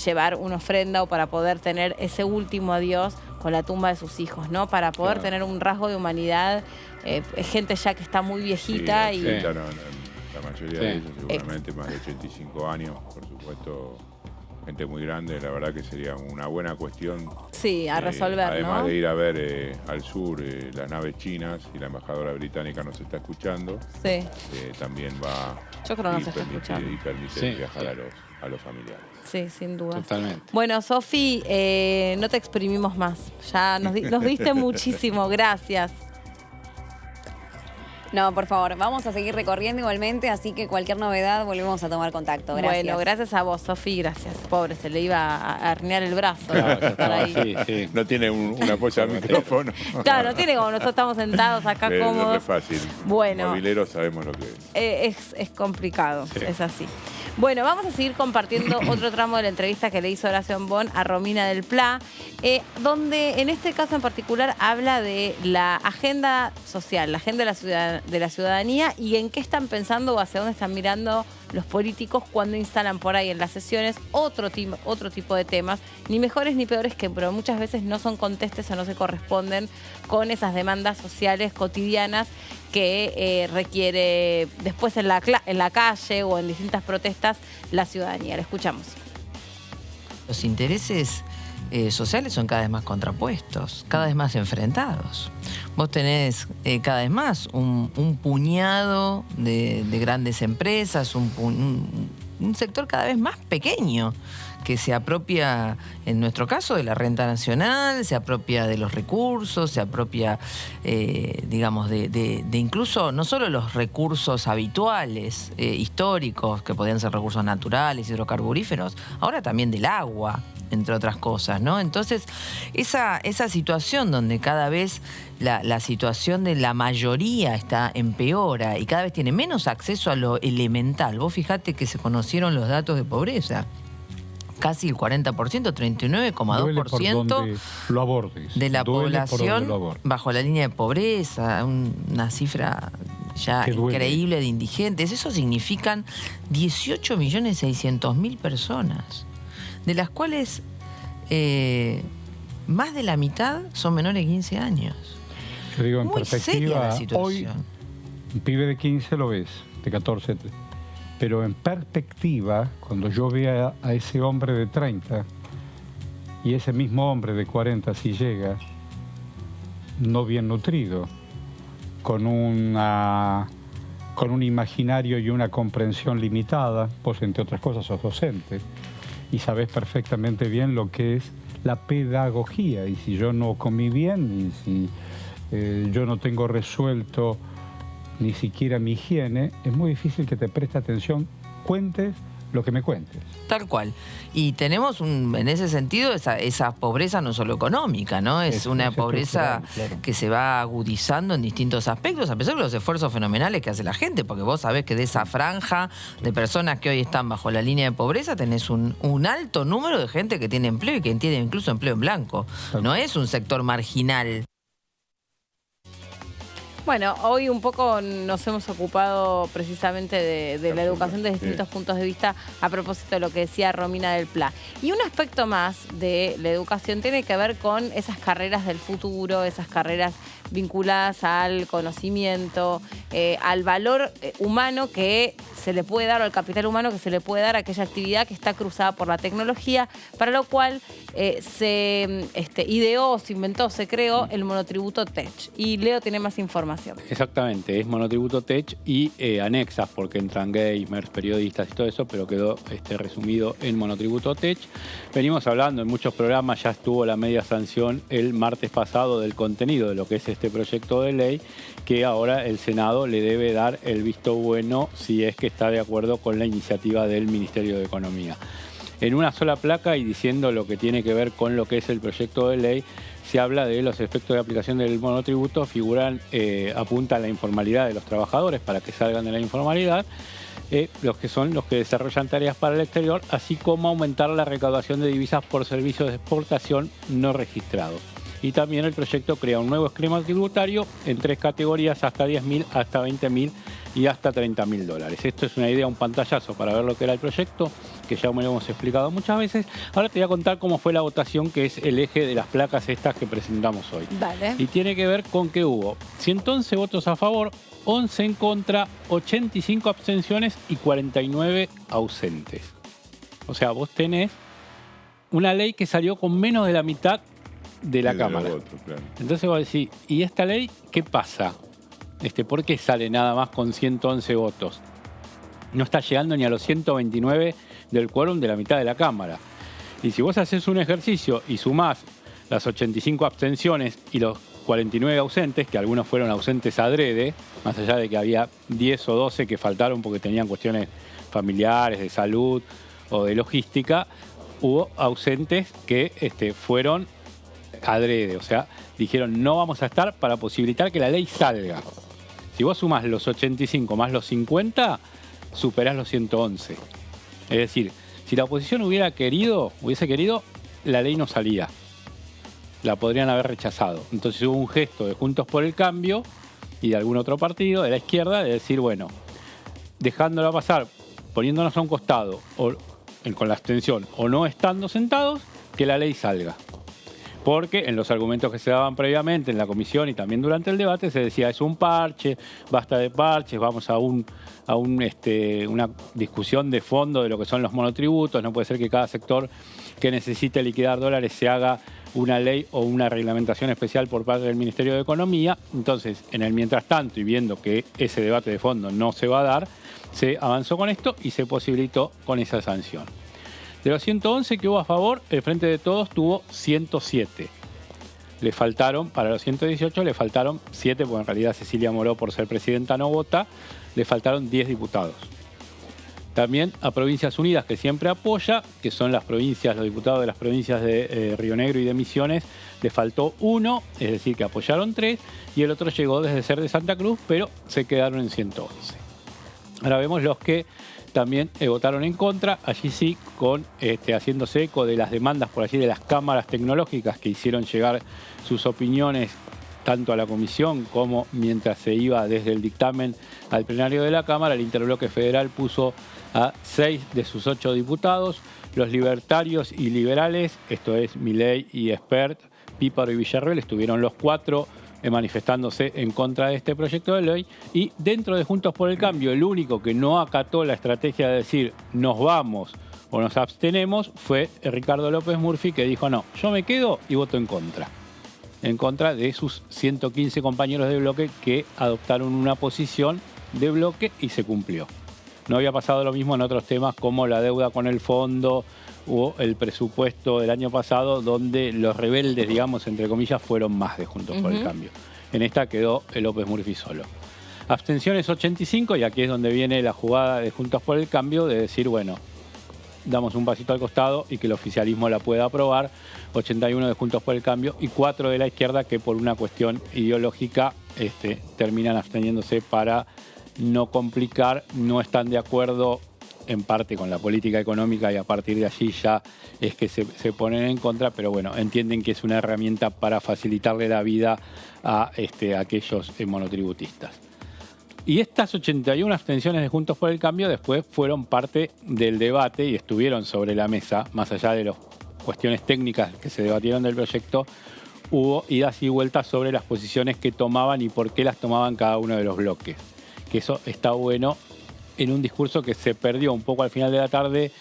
llevar una ofrenda o para poder tener ese último adiós con la tumba de sus hijos, ¿no? Para poder tener un rasgo de humanidad. Es gente ya que está muy viejita. Sí, la mayoría de ellos seguramente más de 85 años, por supuesto. Gente muy grande, la verdad que sería una buena cuestión. Sí, a resolver, además ¿no? de ir a ver al sur las naves chinas, y la embajadora británica nos está escuchando. Sí. También va Yo creo que nos está escuchando. Y permite viajar a los familiares. Sí, sin duda. Totalmente. Bueno, Sofi, no te exprimimos más. Ya nos diste muchísimo. Gracias. No, por favor, vamos a seguir recorriendo igualmente, así que cualquier novedad volvemos a tomar contacto. Gracias. Bueno, gracias a vos, Sofi, gracias. Pobre, se le iba a herniar el brazo. Sí. No tiene un apoyo al micrófono. Claro, no tiene como nosotros estamos sentados acá cómodos. No es fácil. Bueno. Mobileros sabemos lo que es. Es complicado, es así. Bueno, vamos a seguir compartiendo otro tramo de la entrevista que le hizo Horacio Ambón a Romina del Pla, donde en este caso en particular habla de la agenda social, la agenda de la ciudadanía, y en qué están pensando o hacia dónde están mirando los políticos cuando instalan por ahí en las sesiones otro tipo de temas, ni mejores ni peores, pero muchas veces no son contestes o no se corresponden con esas demandas sociales cotidianas que requiere después en la calle o en distintas protestas la ciudadanía. La escuchamos. Los intereses sociales son cada vez más contrapuestos, cada vez más enfrentados. Vos tenés cada vez más un puñado de grandes empresas, un sector cada vez más pequeño que se apropia, en nuestro caso, de la renta nacional, se apropia de los recursos, se apropia, digamos, de incluso no solo los recursos habituales, históricos, que podían ser recursos naturales, hidrocarburíferos, ahora también del agua, entre otras cosas, ¿no? Entonces, esa situación donde cada vez la situación de la mayoría empeora y cada vez tiene menos acceso a lo elemental. Vos fijate que se conocieron los datos de pobreza. Casi el 40%, 39,2% de la población bajo la línea de pobreza, una cifra ya increíble de indigentes. Eso significan 18.600.000 personas, de las cuales más de la mitad son menores de 15 años. Yo digo, en Muy seria la situación. hoy un pibe de 15 lo ves, de 14, pero en perspectiva, cuando yo vea a ese hombre de 30 y ese mismo hombre de 40 si llega, no bien nutrido, con un imaginario y una comprensión limitada, vos entre otras cosas sos docente y sabés perfectamente bien lo que es la pedagogía, y si yo no comí bien y si yo no tengo resuelto ni siquiera mi higiene, es muy difícil que te preste atención, cuentes lo que me cuentes. Tal cual. Y tenemos en ese sentido esa pobreza no solo económica, ¿no? Es una pobreza que se va agudizando en distintos aspectos, a pesar de los esfuerzos fenomenales que hace la gente, porque vos sabés que de esa franja de personas que hoy están bajo la línea de pobreza tenés un alto número de gente que tiene empleo y que tiene incluso empleo en blanco. No es un sector marginal. Bueno, hoy un poco nos hemos ocupado precisamente de la educación desde distintos puntos de vista a propósito de lo que decía Romina del Pla. Y un aspecto más de la educación tiene que ver con esas carreras del futuro, esas carreras vinculadas al conocimiento, al valor humano que se le puede dar, o al capital humano que se le puede dar a aquella actividad que está cruzada por la tecnología, para lo cual se ideó, se inventó, se creó el monotributo TECH. Y Leo tiene más información. Exactamente, es monotributo TECH y anexas, porque entran gamers, periodistas y todo eso, pero quedó resumido en monotributo TECH. Venimos hablando en muchos programas, ya estuvo la media sanción el martes pasado del contenido de lo que es este proyecto de ley, que ahora el Senado le debe dar el visto bueno si es que está de acuerdo con la iniciativa del Ministerio de Economía. En una sola placa y diciendo lo que tiene que ver con lo que es el proyecto de ley, se habla de los efectos de aplicación del monotributo, apunta a la informalidad de los trabajadores para que salgan de la informalidad, los que desarrollan tareas para el exterior, así como aumentar la recaudación de divisas por servicios de exportación no registrados. Y también el proyecto crea un nuevo esquema tributario en 3 categorías, hasta 10.000, hasta 20.000 y hasta 30.000 dólares. Esto es una idea, un pantallazo para ver lo que era el proyecto, que ya me lo hemos explicado muchas veces. Ahora te voy a contar cómo fue la votación, que es el eje de las placas estas que presentamos hoy. Vale. Y tiene que ver con que hubo 111 votos a favor, 11 en contra, 85 abstenciones y 49 ausentes. O sea, vos tenés una ley que salió con menos de la mitad de la Cámara. Entonces vos decís, ¿y esta ley qué pasa? ¿Por qué sale nada más con 111 votos? No está llegando ni a los 129 del quórum de la mitad de la Cámara. Y si vos haces un ejercicio y sumás las 85 abstenciones y los 49 ausentes, que algunos fueron ausentes adrede, más allá de que había 10 o 12 que faltaron porque tenían cuestiones familiares, de salud o de logística, hubo ausentes que fueron adrede, o sea, dijeron no vamos a estar para posibilitar que la ley salga. Si vos sumás los 85 más los 50, superás los 111. Es decir, si la oposición hubiese querido, la ley no salía. La podrían haber rechazado. Entonces hubo un gesto de Juntos por el Cambio y de algún otro partido de la izquierda de decir, bueno, dejándola pasar, poniéndonos a un costado o con la abstención o no estando sentados, que la ley salga. Porque en los argumentos que se daban previamente en la comisión y también durante el debate se decía es un parche, basta de parches, vamos a una discusión de fondo de lo que son los monotributos. No puede ser que cada sector que necesite liquidar dólares se haga una ley o una reglamentación especial por parte del Ministerio de Economía. Entonces, en el mientras tanto y viendo que ese debate de fondo no se va a dar, se avanzó con esto y se posibilitó con esa sanción. De los 111 que hubo a favor, el Frente de Todos tuvo 107. Le faltaron, para los 118 le faltaron 7, porque en realidad Cecilia Moró, por ser presidenta, no vota, le faltaron 10 diputados. También a Provincias Unidas, que siempre apoya, que son las provincias, los diputados de las provincias de Río Negro y de Misiones, le faltó 1, es decir, que apoyaron 3, y el otro llegó desde ser de Santa Cruz, pero se quedaron en 111. Ahora vemos los que también votaron en contra, allí sí, con haciéndose eco de las demandas por allí de las cámaras tecnológicas que hicieron llegar sus opiniones tanto a la comisión como mientras se iba desde el dictamen al plenario de la Cámara. El Interbloque Federal puso a 6 de sus 8 diputados. Los libertarios y liberales, esto es Milei y Espert, Píparo y Villarreal, estuvieron los 4 manifestándose en contra de este proyecto de ley, y dentro de Juntos por el Cambio, el único que no acató la estrategia de decir nos vamos o nos abstenemos fue Ricardo López Murphy, que dijo no, yo me quedo y voto en contra de sus 115 compañeros de bloque que adoptaron una posición de bloque y se cumplió. No había pasado lo mismo en otros temas como la deuda con el fondo o el presupuesto del año pasado, donde los rebeldes, digamos, entre comillas, fueron más de Juntos por el Cambio. En esta quedó el López Murphy solo. Abstenciones 85, y aquí es donde viene la jugada de Juntos por el Cambio, de decir, bueno, damos un pasito al costado y que el oficialismo la pueda aprobar. 81 de Juntos por el Cambio y 4 de la izquierda, que por una cuestión ideológica terminan absteniéndose para no complicar, no están de acuerdo en parte con la política económica y a partir de allí ya es que se ponen en contra, pero bueno, entienden que es una herramienta para facilitarle la vida a aquellos monotributistas. Y estas 81 abstenciones de Juntos por el Cambio después fueron parte del debate y estuvieron sobre la mesa, más allá de las cuestiones técnicas que se debatieron del proyecto, hubo idas y vueltas sobre las posiciones que tomaban y por qué las tomaban cada uno de los bloques. Que eso está bueno en un discurso que se perdió un poco al final de la tarde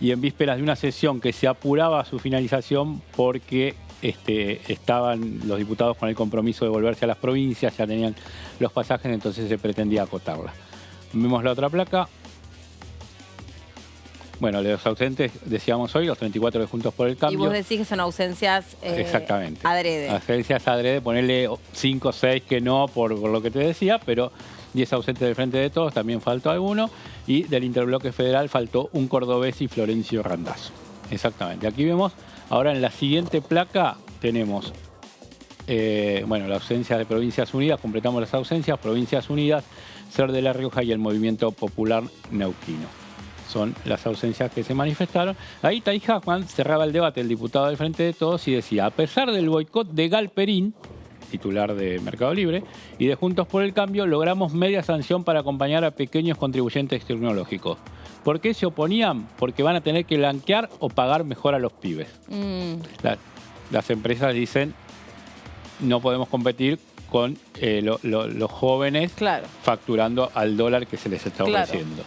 y en vísperas de una sesión que se apuraba a su finalización porque estaban los diputados con el compromiso de volverse a las provincias, ya tenían los pasajes, entonces se pretendía acotarla. Vemos la otra placa. Bueno, de los ausentes, decíamos hoy, los 34 de Juntos por el Cambio. Y vos decís que son ausencias exactamente. Adrede. Ausencias adrede, ponerle 5 o 6 que no, por lo que te decía, pero 10 ausentes del Frente de Todos, también faltó alguno, y del Interbloque Federal faltó un cordobés y Florencio Randazzo. Exactamente. Aquí vemos, ahora en la siguiente placa tenemos, la ausencia de Provincias Unidas, completamos las ausencias, Provincias Unidas, Ser de La Rioja y el Movimiento Popular Neuquino. Son las ausencias que se manifestaron. Ahí Taija Juan cerraba el debate, el diputado del Frente de Todos, y decía, a pesar del boicot de Galperín, titular de Mercado Libre, y de Juntos por el Cambio, logramos media sanción para acompañar a pequeños contribuyentes tecnológicos. ¿Por qué se oponían? Porque van a tener que blanquear o pagar mejor a los pibes. Las empresas dicen, no podemos competir con los jóvenes facturando al dólar que se les está ofreciendo.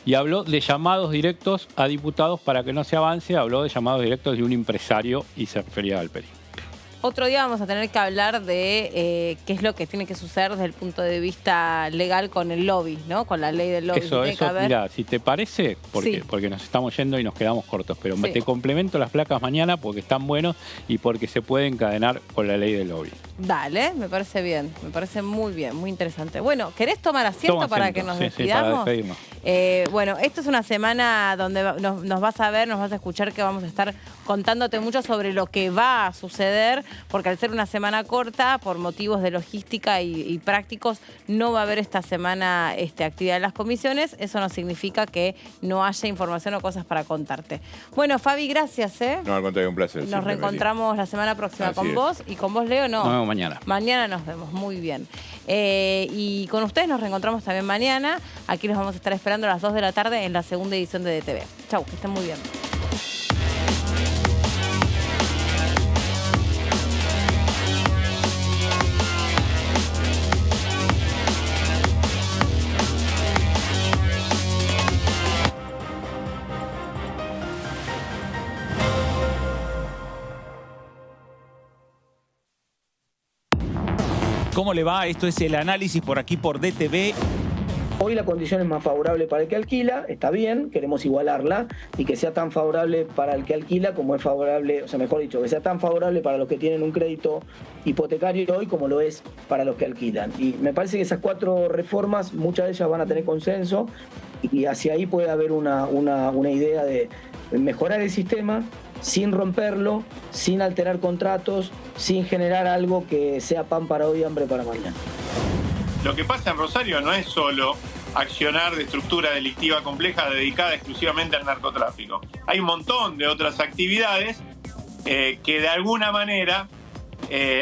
Y habló de llamados directos a diputados para que no se avance, habló de llamados directos de un empresario y se refería a Galperín. Otro día vamos a tener que hablar de qué es lo que tiene que suceder desde el punto de vista legal con el lobby, ¿no? Con la ley del lobby. Eso, mira, si te parece, porque nos estamos yendo y nos quedamos cortos, pero te complemento las placas mañana porque están buenos y porque se puede encadenar con la ley del lobby. Dale, me parece bien, me parece muy bien, muy interesante. Bueno, ¿querés tomar asiento para que nos despidamos? Para despedirnos. Bueno, esto es una semana donde nos vas a ver, nos vas a escuchar, que vamos a estar contándote mucho sobre lo que va a suceder, porque al ser una semana corta, por motivos de logística y prácticos, no va a haber esta semana actividad en las comisiones. Eso no significa que no haya información o cosas para contarte. Bueno, Fabi, gracias. No, al contrario, un placer. Nos reencontramos la semana próxima con vos y con vos, Leo, no. Nos vemos mañana. Mañana nos vemos, muy bien. Y con ustedes nos reencontramos también mañana. Aquí los vamos a estar esperando a las 2 de la tarde en la segunda edición de DTV. Chau, que estén muy bien. ¿Cómo le va? Esto es el análisis por aquí por DTV. hoy la condición es más favorable para el que alquila, está bien, queremos igualarla y que sea tan favorable para el que alquila como es favorable, o sea, mejor dicho, que sea tan favorable para los que tienen un crédito hipotecario hoy como lo es para los que alquilan. Y me parece que esas 4 reformas, muchas de ellas van a tener consenso y hacia ahí puede haber una idea de mejorar el sistema sin romperlo, sin alterar contratos, sin generar algo que sea pan para hoy, hambre para mañana. Lo que pasa en Rosario no es solo accionar de estructura delictiva compleja dedicada exclusivamente al narcotráfico. Hay un montón de otras actividades que de alguna manera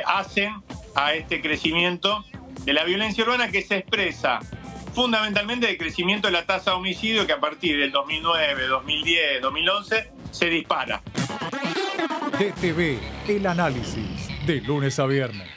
hacen a este crecimiento de la violencia urbana, que se expresa fundamentalmente del crecimiento de la tasa de homicidio, que a partir del 2009, 2010, 2011 se dispara. DTV, el análisis, de lunes a viernes.